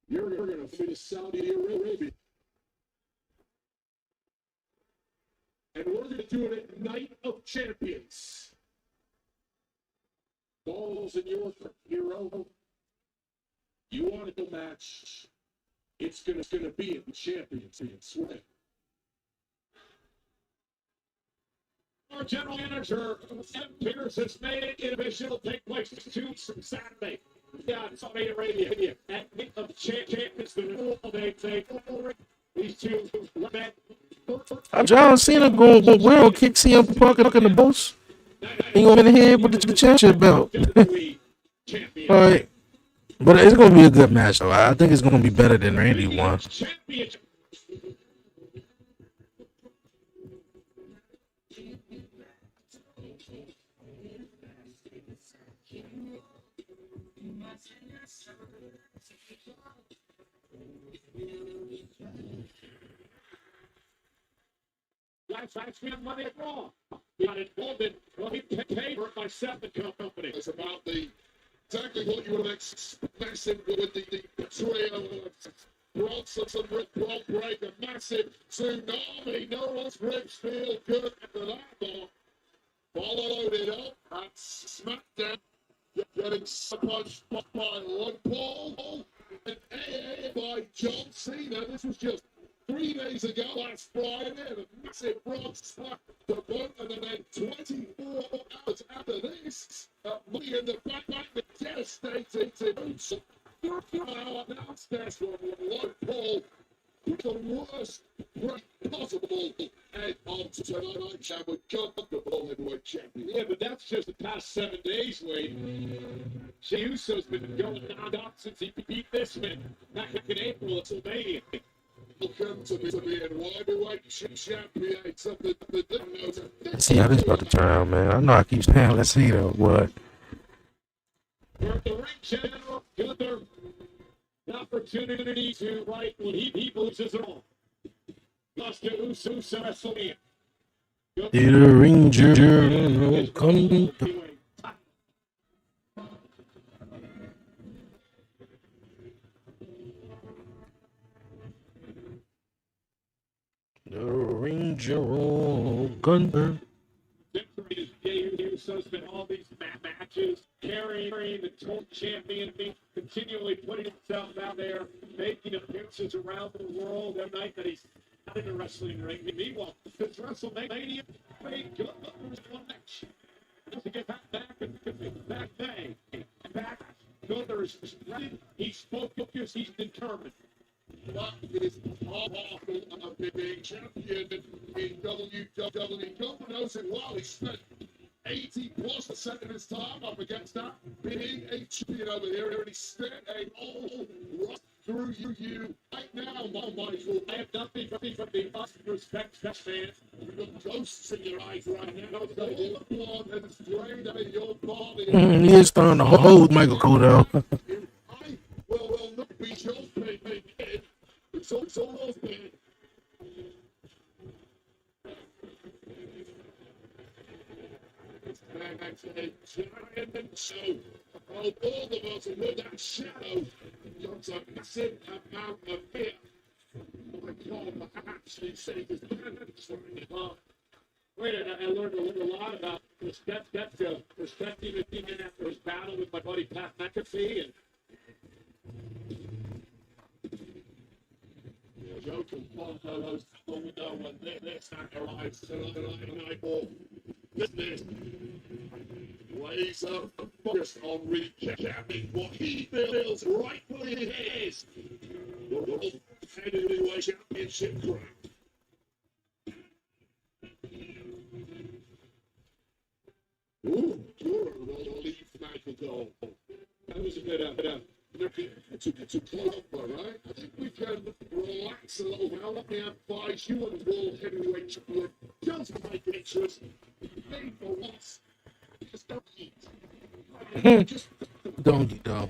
You're gonna finish Saudi Arabia. And we're going to do it at Night of Champions. Balls in your hero. You want it to match. It's gonna be at the Championship swing. Our general manager, Sam Pierce, has made it official. Take place 2 weeks from Saturday. Yeah, it's Saudi Arabia at Night of Champions. The rule they take over. These two men. John Cena going to kick CM Punk in the boss. He going in the head with the championship belt. All right. But it's going to be a good match, though. I think it's going to be better than Randy won. That's money at Raw. Got involved in he paid for it by Seth and Company. It's about exactly what you would have expected with the betrayal of Bronson and Rick break a massive tsunami. No one's ribs feel good after that ball. Followed it up at SmackDown. Getting punched by Ron Paul and AA by John Cena. This was just 3 days ago, last Friday, a massive Bronx slap the boat, and then 24 hours after this, Money in the Bank with devastating to now announced this from Ron Paul, the worst break possible, and on tonight, Chad with comfortable heavyweight champion. Yeah, but that's just the past 7 days, Wade. Jey Uso's been going non-stop since he beat this man back in April at Sylvania. Welcome to be in heavyweight champion. Let's see how this about to turn out, man. I know I keep saying, let's see though, what. For the ring general, Gunther, the opportunity to right when he loses it all. Lost to Uso WrestleMania. The ring general come. Dangerous Gunther. Jey Uso spent all these matches carrying the total champion, continually putting himself out there, making appearances around the world. That night that he's not in a wrestling ring. Meanwhile, this WrestleMania, Gunther's one match. To get back day, back Gunther's ready. He's focused. He's determined. That is part of being champion in WWE. God knows it well. He spent 80+% of his time up against that being a champion over here, and he spent a whole run through you right now, Michael. I have nothing but the respect, man. You've got ghosts in your eyes right now. All the blood that is drained out of your body. He is starting to hold Michael Cole. I will not be your favorite kid. It's all been. So, all of us with that shadow, there's a massive amount of fear. My God, I actually say this. Wait, I learned a lot about respecting the team after his battle with my buddy Pat McAfee. And Joe can follow those people we know when they're starting to rise tonight. Business. Laser focused on recapping what he feels rightfully is. The World Heavyweight Championship crown. Ooh, will leave Michael go. that was a bit To clover, right? I think we can relax a little now. Let me advise you on the World Heavyweight Championship. Doesn't make interest. Pay for once. Just don't eat. Just Don't eat, though.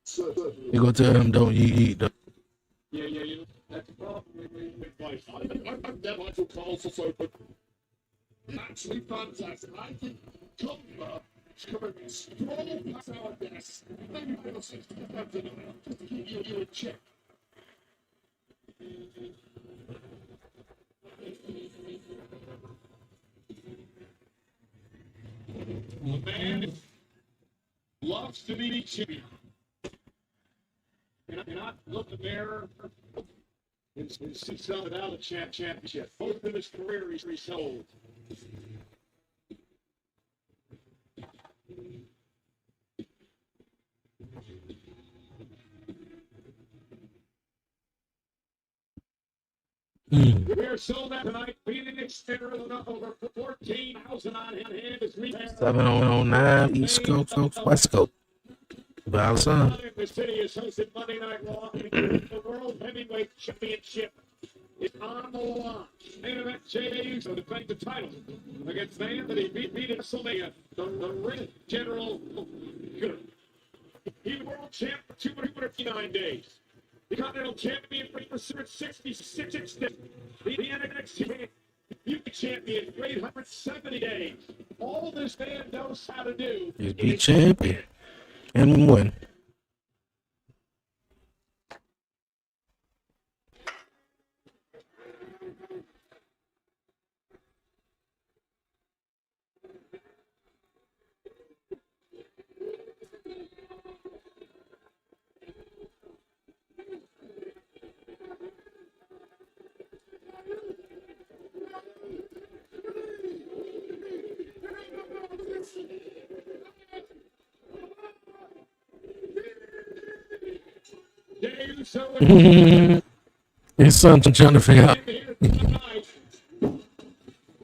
so, You go tell him, don't eat, though. yeah. That's the problem with life. I'm never Michael Cole's also, but it's actually fantastic. I think Gunther is coming strong past our desk. Maybe we'll 65 tonight, just to keep you in check. The man loves to be champion. And I look in the mirror and see something without a championship. Both of his career he's sold. We're sold out tonight. Phoenix, Arizona, over 14,000 on hand as we 709 East Coast, West Coast. Valsa. The city is hosting Monday Night Raw. The World Heavyweight Championship is on the line. Main event, Jey Uso defending the title against the man that he beat in WrestleMania, the Ring General. He was world champ for 259 days. The Continental Champion for 66 days. The NXT Champion for 870 days. All this man knows how to do Is be champion and win. His son trying to figure out.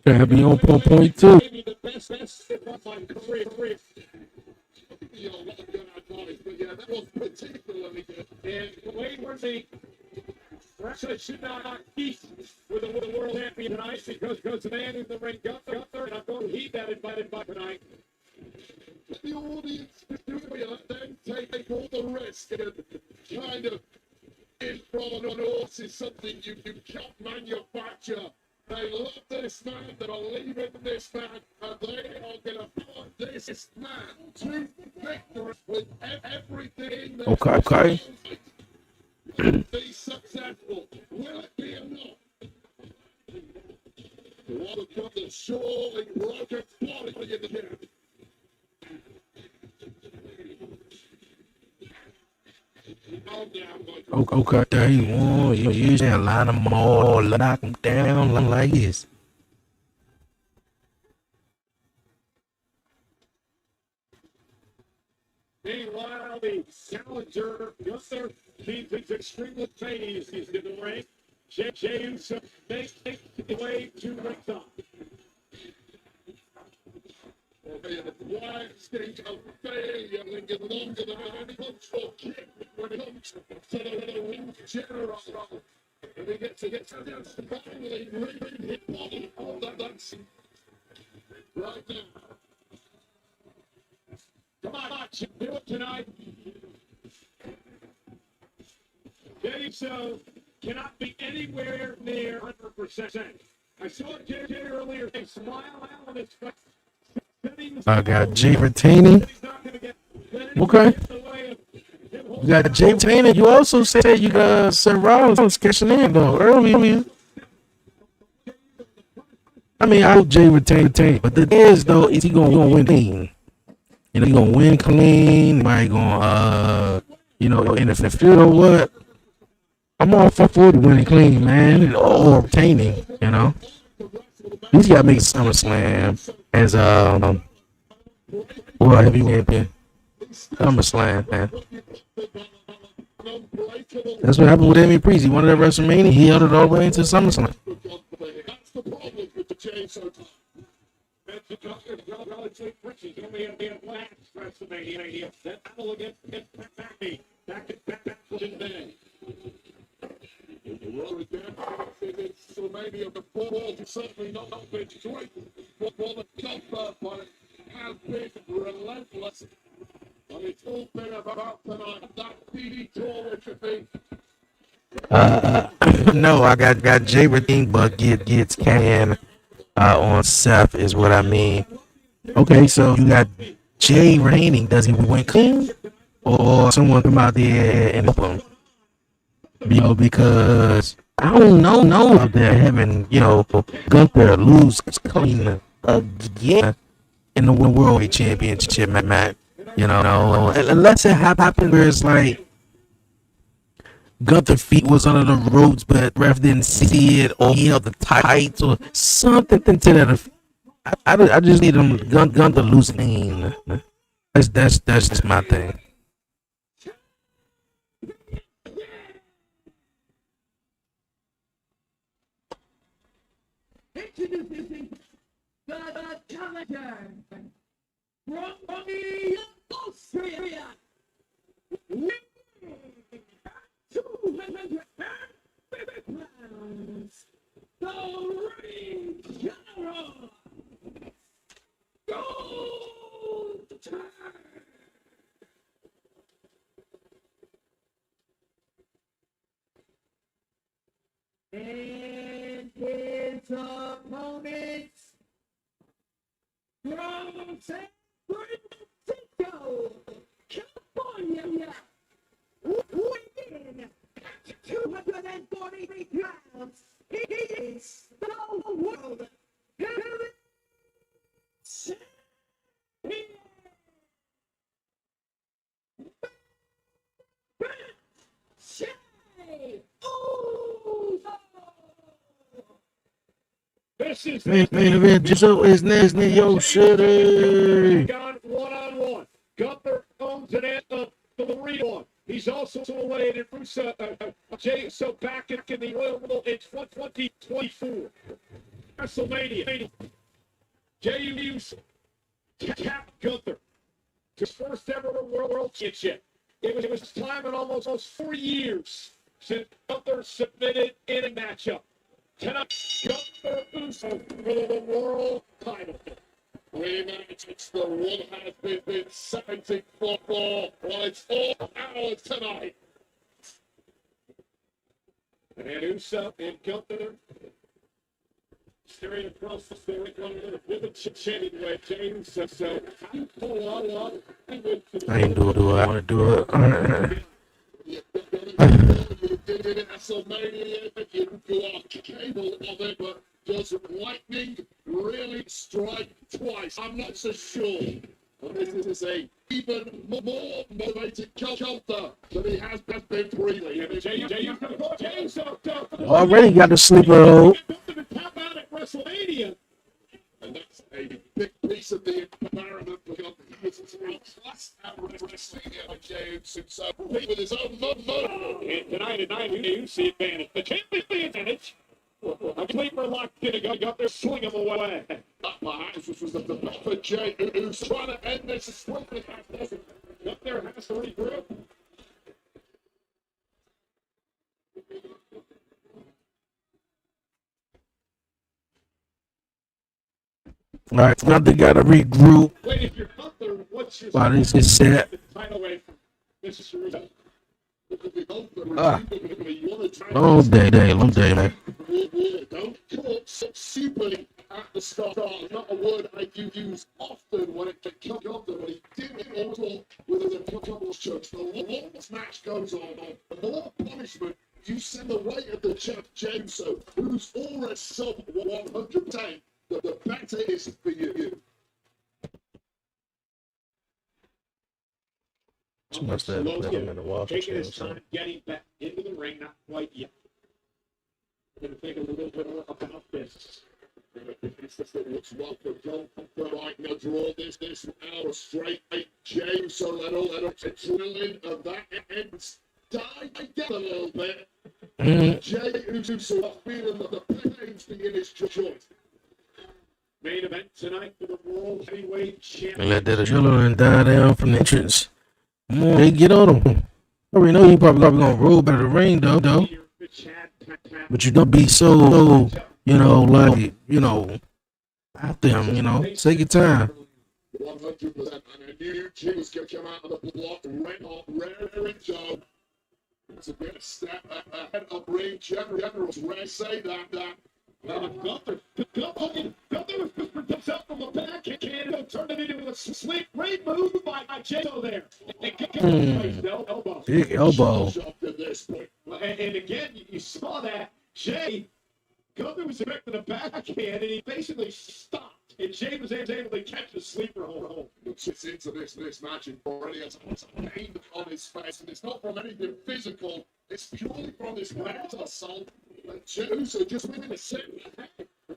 Trying to be on point too. The best of my career. You know, what a good advice, but yeah, that was particularly good. And the way we're the wrestler should not eat with the world champion tonight because the man in the ring, Gunther, and I'm going to heed that invited by tonight. The audience do it, then take all the risk and kind of in from an horse is something you can't manufacture. They love this man, they believe in this man, and they are going to put this man to victory with everything in their Okay. Will it be successful? Will it be enough? surely Rocket's body in the gym. Okay, there you go. You should line them all, knock them down like this. Meanwhile, the challenger, Gunther, he's extremely phased. He's in the ring. Jey Uso makes the way to ringside. Why state of failure and get longer than anyone for kick when it comes to the ring general. And we get to the finally ripping his body on that's right now. Come on, do it tonight. Jey Uso cannot be anywhere near 100%. I saw Jey earlier, a smile out on his face. I got Jey retaining. Okay. You got Jey retaining. You also said you got Seth Rollins cashing in though earlier. I mean, I hope Jey retain, but the thing is though, is he gonna win clean? You know, he gonna win clean. Might gonna in the field or what? I'm all for 40 winning clean, man, or retaining. You know, he's got to make SummerSlam as world heavyweight champion. SummerSlam, man. That's what happened with Amy Priest. He wanted that WrestleMania. He held it all the way into SummerSlam. That's the problem with the Jey so far. WrestleMania before, certainly not been great. What the Gunther fight has been relentless. And it's all been about tonight. That PD tour, what you think? No, I got Jey retaining, but gets can on Seth is what I mean. Okay, so you got Jey retaining. Does he win clean, or someone come out there and help him? Because I don't know about that having Gunther lose clean again in the World Championship match. Unless it happens where it's like Gunther's feet was under the ropes, but ref didn't see it, or he held the tights, or something to that effect. I just need him Gunther losing. That's just my thing. Introducing the challenger from Austria, 200 pounds, the ring general, Gunther. And his opponent from San Francisco, California, weighing 243 pounds, he is the world heavyweight champion. Jey Uso. This is Main event, just is next, yo, shitty. Gone one-on-one. Gunther owns an end of the 3-1. He's also eliminated Jey Uso back in the Royal Rumble in 2024. WrestleMania. Jey Uso capped Gunther to his first ever World Championship. It was time in almost 4 years since Gunther submitted in a matchup. Tonight, Gunther Uso for the world title. Rematch, it's the one has been 74 well, it's all ours tonight. And Uso and Gunther staring across the stage with a chinny way. Jey Uso, so how do you pull off? I ain't do it. I want to do it. You did it at WrestleMania, you are capable of it, but does lightning really strike twice? I'm not so sure. This is a even more motivated Gunther than he has been previously. Already got the sleeper hold. Tap out at WrestleMania. And that's a big piece of the environment because he was class at wrestling like Jey Uso with his own motive. And tonight, you see advantage. The champion advantage. A sleeper locked in. Got there, swing him away. Perhaps this was the best for Jey Uso trying to end this as quickly as possible. Up there, has to regroup. All right, now they gotta regroup. Wait, if you're Gunther, what's your While this is set. title away from Mrs. Russo? Long day, man. Don't talk super at the start. Not a word I do use often when it comes to when he did it all with a couple of shows. The longer this match goes on, the more punishment you send the way of the champ Jey Uso, who's already sub 100%, the better it is for you. Must have put him in the wash. Taking his time getting back into the ring, not quite yet. I'm going to think a little bit more about this. Looks well for Gunther right now. Draw this hour straight. Jey Uso let it drill in, and that ends. Die again a little bit. Jey Uso feeling that the pain's in his joint. Main event tonight for the World Heavyweight Championship. Let that adrenaline die down from the entrance. They get on him. I already know he probably gonna roll better the ring though. But you don't be so, after him, take your time. 100%. And I knew Jey was going to come out of the block red hot, ready to go. It's a bit of step ahead of ring. General's rare say that. Gunther was whispering himself from the back and turned it into a slick, great move by Jey Uso there. Elbow. Big elbow. And again, you saw that Gunther was expecting a backhand, and he basically stopped. And Jey was able to catch the sleeper hold. It's into this match already has pain on his face, and it's not from anything physical. It's purely from his mental assault. Jey Uso just within a second.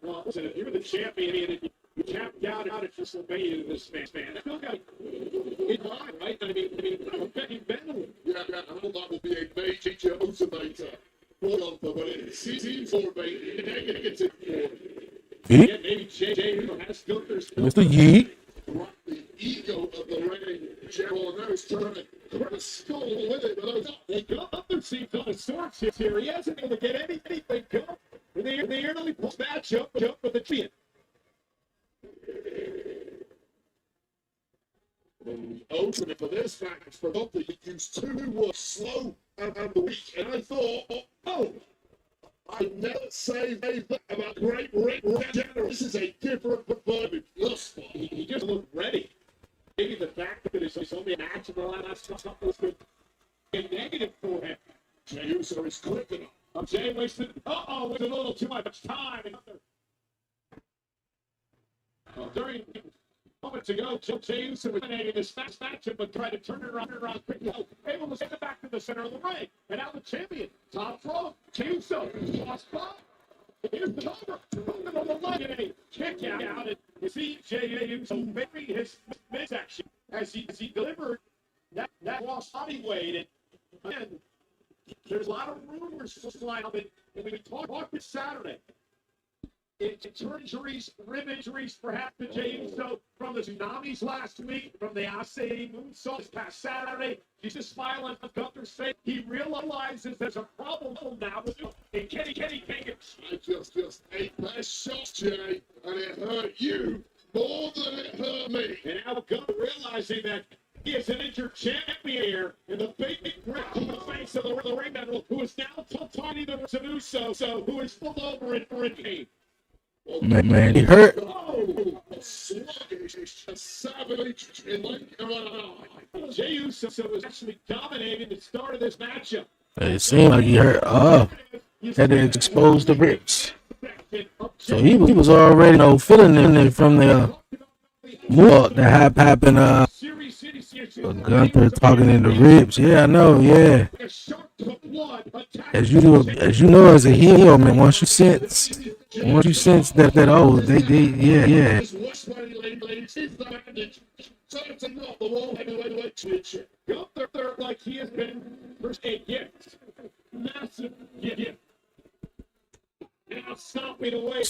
Well, listen, if you're the champion and you tapped out at WrestleMania to this man, I still got in line, right? I mean, Becky Bentley. Yeah, I know that will be a major motivator for Gunther, but it seems more of a negative for him. Yeah, maybe Jey has Gunther's. Mr. Yeet. The ego of the reigning general now is trying to crack a skull with it, but Gunther seems on his sorts here. He hasn't been able to get anything going. They early match up with the champion. Opening for this match for Gunther, he used two words, slow and weak, and I thought, I never say that about great Rick General. This is a different performance. He just looked ready. Maybe the fact that it's only a match in the last couple of been negative for him. Jey Uso is quick enough. Jey wasted. With a little too much time. During moments ago, Jey Uso was dominating this matchup, but tried to turn it around quickly. Able to send it back to the center of the ring. And now the champion, top rope, Jey Uso, lost by. Here's the number. Moving on the line and a kick out. And you see Jey Uso making his midsection as he delivered that lost body weight. And again, there's a lot of rumors flying up. And we talked this Saturday. It's injuries, rib injuries, perhaps to Jey Uso from the tsunamis last week, from the Asai moonsault this past Saturday. He's just smiling on Gunther's face. He realizes there's a problem now with him. And Kenny take it. I just ate that shot, Jey, and it hurt you more than it hurt me. And now Gunther realizing that he is an injured champion here, and the big grip to the face of the ring general, who is now tiny to Uso, who is full over in pain. Man, he hurt. Jey Uso was actually dominating the start of this matchup. It seemed like he hurt. Had to expose the ribs. So he was already, feeling it from the more that happened. Gunther talking in the ribs. Yeah, I know. Yeah. As you know, as a heel, man, once you sense that yeah. Gunther, like he has been first a gift, massive gift. Now stomping away.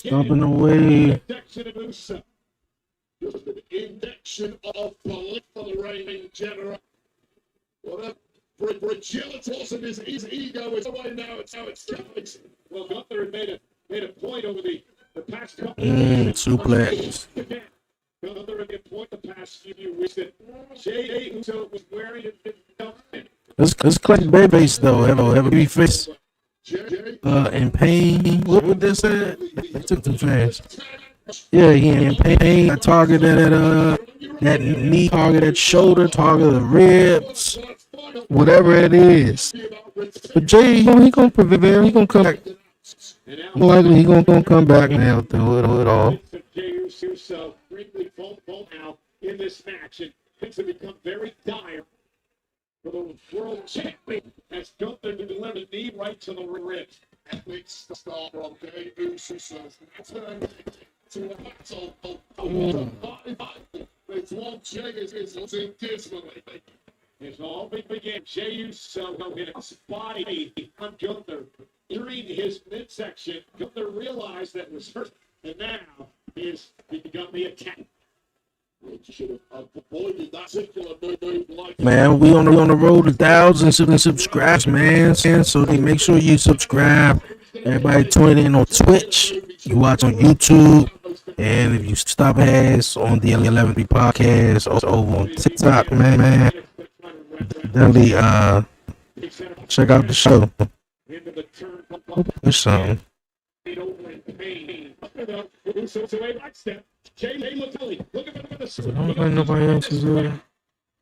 Just an injection of belief for the reigning general. What a fragility wasn't his ego is away now. It's how it's going. Well, Gunther had made a point over the past couple of weeks. Suplex. Gunther had made a point the past few weeks that Jey Uso was wearing a Let's collect babyface though. Have a babyface. In pain. What they said? It took too fast. Yeah, he in pain. I targeted that knee, target that shoulder, target the ribs, whatever it is. But Jey, he gonna prevail. He gonna come back. More likely he gonna come back now through it all. Jey Uso briefly fall now in this match, and things have become very dire for the world champion as Gunther delivered a knee right to the ribs. Epic start from Jey Uso. To a battle it's one Jey is losing dismally. It's all began. Jey Uso hit his body on Gunther. During his midsection, Gunther realized that was hurt, and now he's begun the attack. Man, we on the road to thousands of subscribers, man. So make sure you subscribe. Everybody tuning in on Twitch. You watch on YouTube. And if you stop ass on the 11th podcast or over on TikTok, man, definitely check out the show. Push something. I don't think nobody else is there.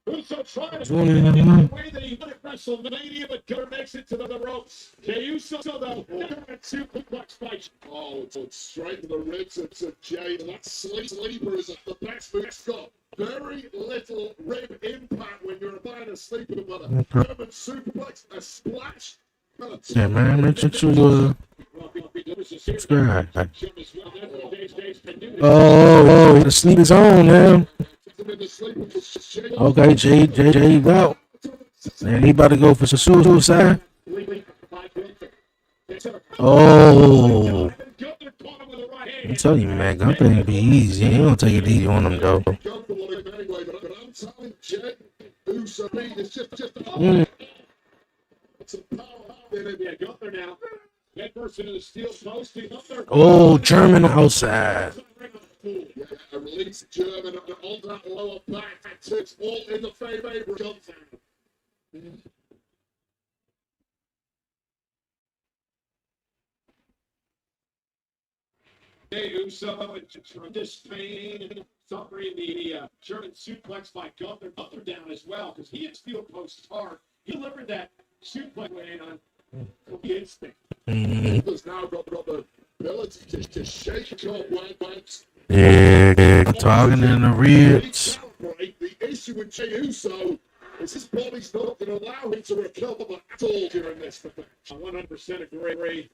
Uso trying to get the way that he won at WrestleMania, but Gunther makes it to the ropes. Jey Uso, though, at suplex fight. Oh, it's straight to the ribs. It's a Jey. That sleeper is the best move. It's got very little rib impact when you're about to sleep with a German suplex, a splash. Yeah, man, make sure you subscribe. Oh, the sleep is on now. Okay, Jey out. And he about to go for some suicide. Oh. I'm telling you, man, Gunther ain't be easy. He don't take it easy on him, though. Oh, German outside. A release German on that lower back. It's all in the favor of Gunther. Jey Uso in tremendous pain, suffering the German suplex by Gunther. Gunther down as well because he hits field post hard. He delivered that suplex on the instinct. He's now got the ability to shake your weight. Yeah, talking in the ribs. The issue with Jey Uso is his body's not going to allow him to recover at all during this match. I 100% agree.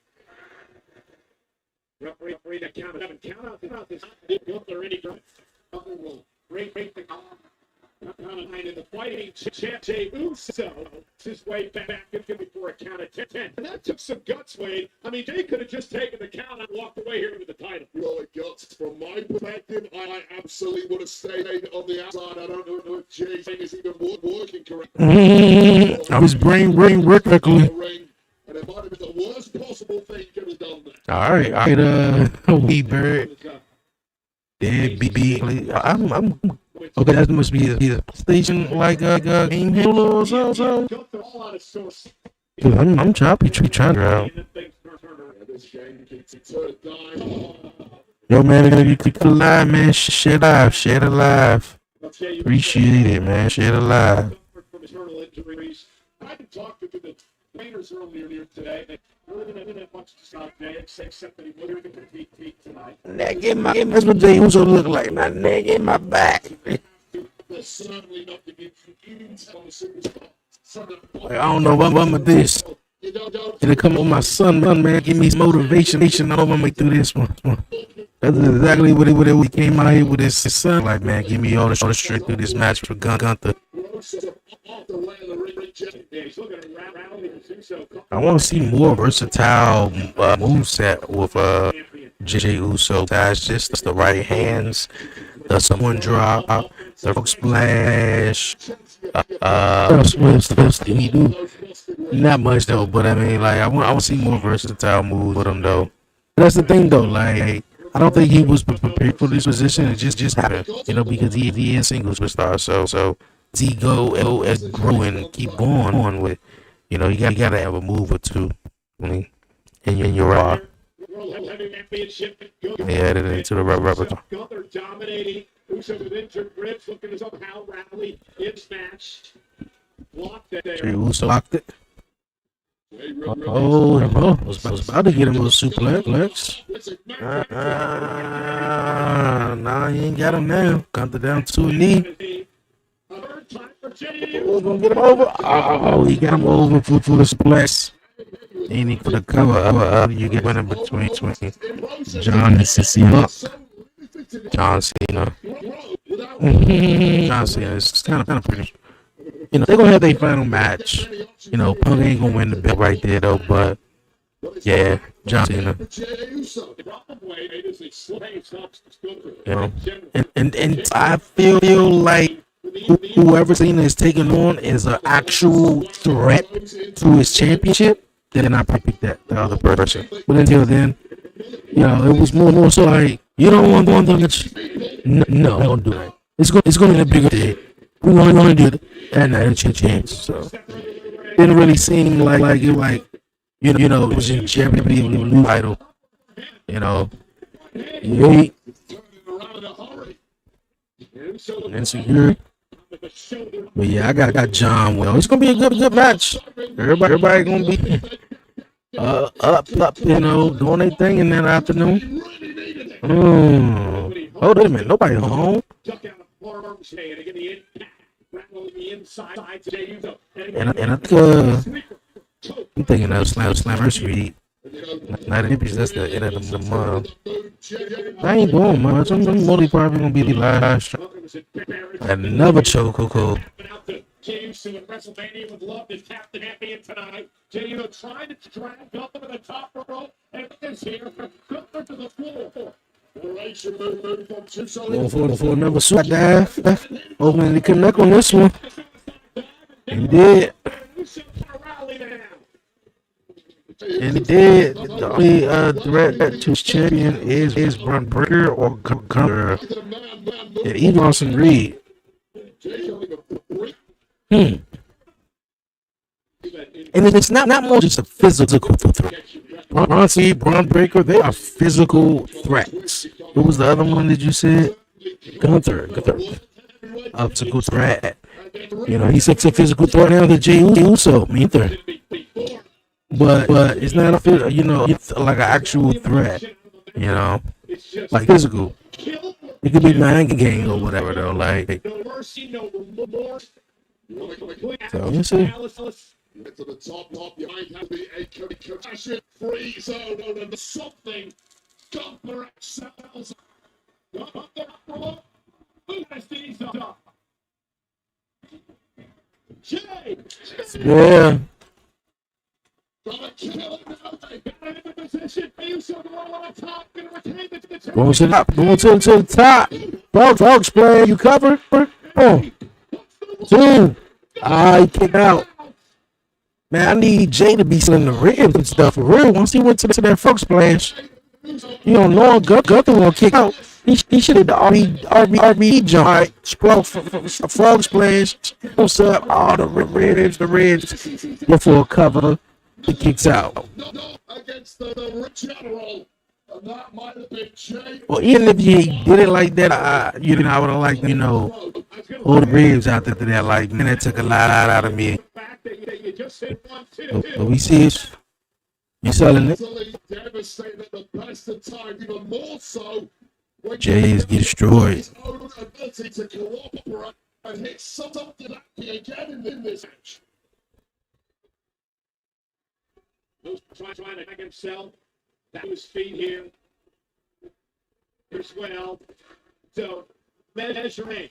Referee that count out this Gunther any Gunther will break the count of 9 in the fighting champ Jey Uso. His way back before a count of 10. And that took some guts, Wade. I mean, Jey could have just taken the count and walked away here with the title. Well, the guts. From my perspective, I absolutely would have stayed on the outside. I don't know if Jey is even working correctly. I was brain work correctly. And it might have been the worst possible thing you could have done there. All right, we bird. Dead BB. I'm okay. That must be a station like a game handler or so. Dude, I'm trying to out. Yo, man, if you click live, man, share the live. Appreciate it, man. Share the live. I can talk to the trainers earlier today. They really didn't have much to stop Jey except that he wasn't going to compete tonight. That's what Jey Uso look like. My neck in my back. There's certainly not to give intel on the superstar. Like, I don't know what I'm gonna do this. It'll come with my son, man. Give me some motivation. I know I'm gonna make through this one. That's exactly what it came out here with his son. Like, man, give me all the strength through this match for Gunther. I want to see more versatile moveset with Jey Uso. That's just the right hands, the someone drop, the frog splash. What else did he do? Not much though, but I mean, like, I want to see more versatile moves with him though. That's the thing though, like, I don't think he was prepared for this position. It just happened, you know, because he is single superstar. So he go as grow and keep going on with, you know, you gotta have a move or two. I mean, in your raw. Yeah, added into the rubber. Gunther dominating. Uso with injured ribs, looking to somehow rally his match. Blocked it there. Jey Uso locked it. Oh, I was about to get him with a suplex. Nah, he ain't got him now. Gunther down to a knee. Oh, gonna get him over. Oh, he got him over for the suplex. Ain't he for the cover? You get one between John and Cena. John Cena. John Cena. It's kind of pretty. You know, they're gonna have their final match. You know, Punk ain't gonna win the belt right there though, but yeah, John Cena. You know, and I feel like whoever Cena is taking on is an actual threat to his championship, then I probably pick that the other person. But until then, you know, it was more so like, you don't want them. No, don't do that. It's going to be a bigger day. We want to do it, and it's a chance. So didn't really seem like it, like you know, it was in jeopardy of the title. You know, you insecure. But yeah, I got John. Well, it's gonna be a good match. Everybody gonna be up, you know, doing their thing in that afternoon. Hold on a minute, nobody home. And I think I'm thinking of Slammiversary. Not hippies, that's the end of the month. I ain't doing much. I'm mostly probably gonna be live stream. Another choke. James to WrestleMania would love to tap the champion tonight. Jey Uso trying to drag Gunther to the top rope, and this here Gunther to the floor. Going for another super dive. Hoping to connect on this one. He did. And he did. The only threat to his champion is Braun Breaker or Gunther. And even Austin Reed. And it's not more just a physical threat. Honestly, Braun Breaker, they are physical threats. What was the other one that you said? Gunther. A physical threat. You know, he's a physical threat now to Jey Uso. Neither. But it's not a, you know, it's like an actual threat. You know, like physical. It could be mind games or whatever though. Like, so you see. To the top behind has the a concussion free zone and something. Gunther excels. Yeah. Going to the top. Frogs play. You cover. Oh. 2. He kicked out. Man, I need Jey to be selling the ribs and stuff for real. Once he went to that frog splash, you don't know Gunther won't kick out. He should have the RB jump. All right, frog splash. What's up? All the ribs. Before a cover, he kicks out. Against the general. That might have been Jey. Well, even if he did it like that, I would have liked, you know, all the ribs out there that, like, man, that took a lot out of me. They just said 1, 2, But we see it. You selling it. Utterly devastated at the best of time, even more so when Jey is get destroyed. his own ability to cooperate and hit something again in this match. Trying to hang himself. That was feet here. As well. So, measuring.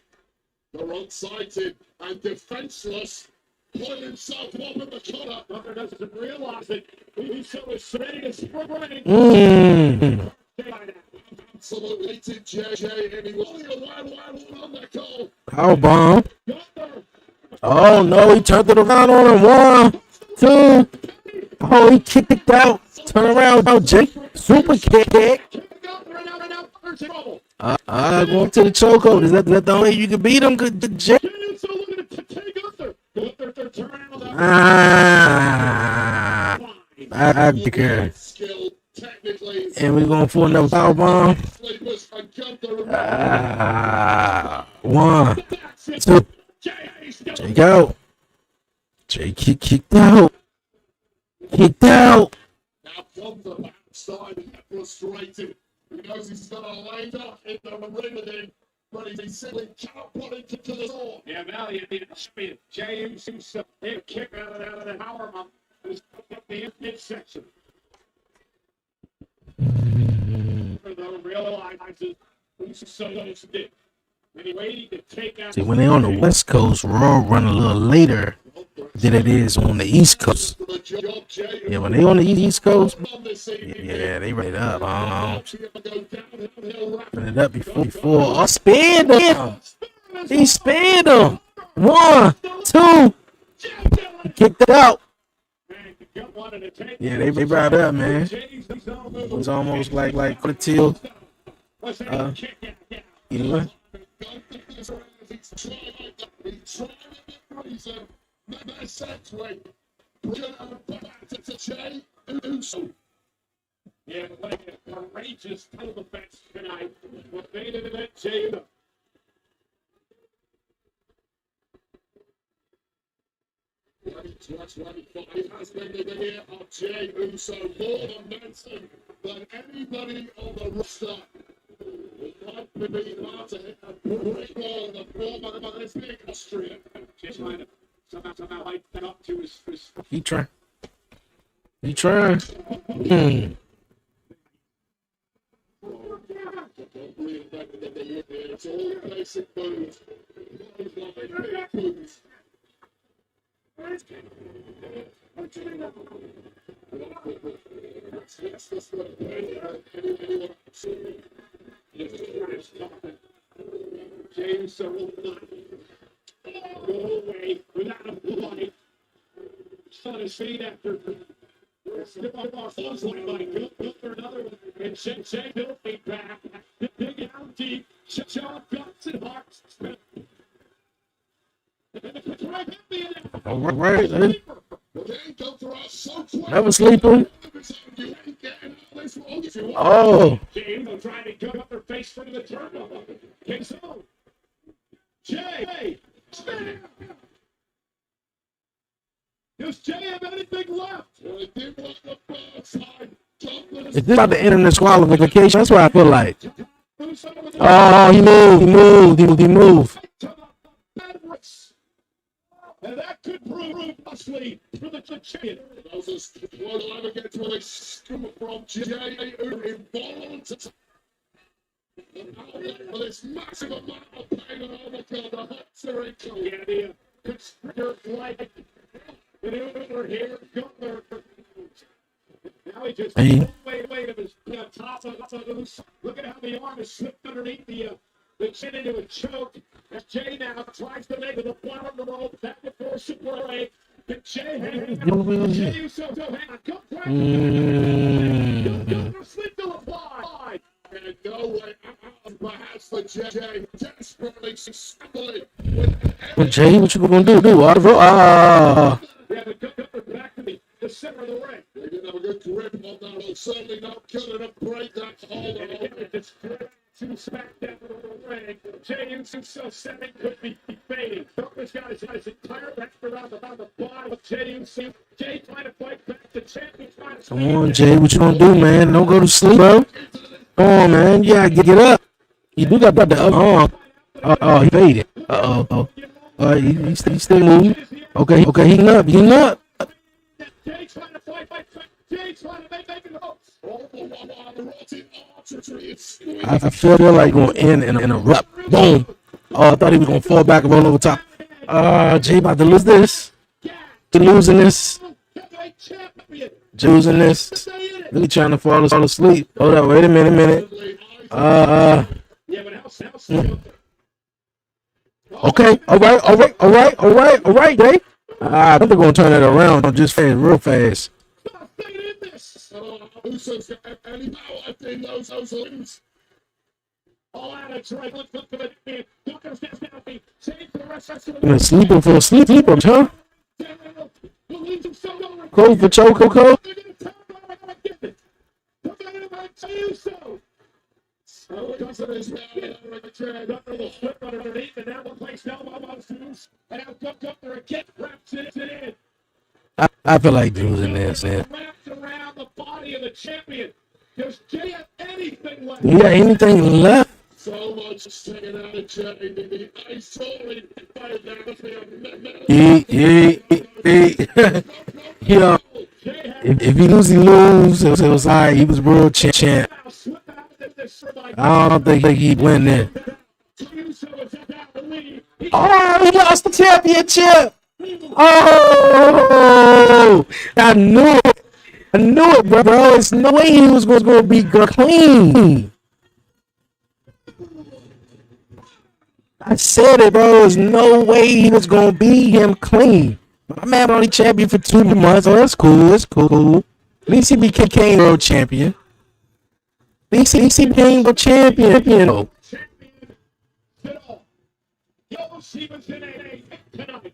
The one-sided and defenseless put himself up in the corner. Gunther doesn't realize it. Uso is ready to spring. Absolutely to Jey, and he was only a wild on that goal. Power bomb. Gunther. Oh no, he turned it around on him. 1, 2. Oh, he kicked it out. Turn around, now Jey. Super kick. Going to the chokehold. Is that the only way you can beat him? Good Jey. I care. And we're going for another power bomb. 1, 2. Jey out. Jey kicked out. Kicked out. Now Gunther starting to get frustrated. He knows he's got a leg up in the ring with him, but he simply cannot put it to the door. Yeah, Valley, Jey Uso, they kick out of the power bomb. It up the midsection. Though realizes Uso did. And he waited to take out. See, when they on the West Coast, Raw run a little later than it is on the East Coast. Yeah, when they on the East Coast, yeah, they run it up. Run it up before. Oh, spin him. He spanned him. 1, 2. He kicked it out. Yeah, they brought it up, man. It was almost like Cortil. You know what? Yeah, what a courageous title defense tonight. What made it event, Jey Uso. Has been in the ear of Jey Uso more momentum than anybody on the roster. It might be hard to hit a brick wall in the form of this big Austrian. Just trying to somehow light that up to his. He trying. It's all basic moves. Big moves. Jey Uso will not go away without a bloody. Trying to fade after. Slip off those line by Gunther, another one. And Jey will fade back. Dig out deep. Shaw guts and hearts. All right, man. Never Never sleeping. Oh. Jey Uso trying to get up their face from the turnbuckle. Kicks home. Jey. Does Jey have anything left? Is this about to enter disqualification? That's what I feel like. Oh, he moved. And that could prove costly for the champion. Those one line against when they scoop from Jey involved. For this massive amount of pain and overkill, the hot series. Yeah, the constrictor flight. Over here, Gunther. Now he just weight of his top of loose. Look at how the arm is slipped underneath the chin into a choke. As Jey now tries to make it the bottom of the rope. Back before super leg. Jey Uso, hang on. Gunther sleep to apply. And no way out, perhaps for Jey desperately stumbling. Well, Jey, what you gonna do? Yeah, but Gunther back to the center of the ring. They didn't have a good grip on that one. Certainly not good enough break that hold on. It's to SmackDown the ring. Jey Uso 7 could be fading. Gunther's got his entire back around the bottom of Jey Uso. Jey trying to fight back. The champion's trying to Come on, Jay. What you gonna do, man? Don't go to sleep, bro. Come on, man. You gotta get up. You do got the other arm. Oh, he faded. Uh-oh. He still moving. Okay, heating up. Jey trying to fight. Jey trying to make it hope. I feel like going in a rut. Boom. Oh, I thought he was gonna fall back and roll over top. Jay about to lose this. He losing this. Jay losing this. Really trying to fall asleep. Hold up, wait a minute. Okay, all right, Jay. I think they're gonna turn that around just real fast. Uso's got any power left in those limbs. All out of Drake. Look for the man. Gunther steps down. Save for the rest of the I'm sleeping for a sleeper, huh? Go for choke. Oh, Gunther is down. Gunther will slip underneath, and that one plays elbows. And now Gunther again wraps it in. I feel like losing this, man. Wrapped around the body of the champion. Does Jey have anything left? You got anything left? So much taken out of Jey. He's totally fired down the field. Yeah. If he lose, he lose. It was alright. He was world champ. I don't think he'd win there. Oh, he lost the championship. Oh, I knew it, bro. There's no way he was going to be clean. I said it, bro. There's no way he was going to beat him clean. My man only champion for 2 months. Oh, that's cool. At least he became world champion. At least he became world champion. She was in a tonight.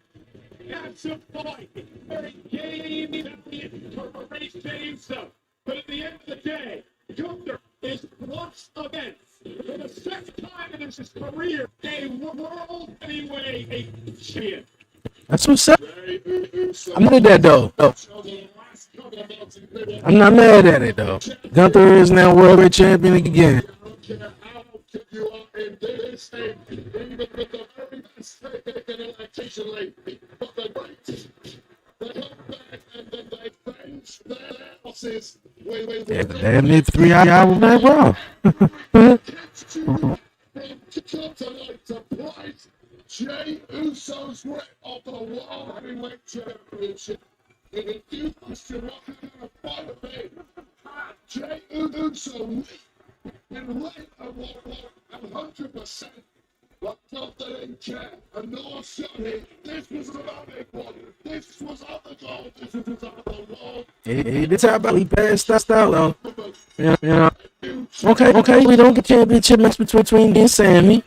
That's a fight. Very game for race Jey Uso. But at the end of the day, Gunther is once again, for the second time in his career, a world heavyweight champion. That's what's up. I'm mad at that though. I'm not mad at it though. Gunther is now world heavyweight champion again. You are in this state, even with the very best taken electrician lately. But the great, they come back and then they bench their losses. Damn near 3 hours back, bro. Tonight to prize Jey Uso's grip of the World Heavyweight Championship. In a few questions, what kind of fight of it? Jey Uso in late of 100%. But Gunther didn't care. And no showing. This was about big one. This was on the goal. This was on the wall. Hey, this how about we passed that style though. Yeah. Okay. We don't get championship match between me and Sami.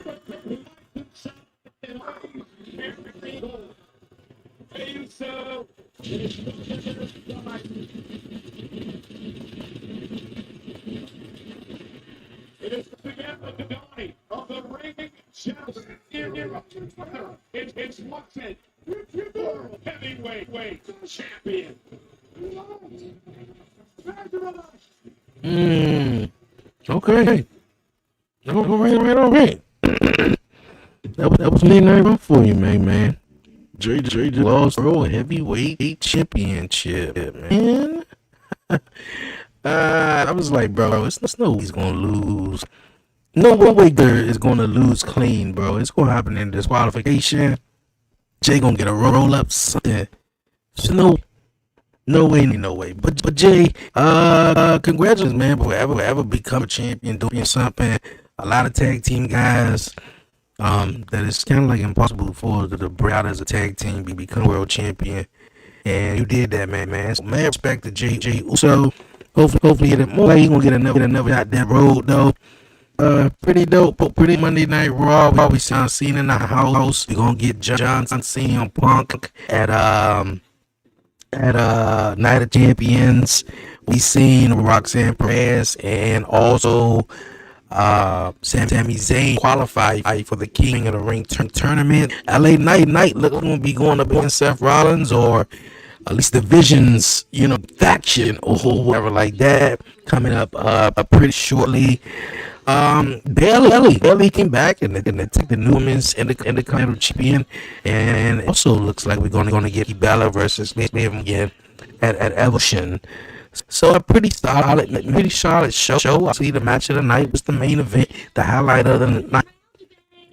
It is the ability of the reigning champion. It's Watson, world heavyweight champion. Okay. All right. That was midnight run for you, man. Jey just lost world heavyweight championship, man. I was like, bro, it's no way he's gonna lose. No way there is gonna lose clean, bro. It's gonna happen in disqualification. Jey gonna get a roll up something. There's no way. But Jey, congratulations, man, for ever become a champion, doing something. A lot of tag team guys, that is kind of like impossible for the break out as a tag team, become world champion, and you did that, man. So, man, respect to Jey Uso. Hopefully, he's gonna get another shot that road though. Pretty dope. Pretty Monday Night Raw. We saw Cena in the house. We're gonna get John Cena and Punk at Night of Champions. We seen Roxanne Perez and also Sami Zayn qualify for the King of the Ring tournament. LA Knight gonna be going up against Seth Rollins or at least divisions, faction or whatever like that coming up pretty shortly. Bailey came back and they took the new women's Intercontinental Champion, and it also looks like we're gonna get Bella versus Liv again at Evolution. So a pretty solid show. I see the match of the night was the main event. The highlight of the night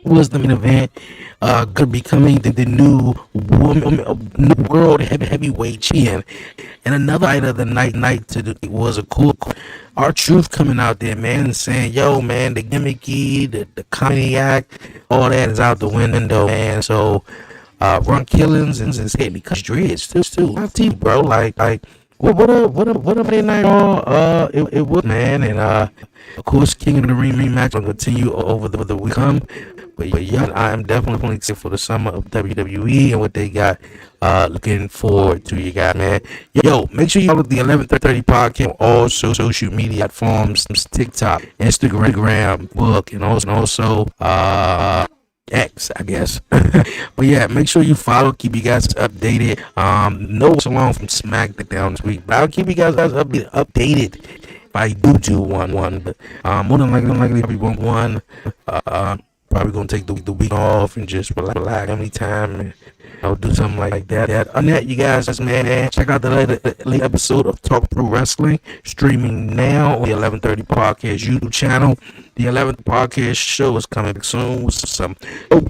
was the main event. Gonna be coming the new new world heavyweight champion. And another night of the night was a cool R-Truth coming out there, man, and saying, yo, man, the gimmicky, the comedy act, all that is out the window, man. So Ron Killings is hitting me because dreads too. Live TV, bro. Like what a Monday Night Raw it was, man. And of course King of the Ring rematch will continue over the week come. But yeah, I am definitely excited for the summer of WWE and what they got. Looking forward to you guys, man. Yo, make sure you follow the 1130 podcast on all social media platforms, TikTok, Instagram, book, and also X, I guess. But yeah, make sure you follow, keep you guys updated. No what's along from SmackDown this week, but I'll keep you guys updated if I do one. But more than likely probably won't one. Probably gonna take the week off and just relax any time and do something like that. Other than that, you guys, man, check out the late episode of Talk Pro Wrestling, streaming now on the 1130 Podcast YouTube channel. The 11th podcast show is coming back soon with some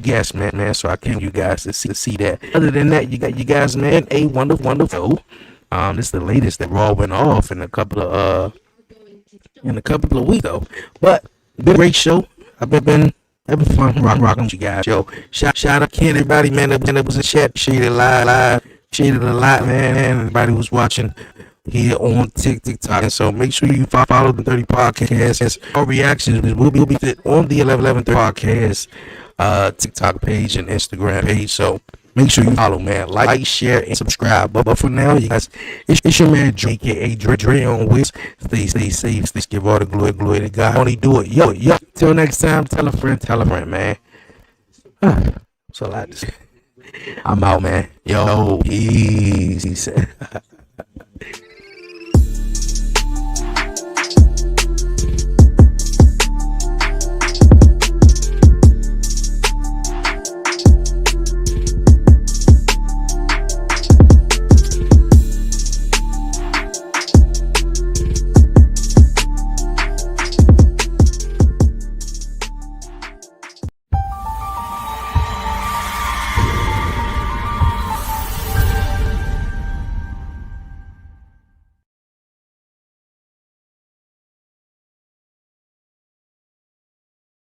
guests, man. So I can't you guys to see that. Other than that, you got you guys, man, a wonderful. This is the latest that Raw went off in a couple of weeks though. But been a great show. I've been fun rocking with you guys. Yo, shout out to everybody, man, that was in chat, shaded live, shaded a lot, man. Everybody was watching here on TikTok. And so make sure you follow the 30 podcast. Our reactions will be fit on the 1130 podcast TikTok page and Instagram page. So make sure you follow, man. Like, share, and subscribe. But for now, you guys, it's your man Dre, aka Dre on Wiz. Stay safe. Let's give all the glory to God. Only do it. Yo. Till next time, tell a friend, man. That's all I had to say. I'm out, man. Yo, peace.